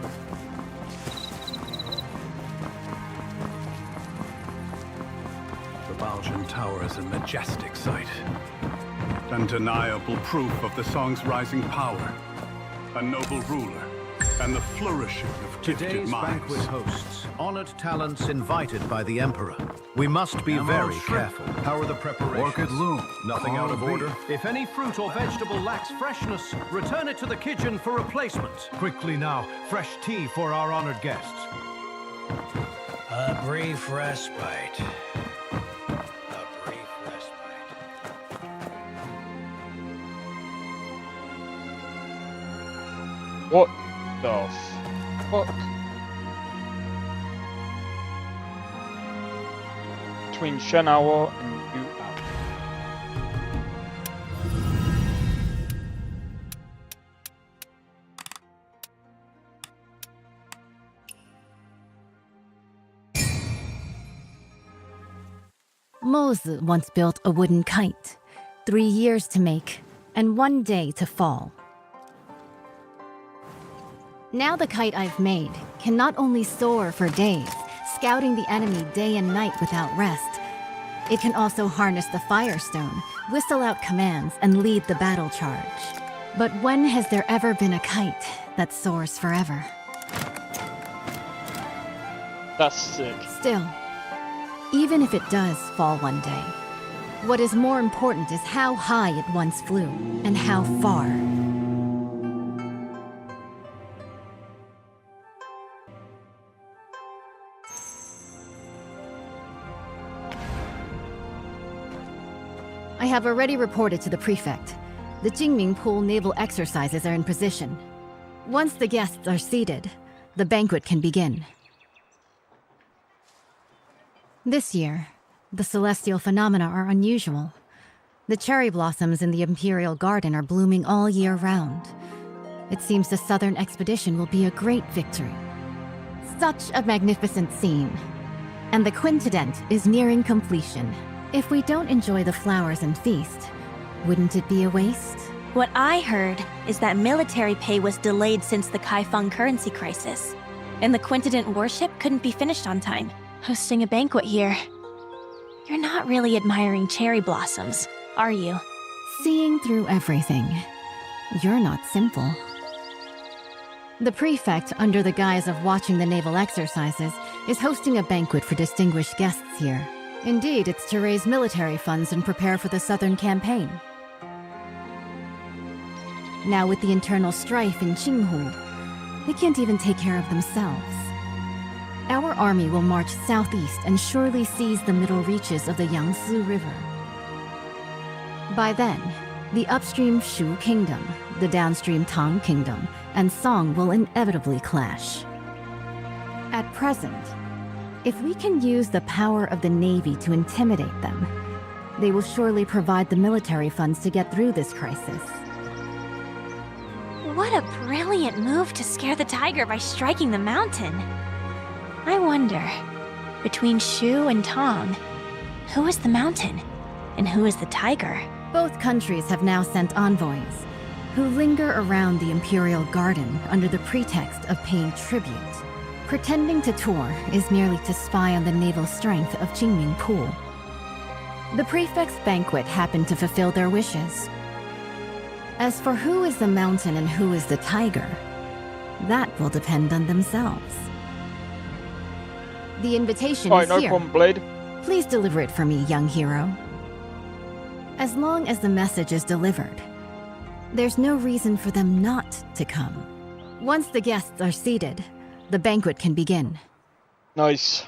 The Baljan Tower is a majestic sight. Undeniable proof of the song's rising power. A noble ruler, and the flourishing of gifted Today's minds. banquet hosts honored talents invited by the Emperor. We must be very careful. How are the preparations? Orchid loom. Nothing out of order? If any fruit or vegetable lacks freshness, return it to the kitchen for replacement. Quickly now, fresh tea for our honored guests. A brief respite. A brief respite. What the fuck? Between Shenhua and Yu. Mozu once built a wooden kite, 3 years to make, and 1 day to fall. Now the kite I've made can not only soar for days, scouting the enemy day and night without rest, it can also harness the Firestone, whistle out commands, and lead the battle charge. But when has there ever been a kite that soars forever? That's sick. Still, even if it does fall one day, what is more important is how high it once flew, and how far. I have already reported to the prefect. The Jingming Pool naval exercises are in position. Once the guests are seated, the banquet can begin. This year, the celestial phenomena are unusual. The cherry blossoms in the Imperial Garden are blooming all year round. It seems the Southern expedition will be a great victory. Such a magnificent scene. And the quintident is nearing completion. If we don't enjoy the flowers and feast, wouldn't it be a waste? What I heard is that military pay was delayed since the Kaifeng currency crisis, and the Quintident warship couldn't be finished on time. Hosting a banquet here. You're not really admiring cherry blossoms, are you? Seeing through everything. You're not simple. The prefect, under the guise of watching the naval exercises, is hosting a banquet for distinguished guests here. Indeed, it's to raise military funds and prepare for the Southern campaign. Now with the internal strife in Qinghu, they can't even take care of themselves. Our army will march southeast and surely seize the middle reaches of the Yangtze River. By then, the upstream Shu Kingdom, the downstream Tang Kingdom, and Song will inevitably clash. At present, if we can use the power of the Navy to intimidate them, they will surely provide the military funds to get through this crisis. What a brilliant move to scare the tiger by striking the mountain. I wonder, between Shu and Tong, who is the mountain and who is the tiger? Both countries have now sent envoys, who linger around the Imperial Garden under the pretext of paying tribute. Pretending to tour is merely to spy on the naval strength of Qingming Pool. The prefect's banquet happened to fulfill their wishes. As for who is the mountain and who is the tiger, that will depend on themselves. The invitation is no here. problem, Blade. Please deliver it for me, young hero. As long as the message is delivered, there's no reason for them not to come. Once the guests are seated, the banquet can begin. Nice.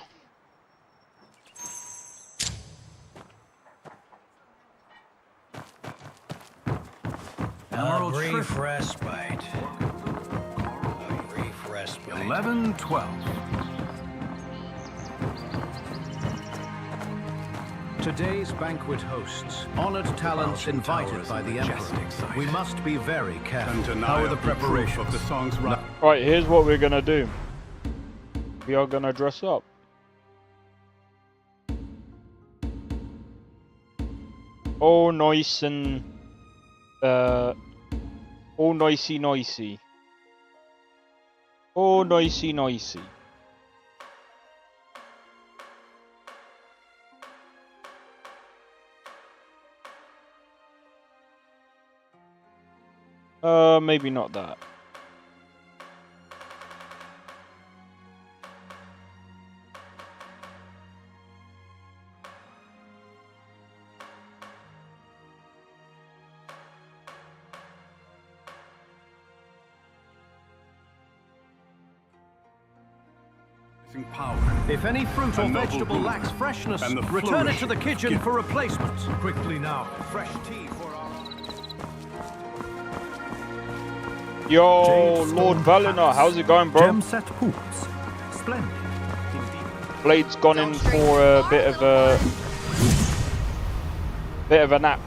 Emerald brief Trip. respite. A brief respite. 11-12. Today's banquet hosts honored talents invited by the Emperor. We must be very careful. How are the preparations of the song's right? Right, here's what we're gonna do. We are gonna dress up. All nice and all nicey nicey. All nicey nicey. Maybe not that. Power. If any fruit or vegetable lacks freshness, return it to the kitchen for replacement. Quickly now, fresh tea for our... Yo, Lord Valinor, how's it going, bro? Gem-set pools. Splendid. Blade's gone in for a bit of a nap.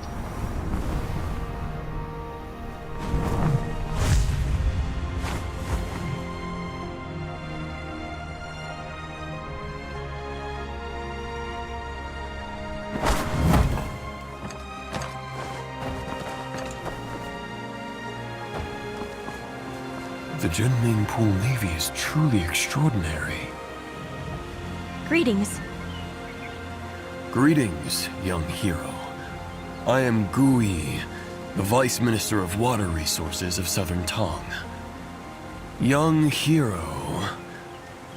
The Jinming Pool Navy is truly extraordinary. Greetings. Greetings, young hero. I am Gui, the Vice Minister of Water Resources of Southern Tong. Young hero,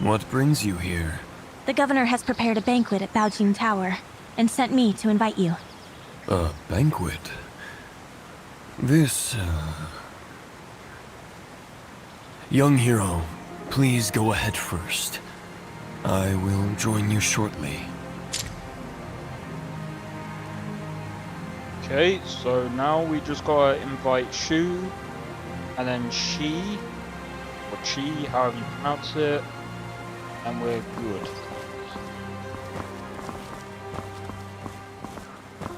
what brings you here? The governor has prepared a banquet at Baojing Tower and sent me to invite you. A banquet? This, Young hero, please go ahead first. I will join you shortly. Okay, so now we just gotta invite Shu, and then Shi, or Chi, however you pronounce it, and we're good.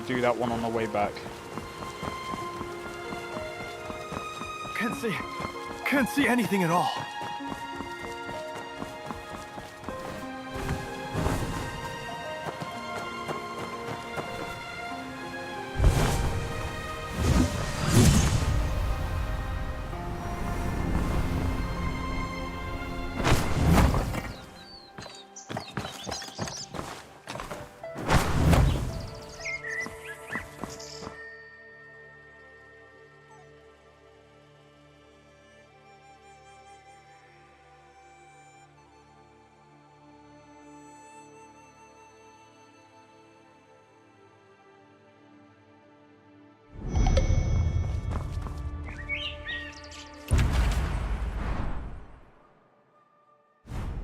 Do that one on the way back. Can't see anything at all.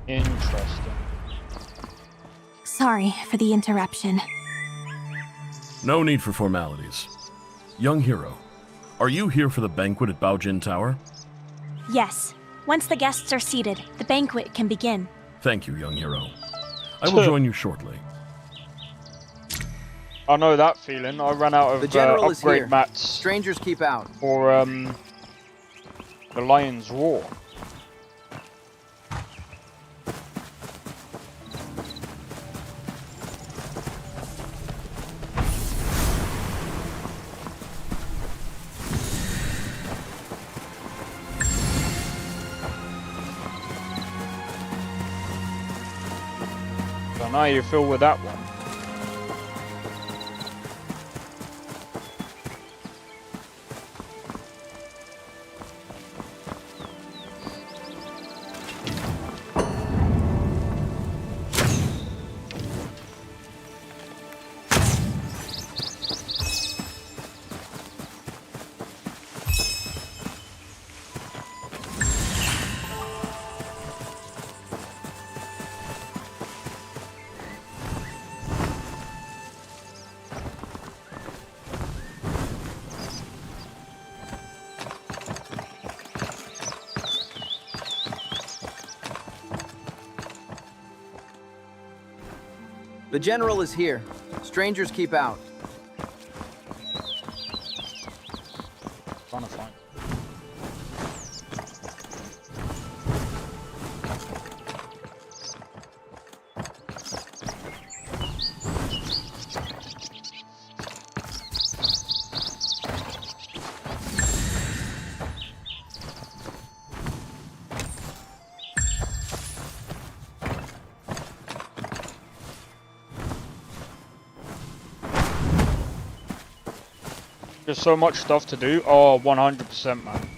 Interesting. Sorry for the interruption. No need for formalities. Young hero, are you here for the banquet at Baojin Tower? Yes. Once the guests are seated, the banquet can begin. Thank you, young hero. I will join you shortly. I know that feeling. I ran out of The general is upgrade here. mats Strangers keep out. for the Lion's Roar. Don't know how you feel with that one. The general is here. Strangers keep out. Trying to find. There's so much stuff to do. Oh, 100%, man.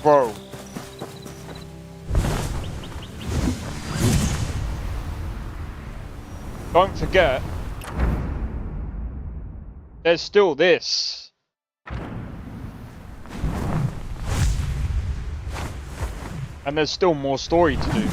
Bro. Don't forget, there's still this. And there's still more story to do.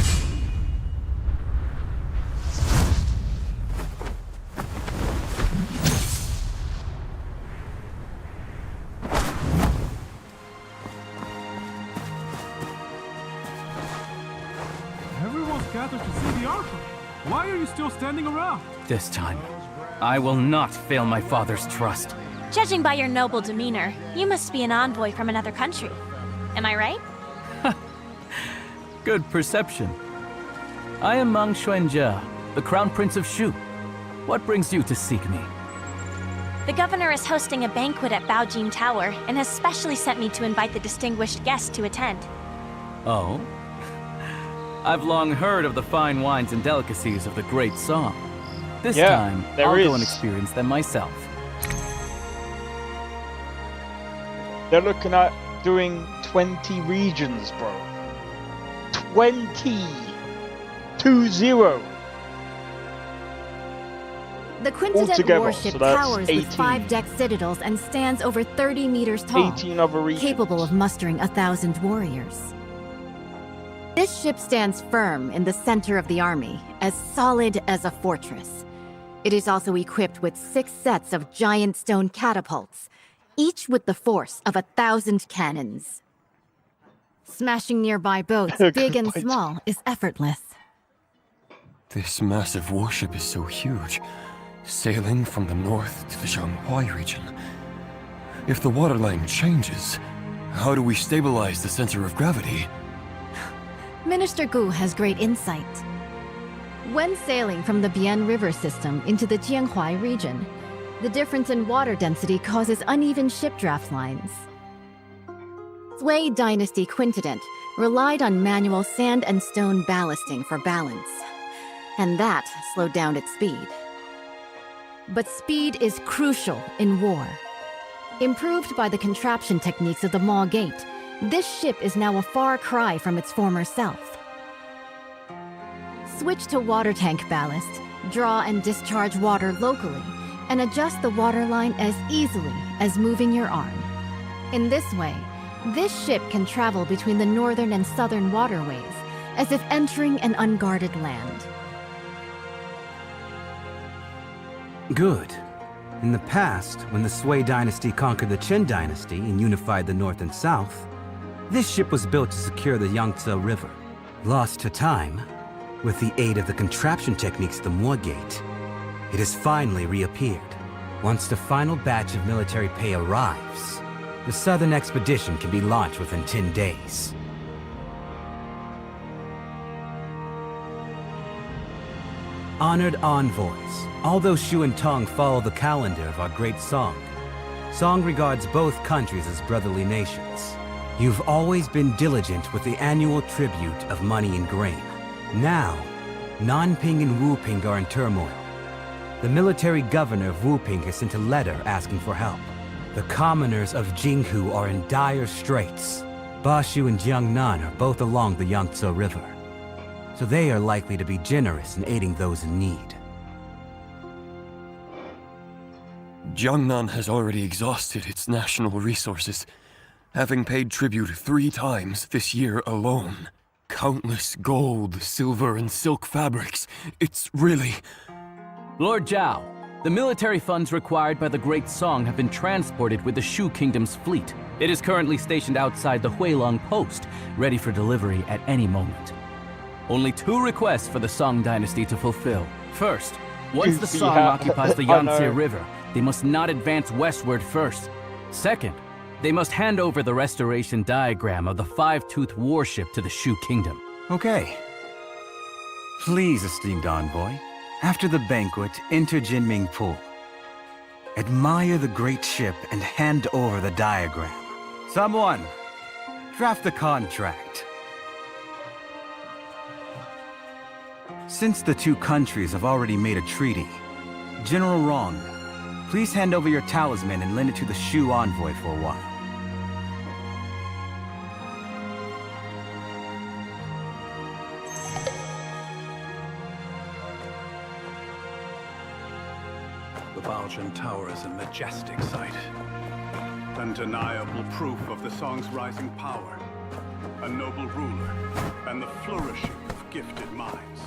Everyone's gathered to see the archon. Why are you still standing around? This time, I will not fail my father's trust. Judging by your noble demeanor, you must be an envoy from another country. Am I right? Good perception. I am Mang Xuanjia, the Crown Prince of Shu. What brings you to seek me? The governor is hosting a banquet at Baojin Tower and has specially sent me to invite the distinguished guests to attend. Oh? I've long heard of the fine wines and delicacies of the Great Song. This time, I'll go and experience them myself. They're looking at doing 20 regions, bro. 20! 2-0. The Quintidet Altogether, warship so that's towers 18. with 5 deck citadels and stands over 30 meters tall, 18 other regions. capable of mustering 1,000 warriors. This ship stands firm in the center of the army, as solid as a fortress. It is also equipped with 6 sets of giant stone catapults, each with the force of 1,000 cannons. Smashing nearby boats, big and small, is effortless. This massive warship is so huge, sailing from the north to the Zhanghuai region. If the waterline changes, how do we stabilize the center of gravity? Minister Gu has great insight. When sailing from the Bian River system into the Jianghuai region, the difference in water density causes uneven ship draft lines. Sui Dynasty Quintidet relied on manual sand and stone ballasting for balance, and that slowed down its speed. But speed is crucial in war. Improved by the contraption techniques of the Maw Gate, this ship is now a far cry from its former self. switch to water tank ballast, draw and discharge water locally, and adjust the water line as easily as moving your arm. In this way, this ship can travel between the northern and southern waterways, as if entering an unguarded land. Good. In the past, when the Sui dynasty conquered the Qin dynasty and unified the north and south, this ship was built to secure the Yangtze River. Lost to time, with the aid of the contraption techniques of the Moorgate, it has finally reappeared. Once the final batch of military pay arrives, the southern expedition can be launched within 10 days. Honored envoys, although Shu and Tong follow the calendar of our great Song, Song regards both countries as brotherly nations. You've always been diligent with the annual tribute of money and grain. Now, Nanping and Wuping are in turmoil. The military governor of Wuping has sent a letter asking for help. The commoners of Jinghu are in dire straits. Bashu and Jiangnan are both along the Yangtze River, so they are likely to be generous in aiding those in need. Jiangnan has already exhausted its national resources, having paid tribute 3 times this year alone. Countless gold, silver, and silk fabrics. It's really... Lord Zhao, the military funds required by the Great Song have been transported with the Shu Kingdom's fleet. It is currently stationed outside the Huilong Post, ready for delivery at any moment. Only 2 requests for the Song dynasty to fulfill. First, once the Song occupies the Yangtze River, they must not advance westward first. Second, they must hand over the restoration diagram of the Five-Toothed warship to the Shu Kingdom. Okay. Please, esteemed envoy, after the banquet, enter Jinming Pool. Admire the great ship and hand over the diagram. Someone, draft the contract. Since the 2 countries have already made a treaty, General Rong, please hand over your talisman and lend it to the Shu envoy for a while. The Baojun Tower is a majestic sight. Undeniable proof of the Song's rising power. A noble ruler, and the flourishing of gifted minds.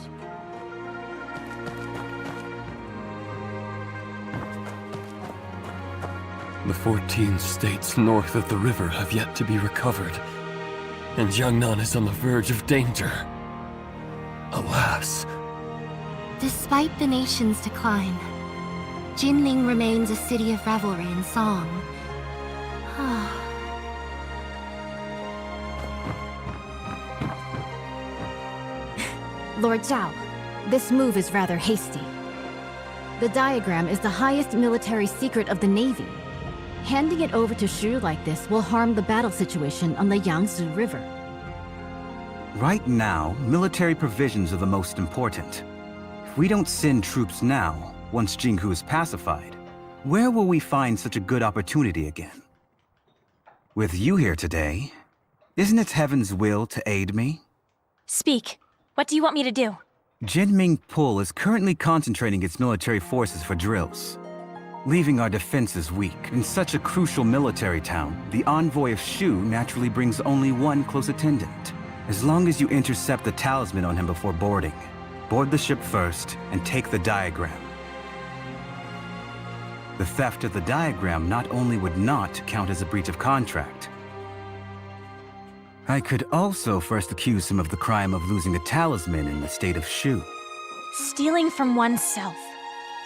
The 14 states north of the river have yet to be recovered, and Jiangnan is on the verge of danger. Alas. Despite the nation's decline, Jinling remains a city of revelry and song. Lord Zhao, this move is rather hasty. The diagram is the highest military secret of the Navy. Handing it over to Shu like this will harm the battle situation on the Yangtze River. Right now, military provisions are the most important. If we don't send troops now, once Jinghu is pacified, where will we find such a good opportunity again? With you here today, isn't it heaven's will to aid me? Speak. What do you want me to do? Jinming Pul is currently concentrating its military forces for drills, leaving our defenses weak. In such a crucial military town, the envoy of Shu naturally brings only one close attendant. As long as you intercept the talisman on him before boarding, board the ship first and take the diagram. The theft of the diagram not only would not count as a breach of contract, I could also first accuse him of the crime of losing a talisman in the state of Shu. Stealing from oneself.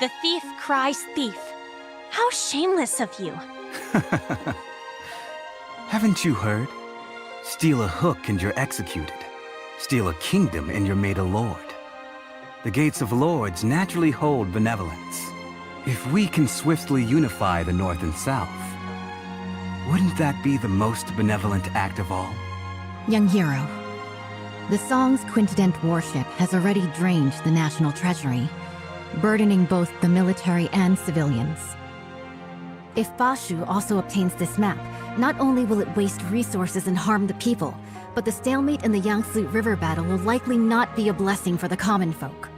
The thief cries thief. How shameless of you. Haven't you heard? Steal a hook and you're executed. Steal a kingdom and you're made a lord. The gates of lords naturally hold benevolence. If we can swiftly unify the North and South, wouldn't that be the most benevolent act of all? Young hero, the Song's Quintident warship has already drained the national treasury, burdening both the military and civilians. If Bashu also obtains this map, not only will it waste resources and harm the people, but the stalemate in the Yangtze River battle will likely not be a blessing for the common folk.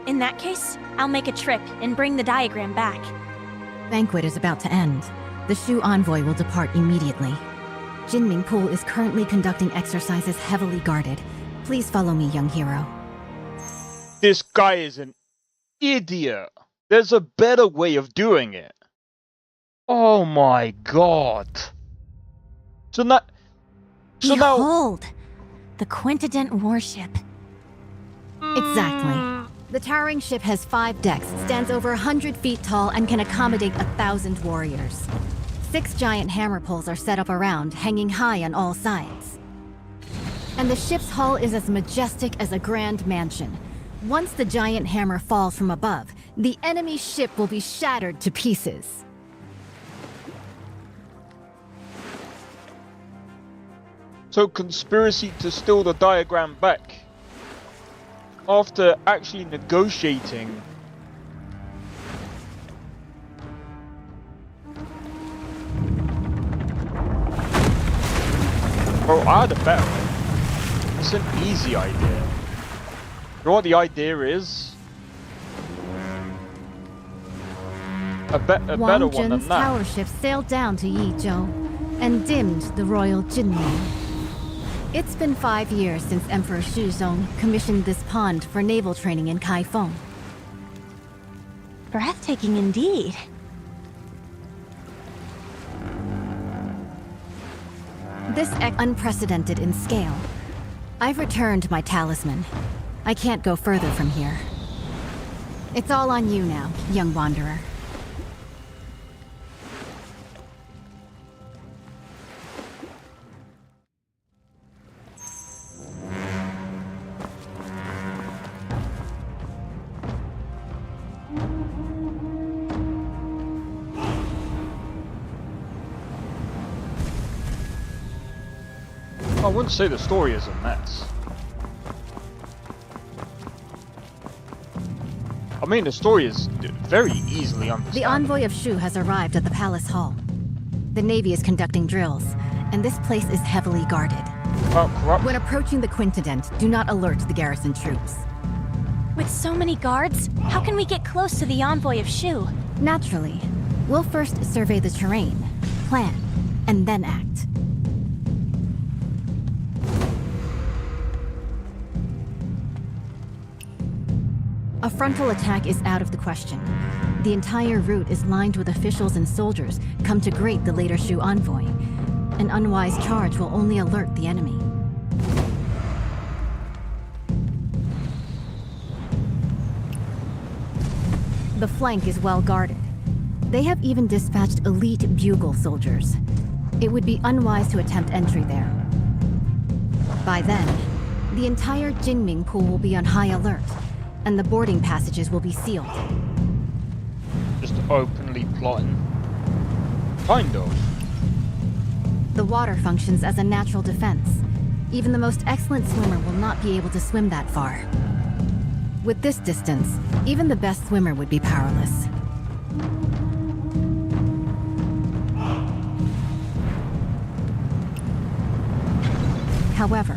In that case, I'll make a trip and bring the diagram back. Banquet is about to end. The Shu envoy will depart immediately. Jinming Pool is currently conducting exercises heavily guarded. Please follow me, young hero. This guy is an idiot. There's a better way of doing it. Oh my god. So now... Behold! The Quintident warship. Exactly. The towering ship has 5 decks, stands over 100 feet tall, and can accommodate 1,000 warriors. 6 giant hammer poles are set up around, hanging high on all sides. And the ship's hull is as majestic as a grand mansion. Once the giant hammer falls from above, the enemy ship will be shattered to pieces. So conspiracy to steal the diagram back. After actually negotiating. Bro, I had a better one. It's an easy idea. You know what the idea is? A better one than Wang Zhen's that. tower ship sailed down to Yizhou and dimmed the royal Jinming. It's been 5 years since Emperor Shuzong commissioned this pond for naval training in Kaifeng. Breathtaking indeed. This unprecedented in scale. I've returned my talisman. I can't go further from here. It's all on you now, young wanderer. I wouldn't say the story is a mess. I mean, the story is very easily understandable. The envoy of Shu has arrived at the palace hall. The Navy is conducting drills, and this place is heavily guarded. When approaching the Quintident, do not alert the garrison troops. With so many guards, how can we get close to the envoy of Shu? Naturally. We'll first survey the terrain, plan, and then act. A frontal attack is out of the question. The entire route is lined with officials and soldiers come to greet the later Shu envoy. An unwise charge will only alert the enemy. The flank is well guarded. They have even dispatched elite bugle soldiers. It would be unwise to attempt entry there. By then, the entire Jinming Pool will be on high alert, and the boarding passages will be sealed. Just openly plotting. Kind of. The water functions as a natural defense. Even the most excellent swimmer will not be able to swim that far. With this distance, even the best swimmer would be powerless. However,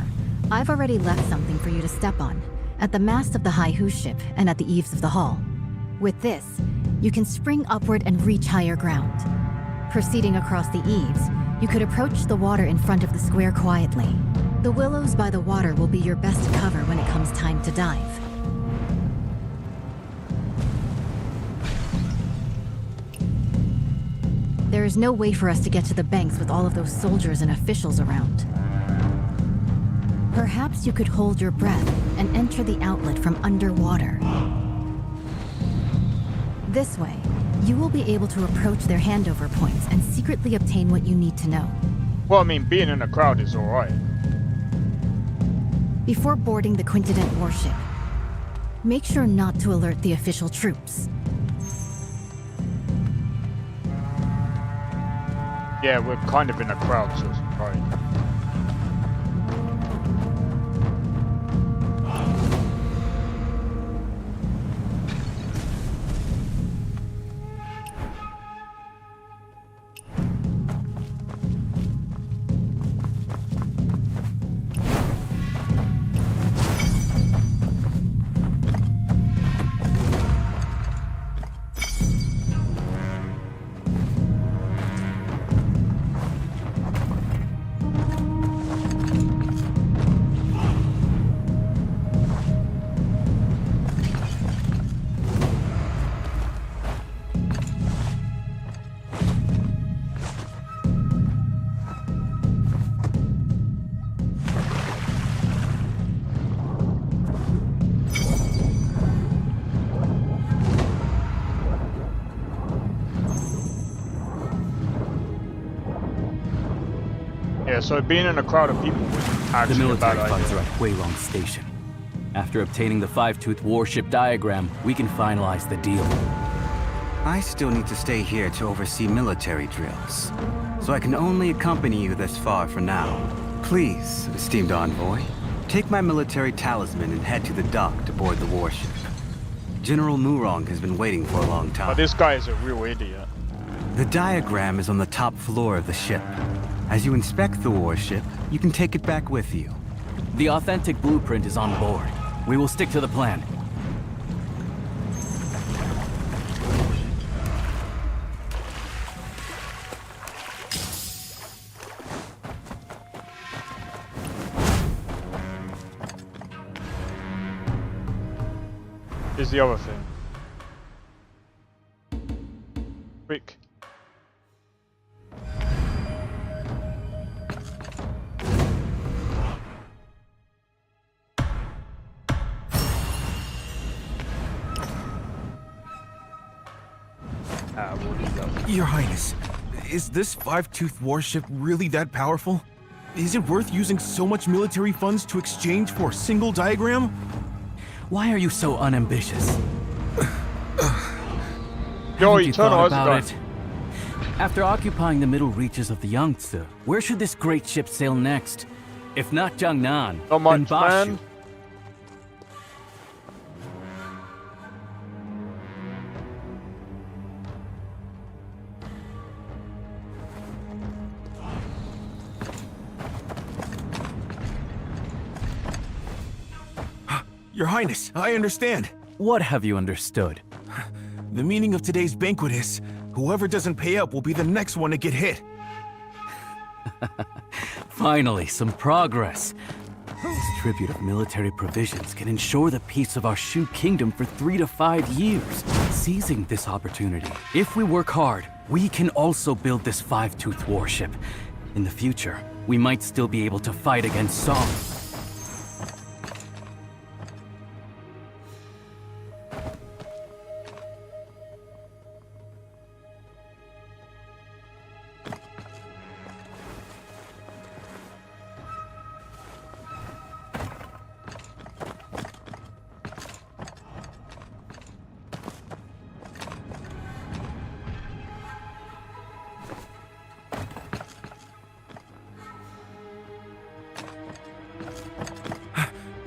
I've already left something for you to step on, at the mast of the Haihu ship and at the eaves of the hall. With this, you can spring upward and reach higher ground. Proceeding across the eaves, you could approach the water in front of the square quietly. The willows by the water will be your best cover when it comes time to dive. There is no way for us to get to the banks with all of those soldiers and officials around. Perhaps you could hold your breath and enter the outlet from underwater. This way, you will be able to approach their handover points and secretly obtain what you need to know. Well, I mean, being in a crowd is alright. Before boarding the Quintident warship, make sure not to alert the official troops. Yeah, we're kind of in a crowd, so it's right. Yeah, so being in a crowd of people was The actually a military bad funds idea. are at Huilong Station. After obtaining the Five-Tooth warship diagram, we can finalize the deal. I still need to stay here to oversee military drills, so I can only accompany you this far for now. Please, esteemed envoy, take my military talisman and head to the dock to board the warship. General Murong has been waiting for a long time. But this guy is a real idiot. The diagram is on the top floor of the ship. As you inspect the warship, you can take it back with you. The authentic blueprint is on board. We will stick to the plan. Is the other thing. Quick. Your Highness, is this Five-Tooth warship really that powerful? Is it worth using so much military funds to exchange for a single diagram? Why are you so unambitious? Yo, Haven't you Eternal, thought how's it about going? it? After occupying the middle reaches of the Yangtze, where should this great ship sail next? If not Jiangnan, Not much, then Bashu. man. Your Highness, I understand. What have you understood? The meaning of today's banquet is, whoever doesn't pay up will be the next one to get hit. Finally, some progress. This tribute of military provisions can ensure the peace of our Shu Kingdom for 3 to 5 years. Seizing this opportunity, if we work hard, we can also build this Five-Tooth warship. In the future, we might still be able to fight against Song.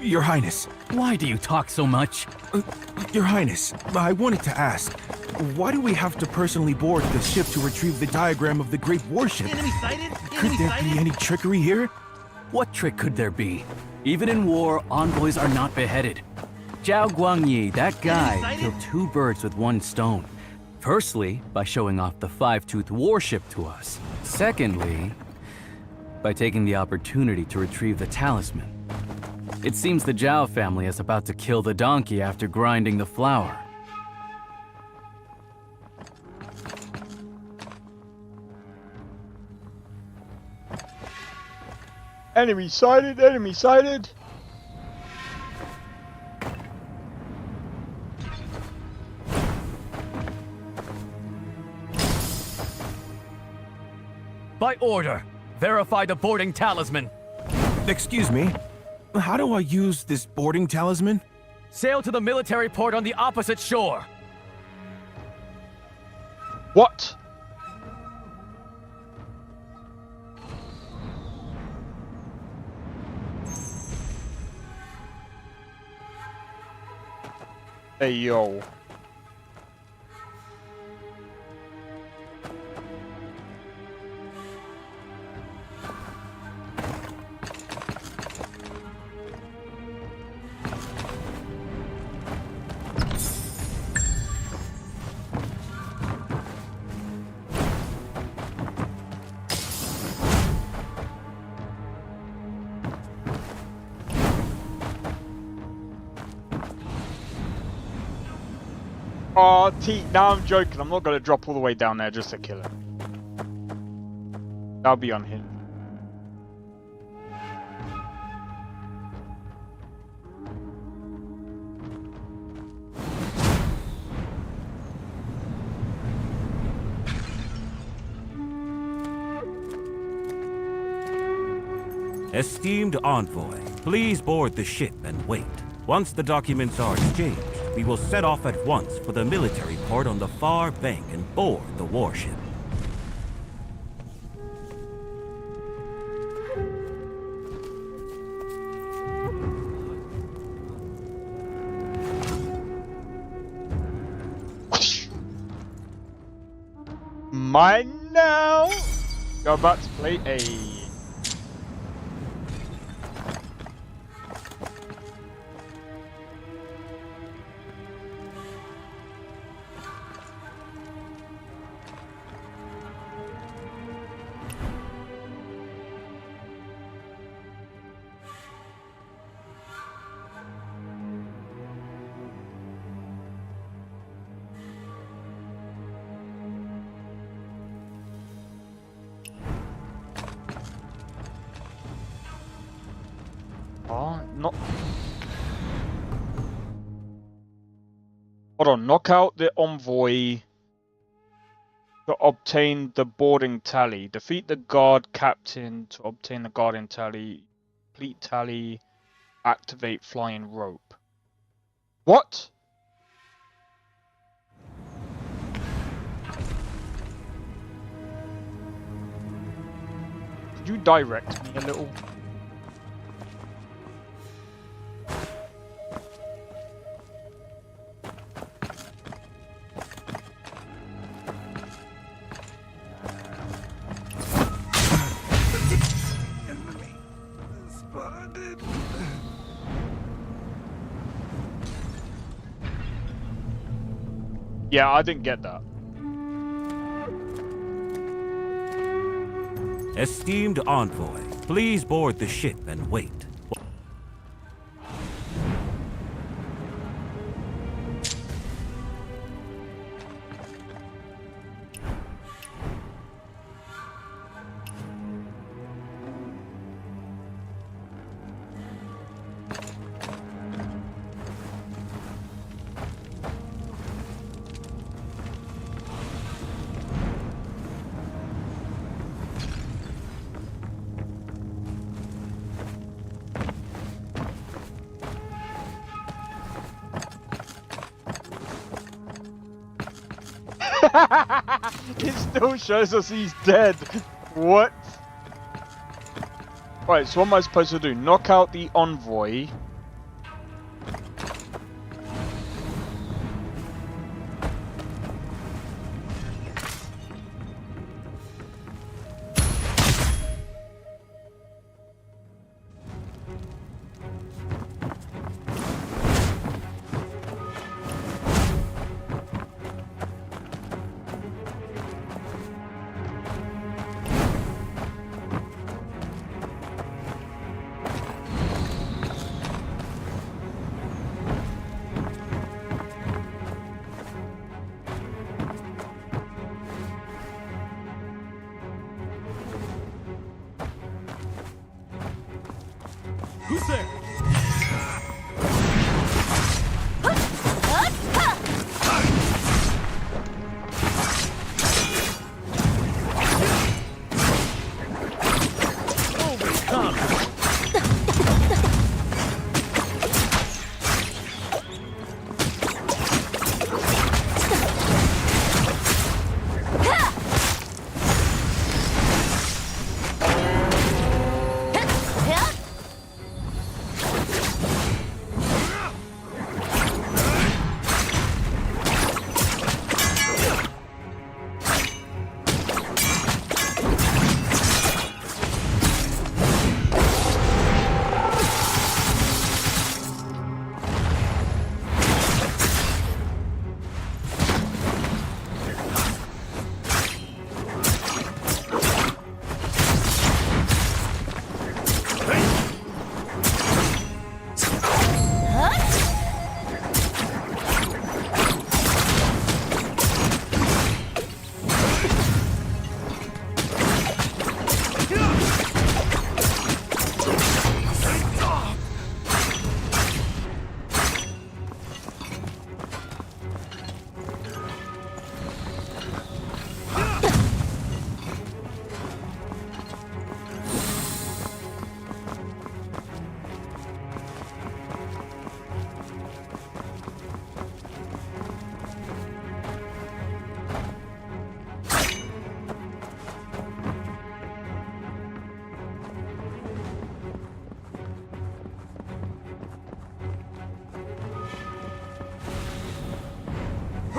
Your Highness. Why do you talk so much? Your Highness, I wanted to ask, why do we have to personally board the ship to retrieve the diagram of the great warship? Enemy sighted? Could there be any trickery here? What trick could there be? Even in war, envoys are not beheaded. Zhao Guangyi, that guy, killed 2 birds with 1 stone. Firstly, by showing off the Five-Tooth warship to us. Secondly, by taking the opportunity to retrieve the talisman. It seems the Zhao family is about to kill the donkey after grinding the flour. Enemy sighted, enemy sighted. By order, verify the boarding talisman. Excuse me, how do I use this boarding talisman? Sail to the military port on the opposite shore. What? Hey, yo. Oh, now I'm joking. I'm not gonna drop all the way down there just to kill him. That'll be on him. Esteemed envoy, please board the ship and wait. Once the documents are exchanged, we will set off at once for the military port on the far bank and board the warship. Mine now! Go back to play A. Hold on, knock out the envoy to obtain the boarding tally. Defeat the guard captain to obtain the guarding tally. Complete tally. Activate flying rope. What? Could you direct me a little? Yeah, I didn't get that. Esteemed envoy, please board the ship and wait. It still shows us he's dead. What? Right, so what am I supposed to do? Knock out the envoy.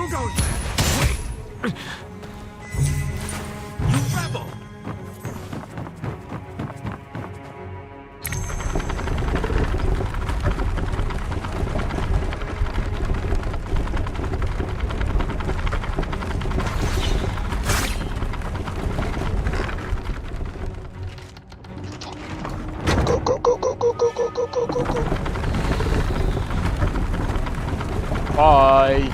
Who goes there? Wait! You rebel! Bye.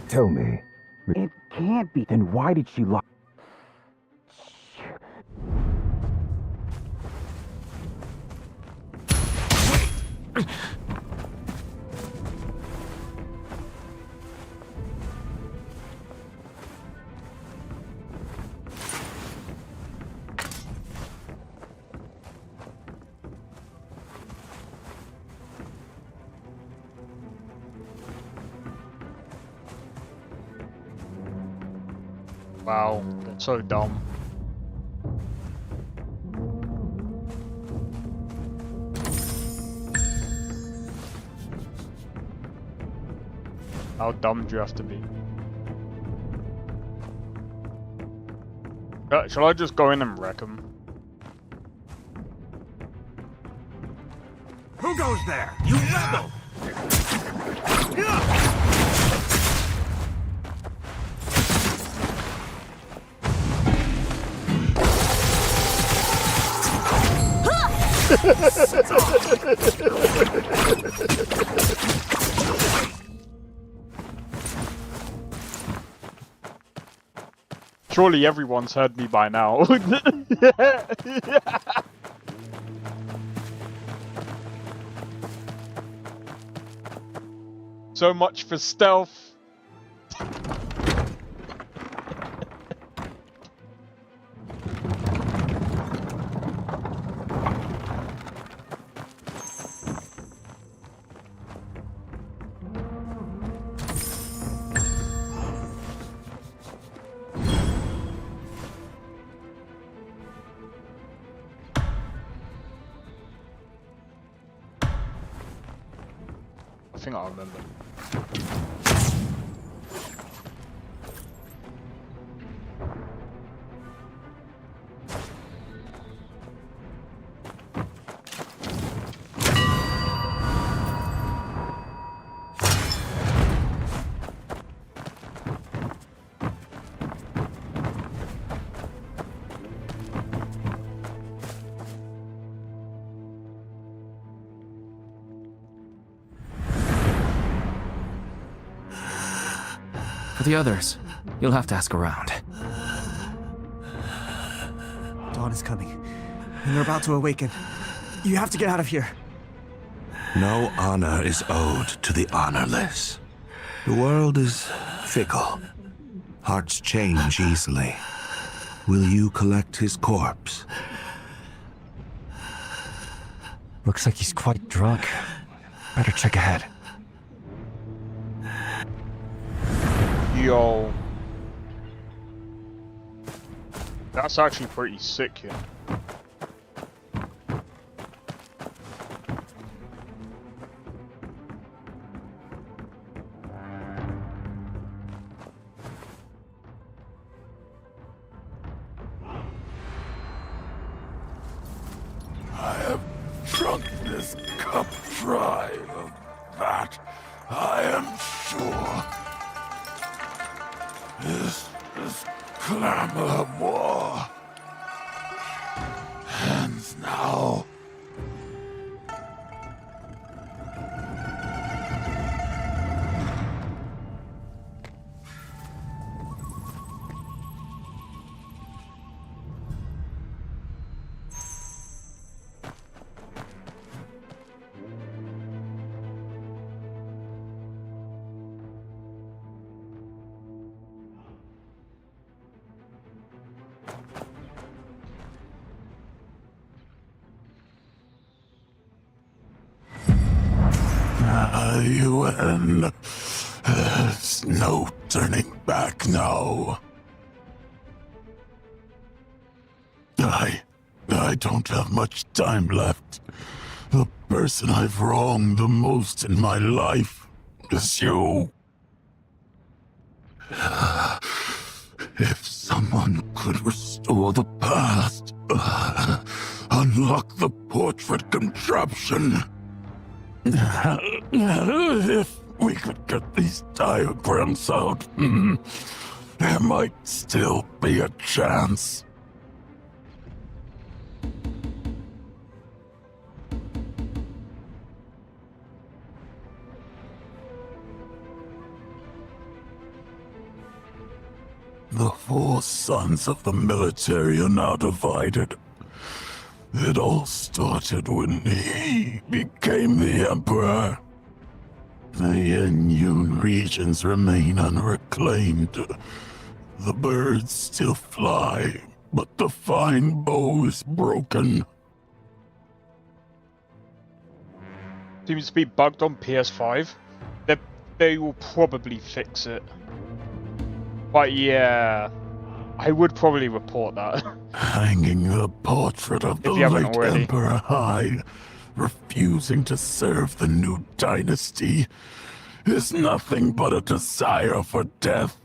Tell me. It can't be. Then why did she lie? Wow, that's so dumb. How dumb do you have to be? Shall I just go in and wreck him? Who goes there? You rebel! Surely everyone's heard me by now. So much for stealth. I think I remember. For the others, you'll have to ask around. Dawn is coming, and they're about to awaken. You have to get out of here. No honor is owed to the honorless. The world is fickle. Hearts change easily. Will you collect his corpse? Looks like he's quite drunk. Better check ahead. Yo. That's actually pretty sick here. I have drunk this cup dry of that, I am sure. This is clamor of war. Hands now. Yuan. There's no turning back now. I don't have much time left. The person I've wronged the most in my life is you. If someone could restore the past, unlock the portrait contraption. If we could get these diagrams out, there might still be a chance. The 4 sons of the military are now divided. It all started when he became the emperor. The Yenyun regions remain unreclaimed. The birds still fly, but the fine bow is broken. Seems to be bugged on PS5. They will probably fix it. But yeah, I would probably report that. Hanging the portrait of the late Emperor high, refusing to serve the new dynasty, is nothing but a desire for death.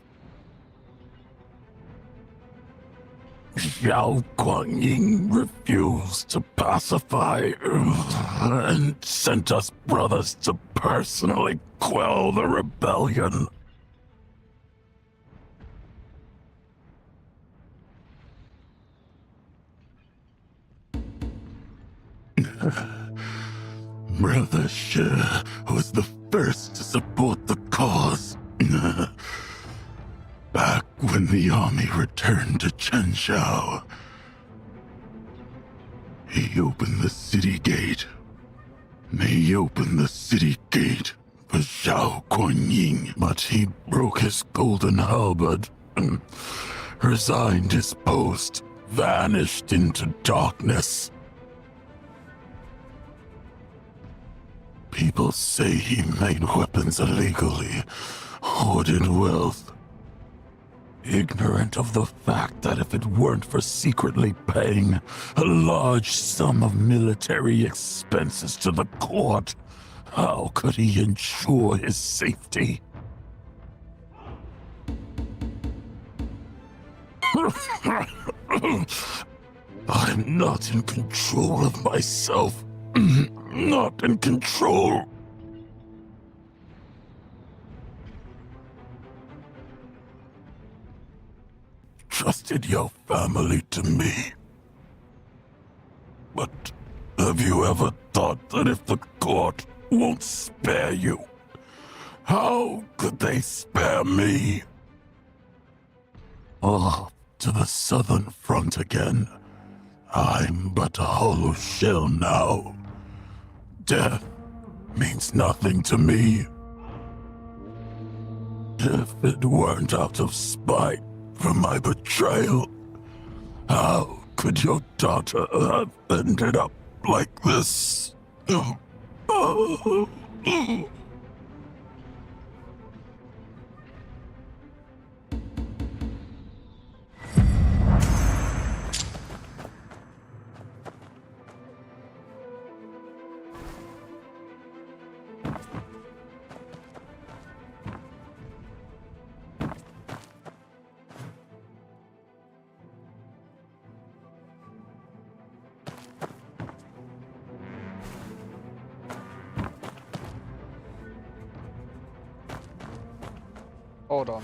Xiao Guangying refused to pacify and sent us brothers to personally quell the rebellion. Brother Shi was the first to support the cause. Back when the army returned to Chenshao, he opened the city gate. He opened the city gate for Xiao Guanyin, but he broke his golden halberd, resigned his post, vanished into darkness. People say he made weapons illegally, hoarded wealth, ignorant of the fact that if it weren't for secretly paying a large sum of military expenses to the court, how could he ensure his safety? I'm not in control of myself. Not in control. Trusted your family to me. But have you ever thought that if the court won't spare you, how could they spare me? Oh, to the southern front again. I'm but a hollow shell now. Death means nothing to me. If it weren't out of spite for my betrayal, how could your daughter have ended up like this? Hold on.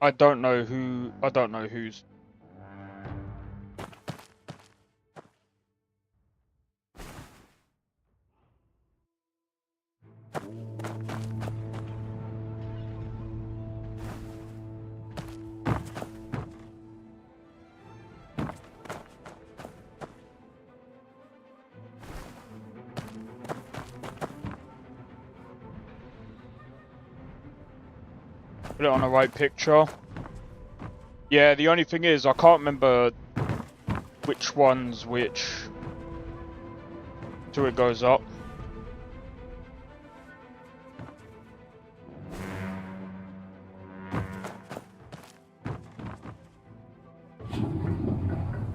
I don't know who's. Put it on the right picture. Yeah, the only thing is I can't remember which one's which till it goes up.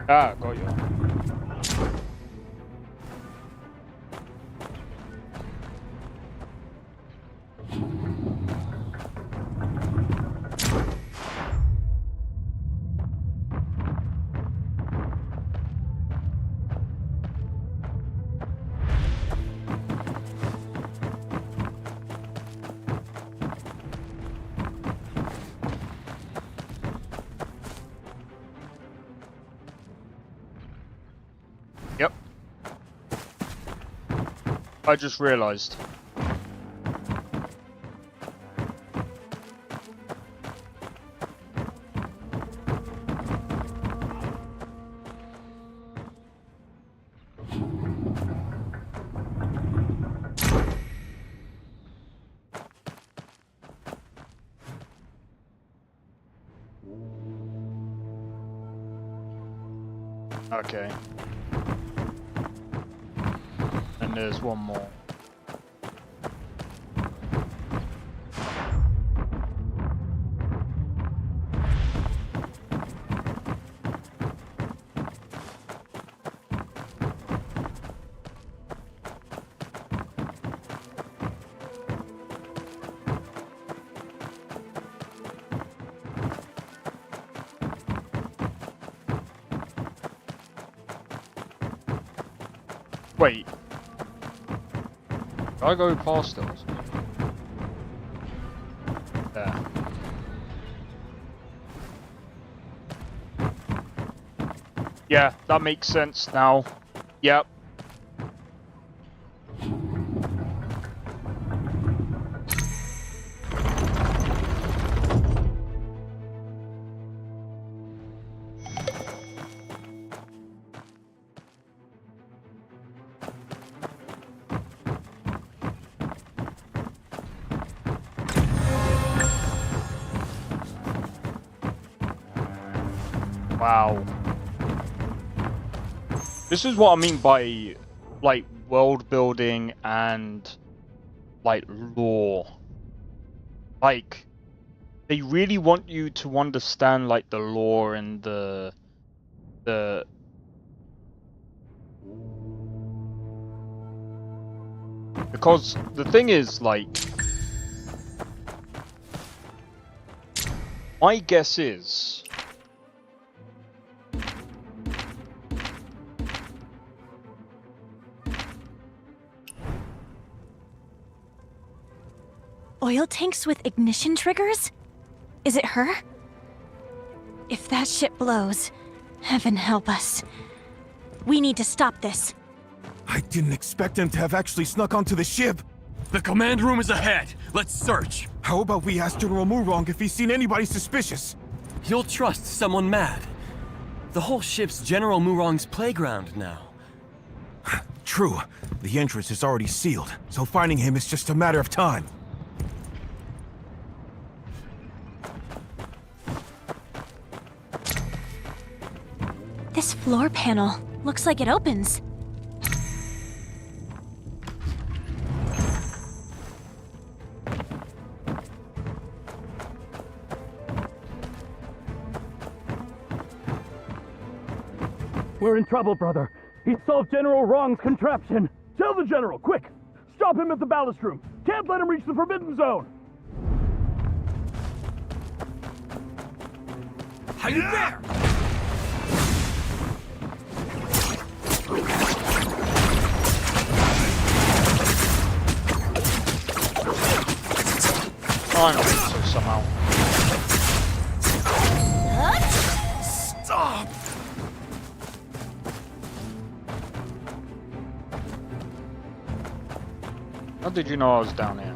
Ah, got you. Yep. I just realized. Okay. And there's one more. Wait. Did I go past those? There. Yeah, that makes sense now. Yep. Wow. This is what I mean by, like, world building and, like, lore. Like, they really want you to understand, like, the lore and the... Because the thing is, like... My guess is... Oil tanks with ignition triggers? Is it her? If that ship blows, heaven help us. We need to stop this. I didn't expect them to have actually snuck onto the ship. The command room is ahead. Let's search. How about we ask General Murong if he's seen anybody suspicious? He'll trust someone mad. The whole ship's General Murong's playground now. True. The entrance is already sealed, so finding him is just a matter of time. This floor panel looks like it opens. We're in trouble, brother. He solved General Wrong's contraption. Tell the General, quick! Stop him at the ballast room. Can't let him reach the Forbidden Zone. Hide it there! I know this is somehow. Stop! How did you know I was down here?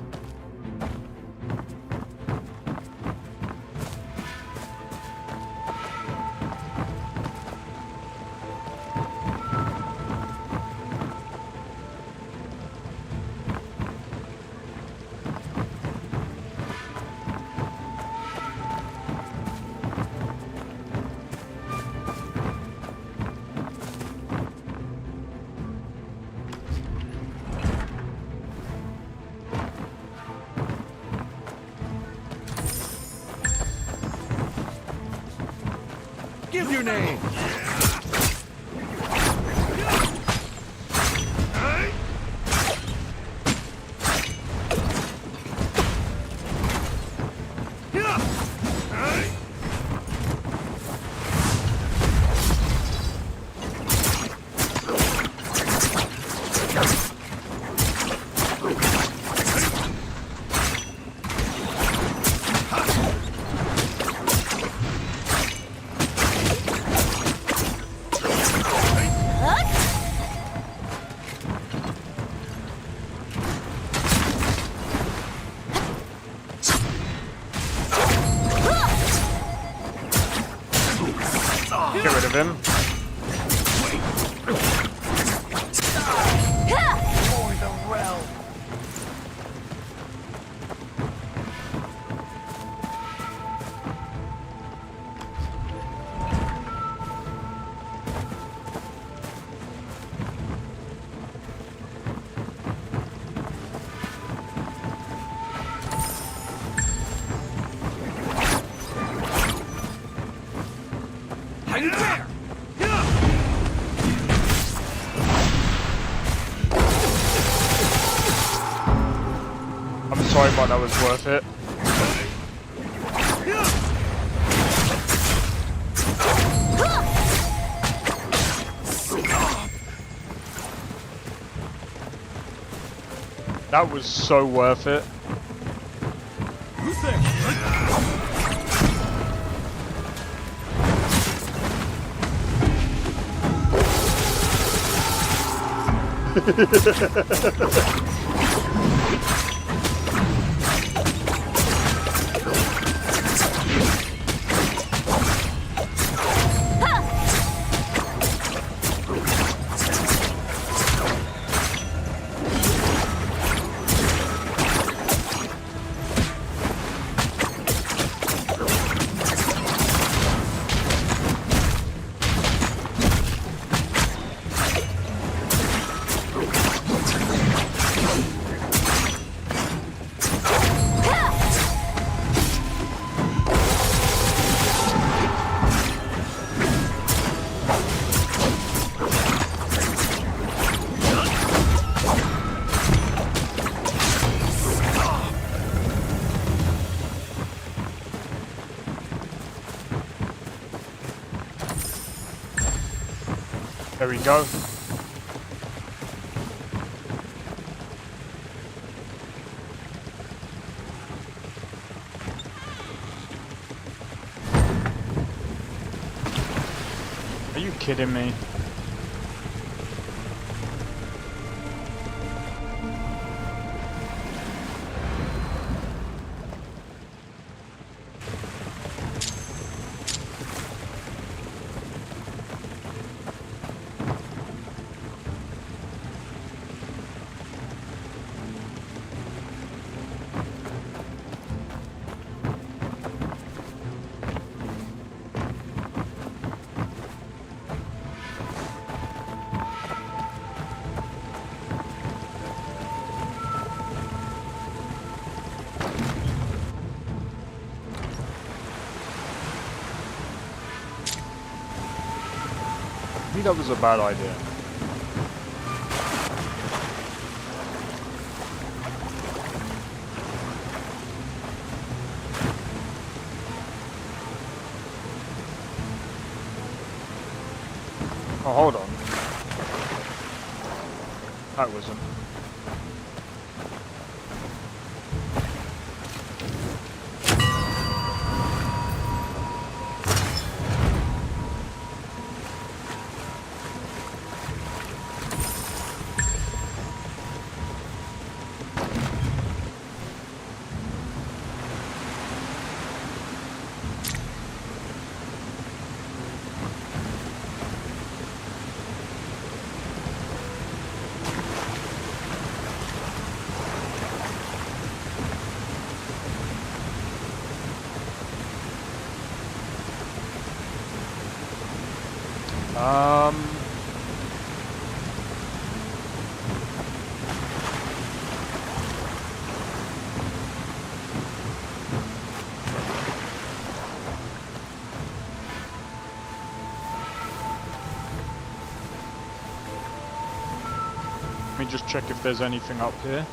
Give your name. Get rid of him. For the realm. I'm sorry, but that was worth it. That was so worth it. There we go. Are you kidding me? I think that was a bad idea. Oh, hold on. That wasn't. me just check if there's anything up here.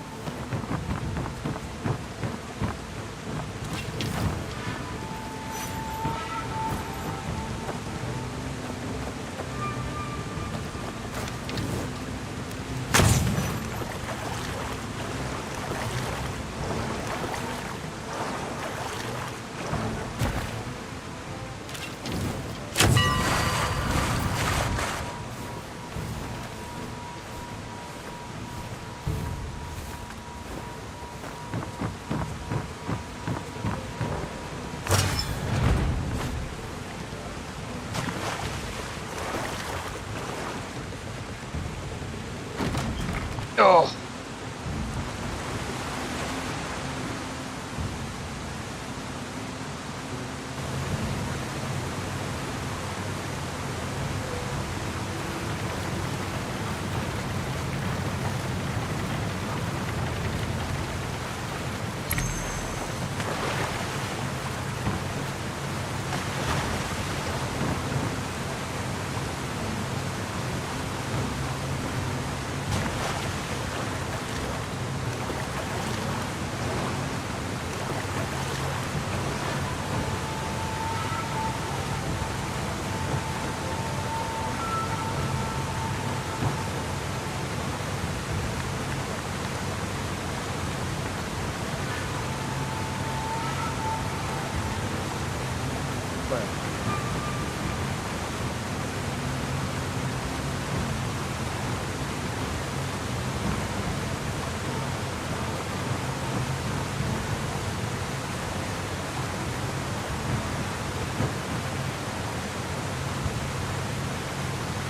Oh.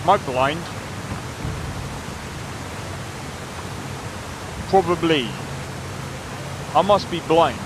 Am I blind? Probably. I must be blind.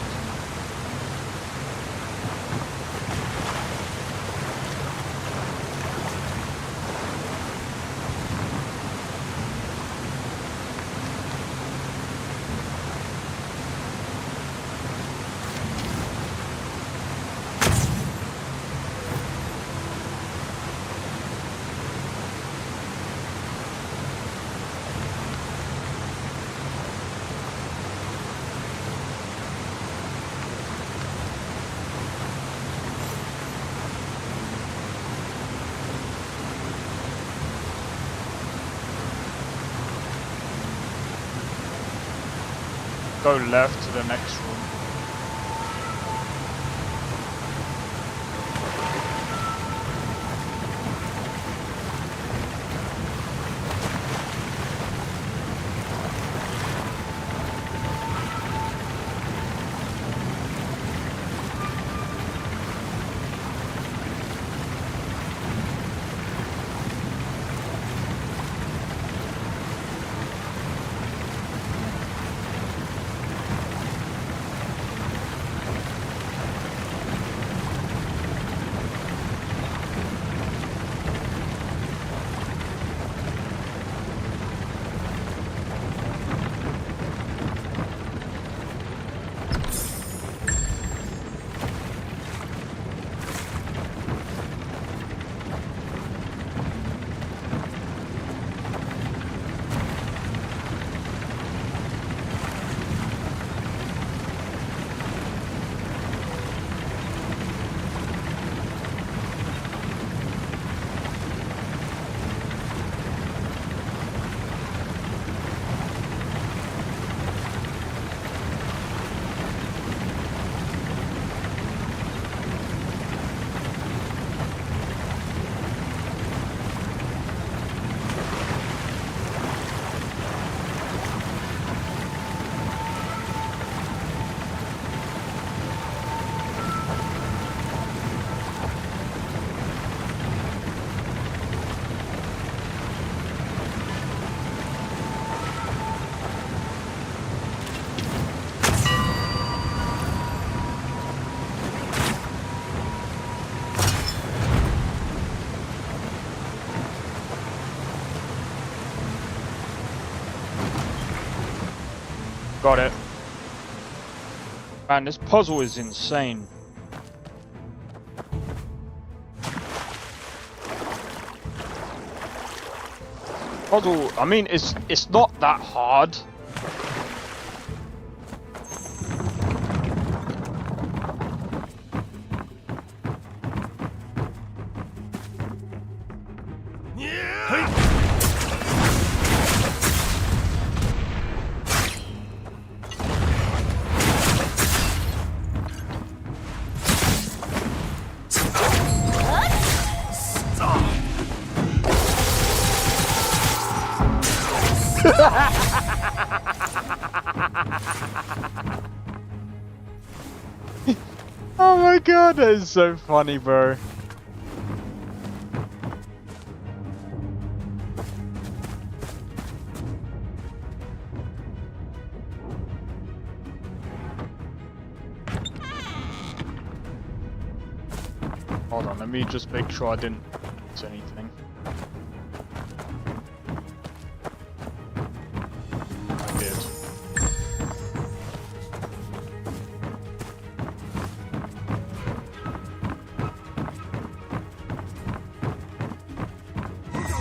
Go left to the next room. Got it. Man, this puzzle is insane. puzzle, I mean, it's not that hard. Oh my god, that is so funny, bro. Hold on, let me just make sure I didn't miss anything. I did.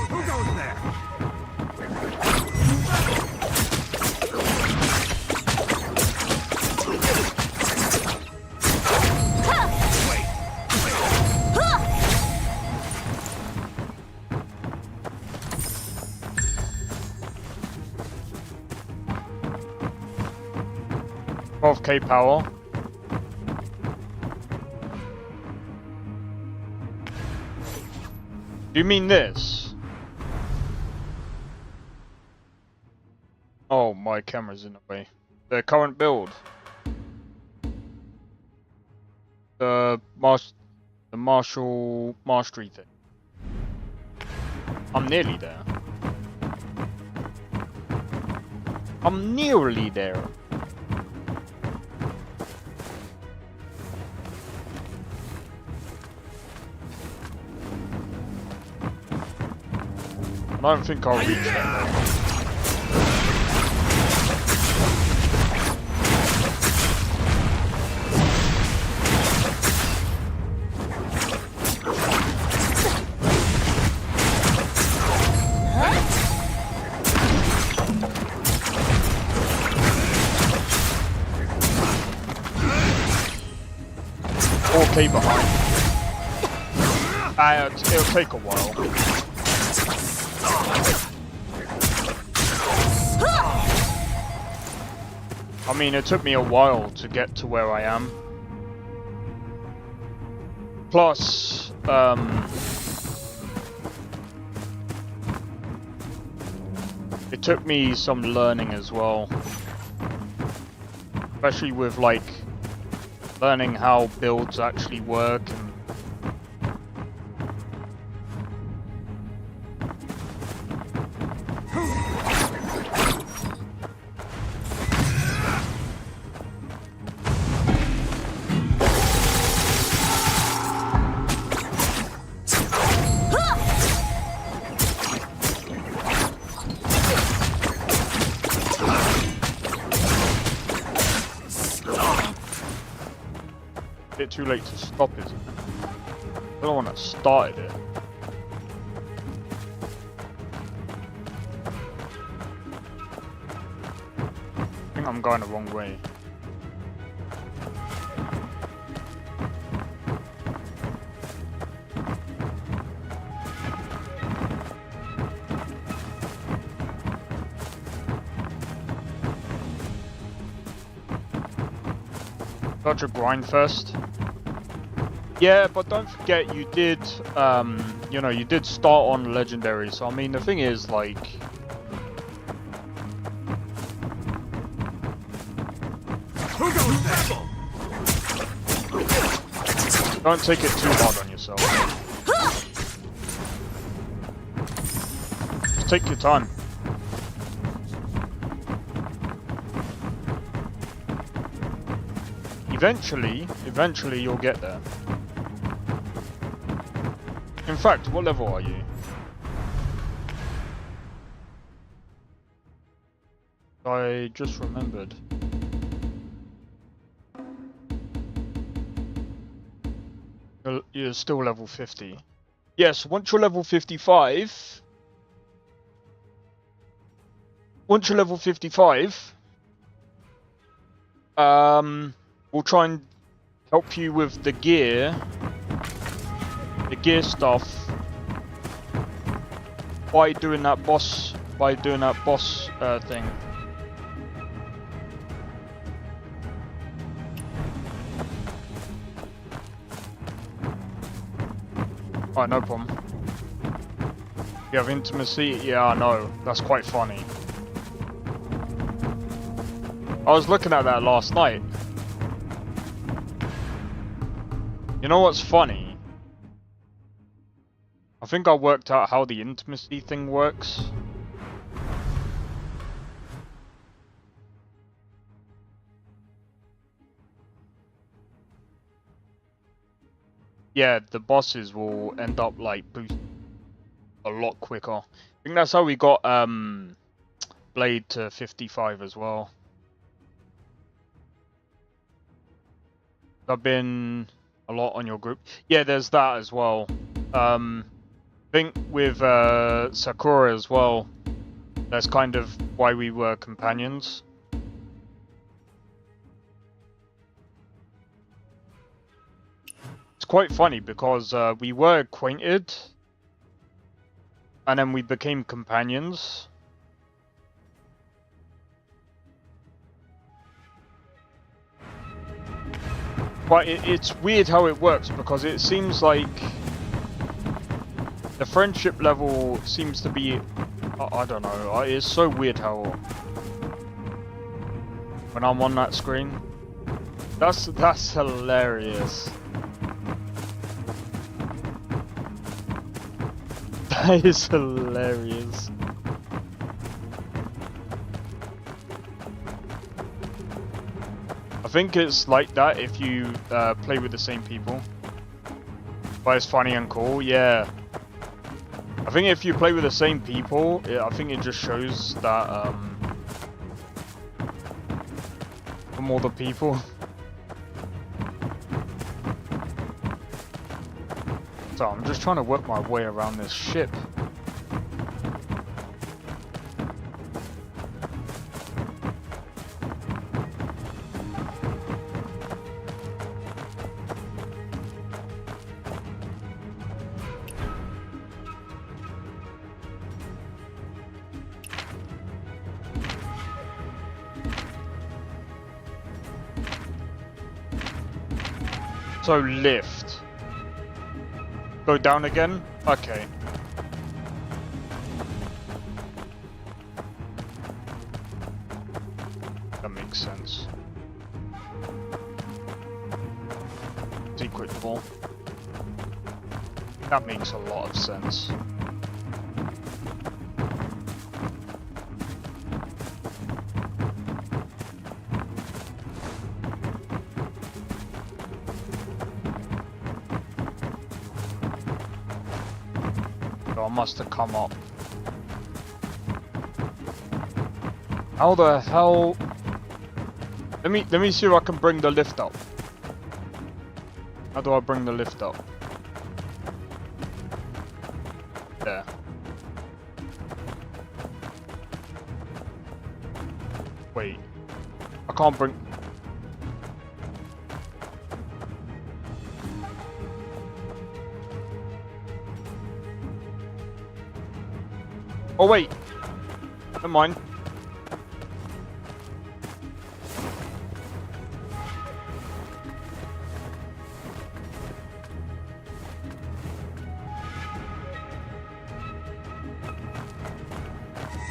Who goes there? K power. Do you mean this? Oh, my camera's in the way. The current build. The Marshall Mastery thing. I'm nearly there. I'm nearly there. I don't think I'll reach that. Okay, behind. It'll take a while. I mean, it took me a while to get to where I am. Plus, it took me some learning as well. Especially with, like, learning how builds actually work and too late to stop, is it? I don't want to start it. I think I'm going the wrong way. Got your grind first. Yeah, but don't forget you did, you know, you did start on legendary. So I mean, the thing is, like, don't take it too hard on yourself. Just take your time. Eventually you'll get there. In fact, what level are you? I just remembered. You're still level 50. Yes, once you're level 55, once you're level 55, we'll try and help you with the gear stuff by doing that boss thing. Alright, no problem. You have intimacy? Yeah, I know. That's quite funny. I was looking at that last night. You know what's funny? I think I worked out how the intimacy thing works. Yeah, the bosses will end up like boost a lot quicker. I think that's how we got Blade to 55 as well. I've been a lot on your group. Yeah, there's that as well. I think with Sakura as well, that's kind of why we were companions. It's quite funny because we were acquainted and then we became companions. But it's weird how it works because it seems like the friendship level seems to be, I don't know, it's so weird how when I'm on that screen. That's hilarious. That is hilarious. I think it's like that if you play with the same people. But it's funny and cool, yeah. I think if you play with the same people, I think it just shows that from all the people. So I'm just trying to work my way around this ship. So lift. Go down again? Okay. That makes sense. Secret ball. That makes a lot of sense. I must have come up. How the hell? Let me see if I can bring the lift up. How do I bring the lift up? There. Wait. I can't bring. Oh wait, never mind.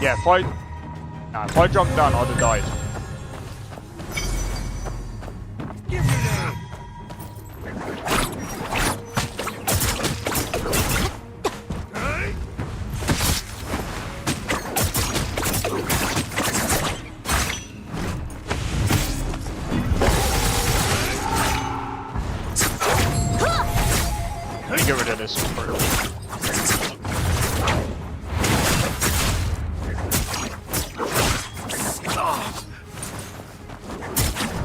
Yeah, if I jumped down, I'd have died. Let me get rid of this first.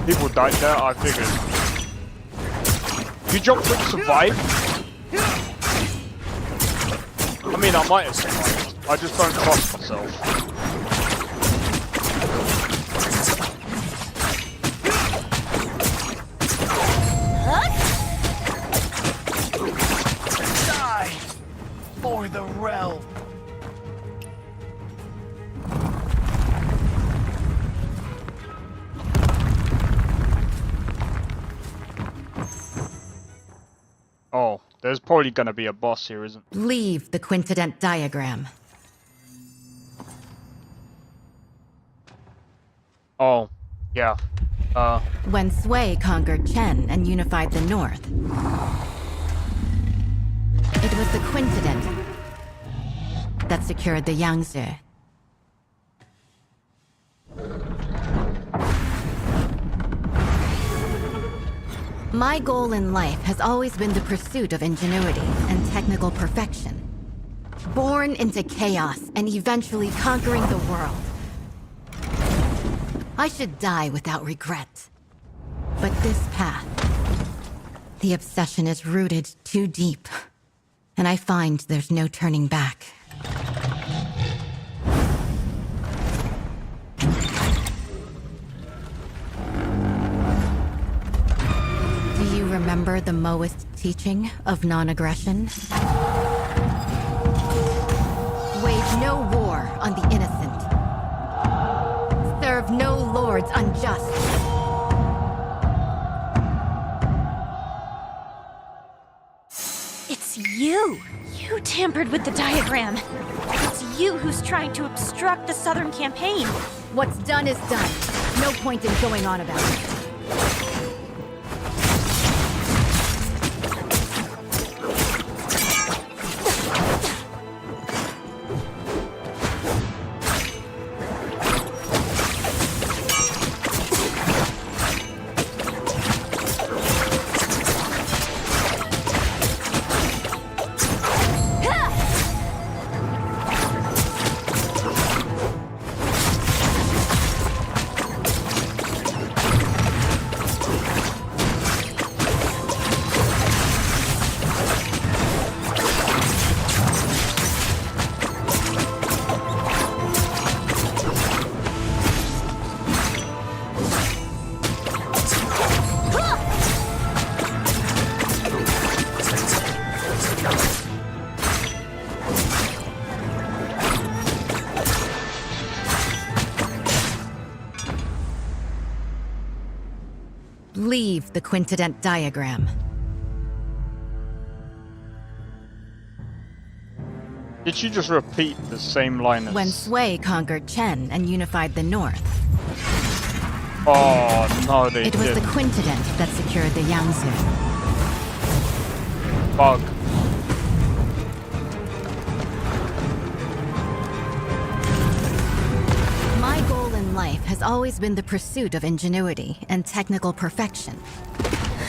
People died there, I figured. You jumped and survived? I mean, I might have survived. I just don't trust myself. for the realm. Oh, there's probably gonna be a boss here, isn't there? Leave the quintident diagram. Oh, yeah. When Sui conquered Chen and unified the north, it was the quintident that secured the Yangtze. My goal in life has always been the pursuit of ingenuity and technical perfection. Born into chaos and eventually conquering the world. I should die without regret. But this path, the obsession is rooted too deep, and I find there's no turning back. Do you remember the Moist teaching of non-aggression? Wage no war on the innocent. Serve no lords unjust. It's you! You tampered with the diagram. It's you who's trying to obstruct the Southern campaign. What's done is done. No point in going on about it. Leave the quintident diagram. Did she just repeat the same line as... When Sui conquered Chen and unified the north, Oh, no, they it was didn't. the quintident that secured the Yangtze. Bug. My goal in life has always been the pursuit of ingenuity and technical perfection.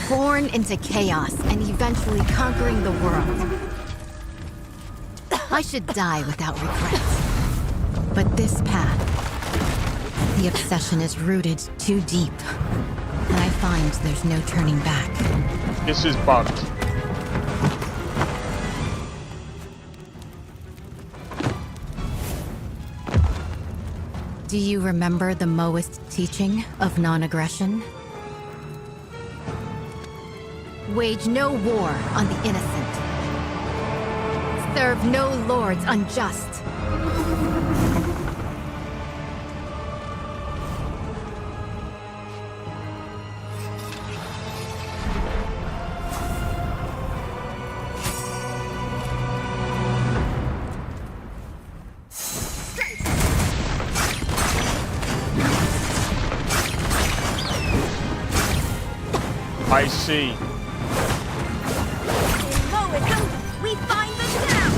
Born into chaos and eventually conquering the world. I should die without regret. But this path, the obsession is rooted too deep. And I find there's no turning back. This is bugged. Do you remember the Moist teaching of non-aggression? Wage no war on the innocent. Serve no lords unjust. I see. We find the town!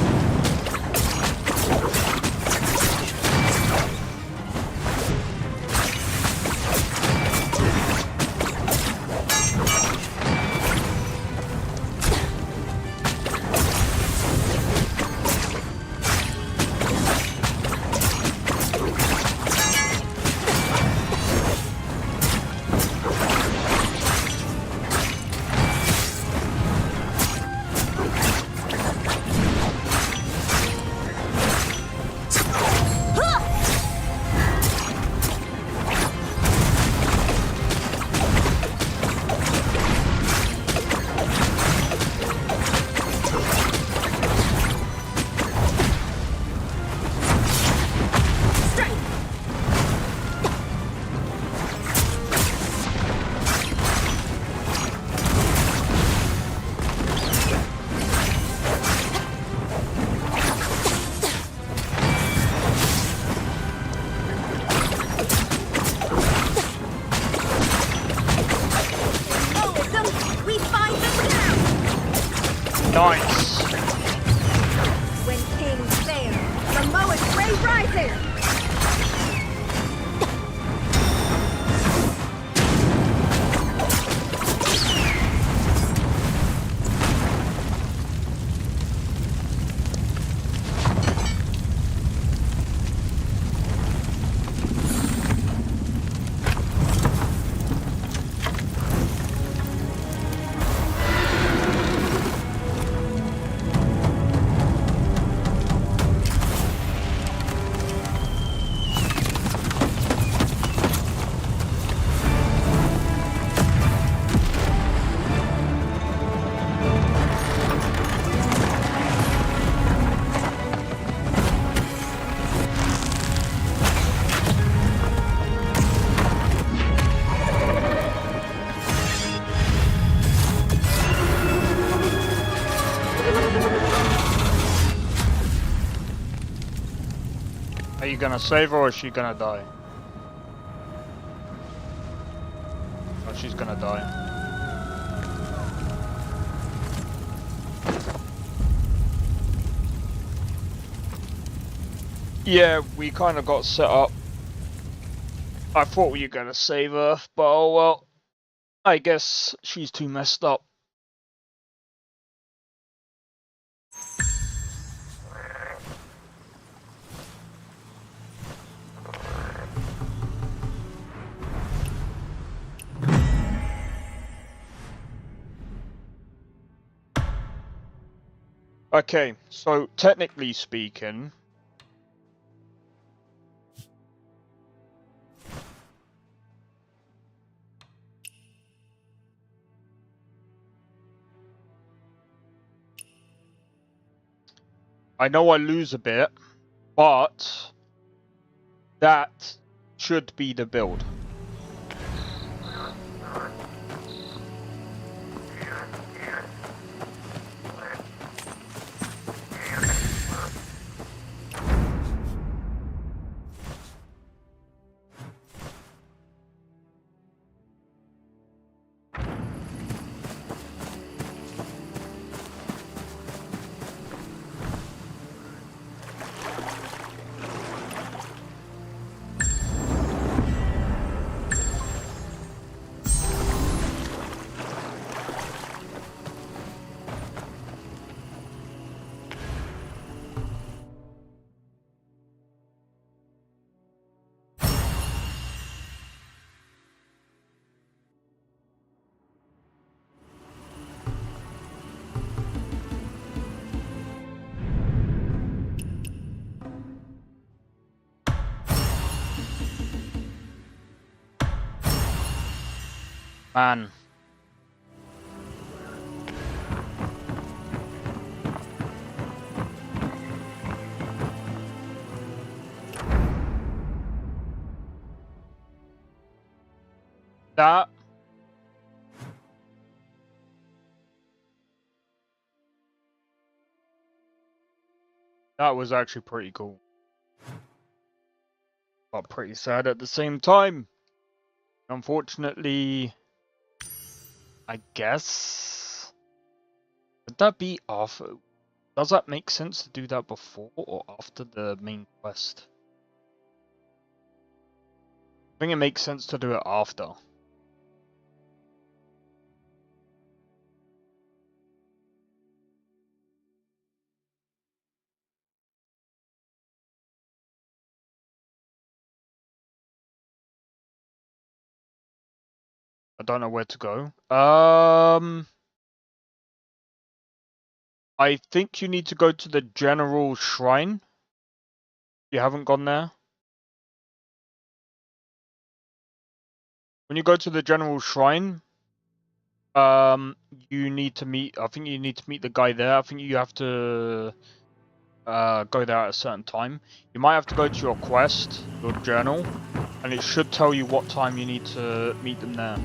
Nice. When kings fail, the lowest ray rises! Are you gonna save her or is she gonna die? Oh, she's gonna die. Yeah, we kind of got set up. I thought we were gonna save her, but oh well. I guess she's too messed up. Okay, so technically speaking, I know I lose a bit, but that should be the build. Man. That was actually pretty cool. But pretty sad at the same time. Unfortunately, I guess, would that be after? Does that make sense to do that before or after the main quest? I think it makes sense to do it after. I don't know where to go. I think you need to go to the General Shrine. You haven't gone there? When you go to the General Shrine, you need to meet, I think you need to meet the guy there. I think you have to go there at a certain time. You might have to go to your quest, your journal, and it should tell you what time you need to meet them there.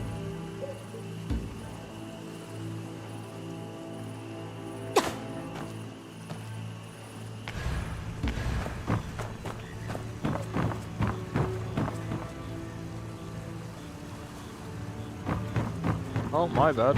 Oh, my bad.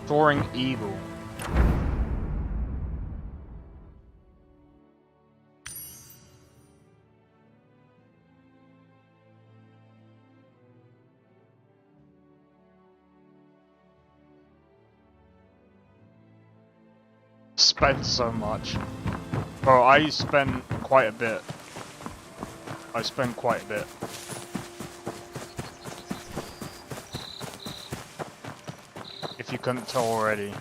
Soaring Eagle. Spend so much. Bro, I spend quite a bit. I spend quite a bit. If you couldn't tell already.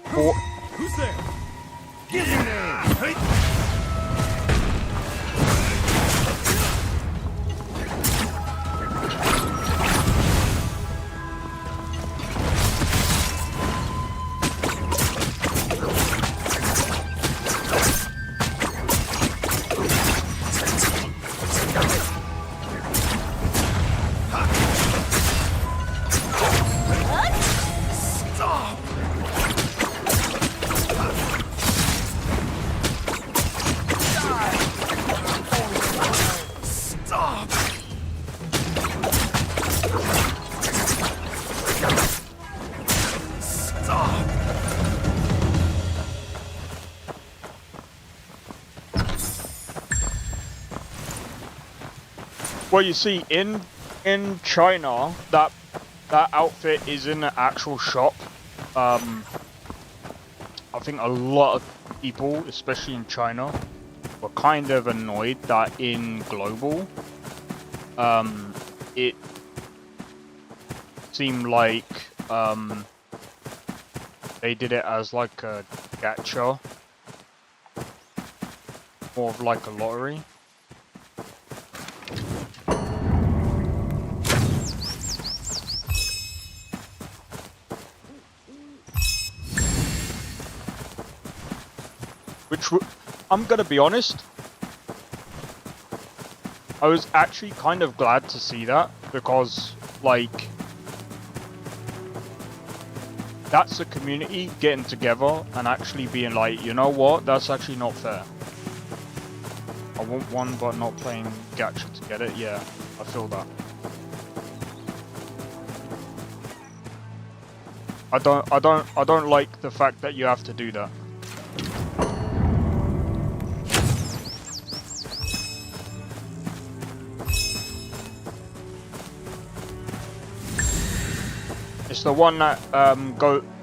Who's there? Give your name! Well, you see, in China, that outfit is in the actual shop. I think a lot of people, especially in China, were kind of annoyed that in Global, it seemed like they did it as like a gacha, more of like a lottery. Which, I'm gonna be honest, I was actually kind of glad to see that, because, like, that's the community getting together and actually being like, you know what, that's actually not fair. I want one but not playing gacha to get it, yeah, I feel that. I don't like the fact that you have to do that. It's the one that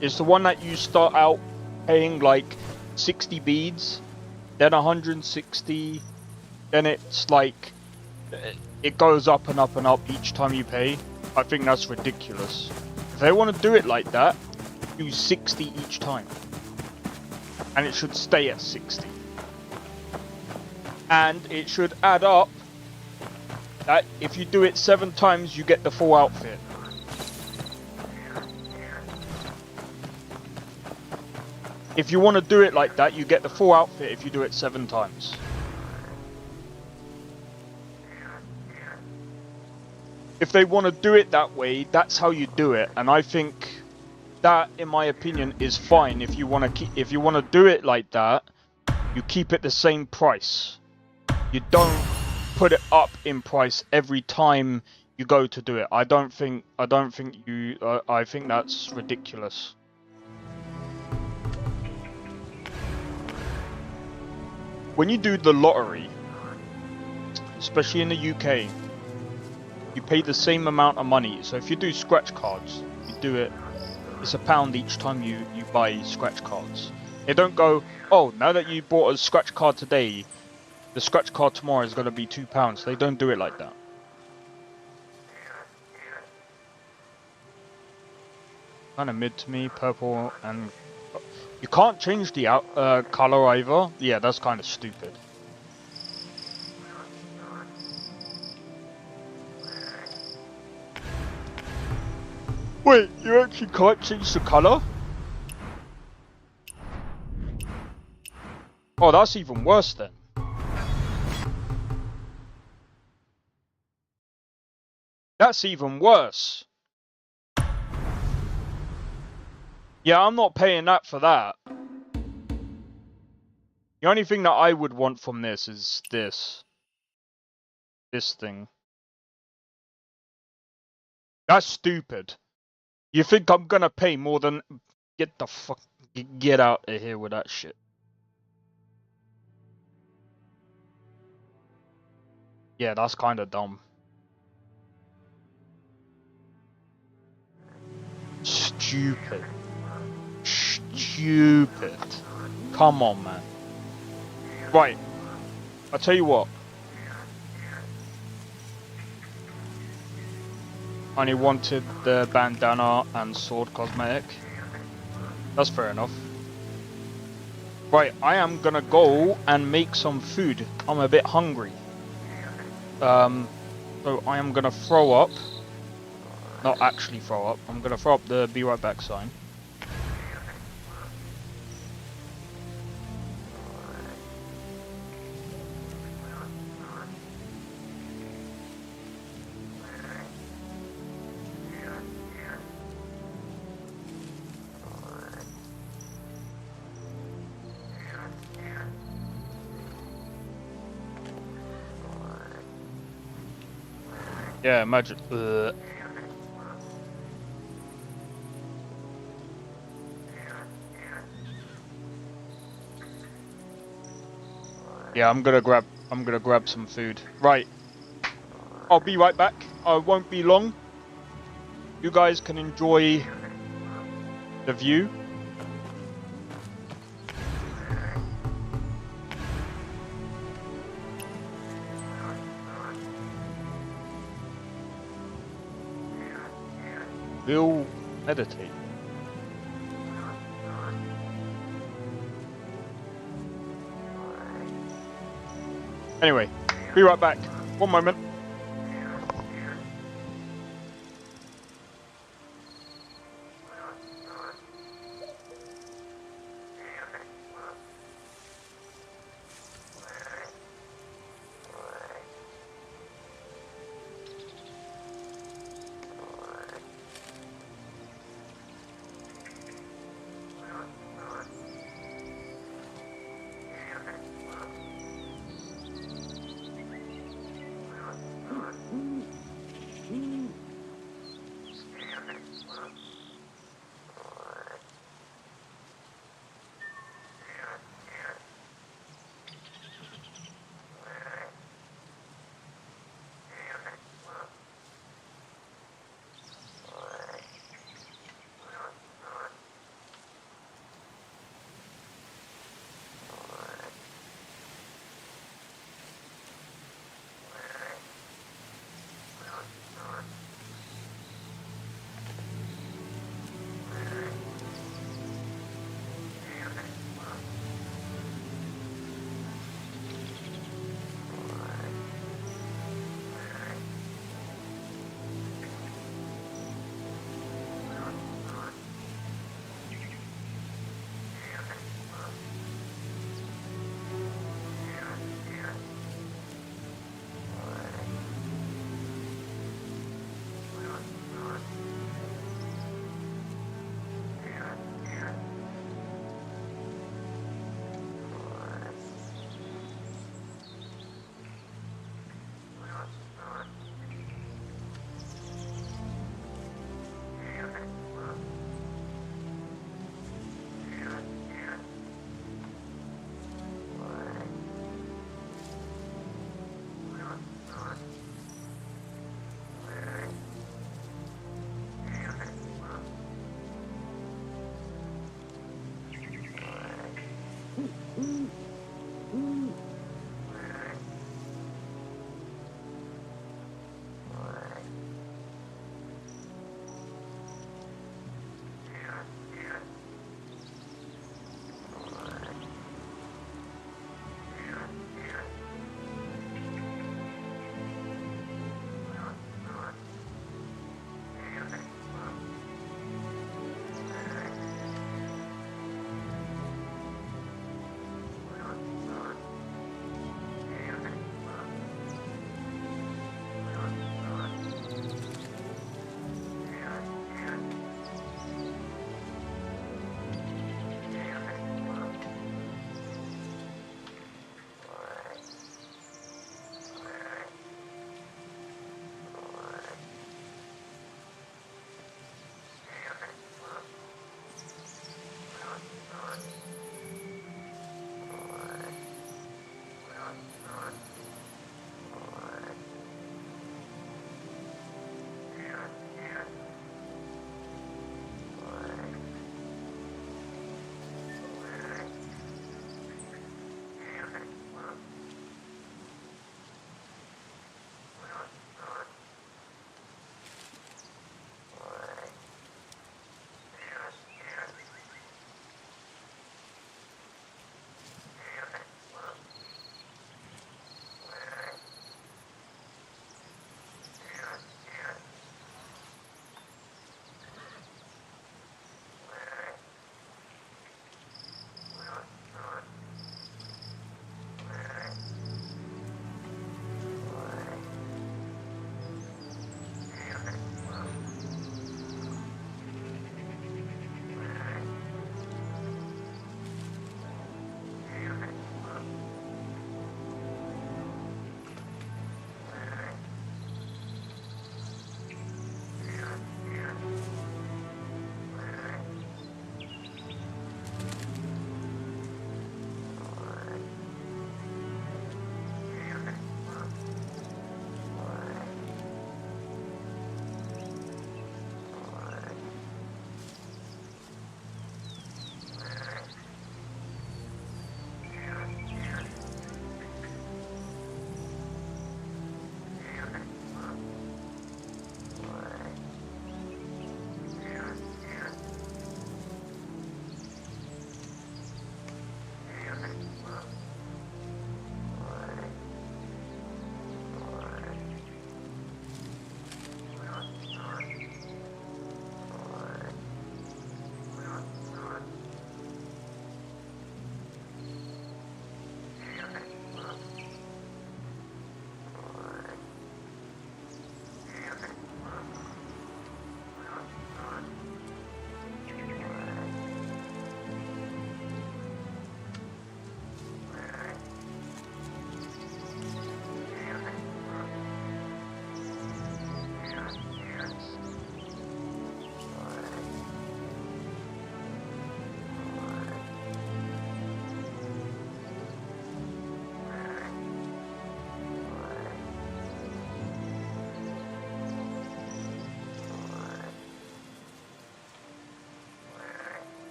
it's the one that you start out paying like 60 beads, then 160, then it's like it goes up and up and up each time you pay. I think that's ridiculous. If they want to do it like that, do 60 each time, and it should stay at 60, and it should add up. That if you do it 7 times, you get the full outfit. If you want to do it like that, you get the full outfit if you do it 7 times. If they want to do it that way, that's how you do it, and I think that, in my opinion, is fine. If you want to do it like that, you keep it the same price. You don't put it up in price every time you go to do it. I think that's ridiculous. When you do the lottery, especially in the UK, you pay the same amount of money. So if you do scratch cards, you do it, it's £1 each time you buy scratch cards. They don't go, oh, now that you bought a scratch card today, the scratch card tomorrow is going to be £2. They don't do it like that. Kind of mid to me, purple and... You can't change the color either. Yeah, that's kind of stupid. Wait, you actually can't change the color? Oh, that's even worse then. That's even worse. Yeah, I'm not paying that for that. The only thing that I would want from this is this. This thing. That's stupid. You think I'm gonna pay more than... Get the fuck... Get out of here with that shit. Yeah, that's kind of dumb. Stupid. Stupid. Come on, man. Right. I'll tell you what. I only wanted the bandana and sword cosmetic. That's fair enough. Right, I am gonna go and make some food. I'm a bit hungry. So I am gonna throw up. Not actually throw up. I'm gonna throw up the be right back sign. Yeah, imagine. Yeah, I'm gonna grab some food. Right. I'll be right back. I won't be long. You guys can enjoy the view. We'll meditate. Anyway, be right back. One moment.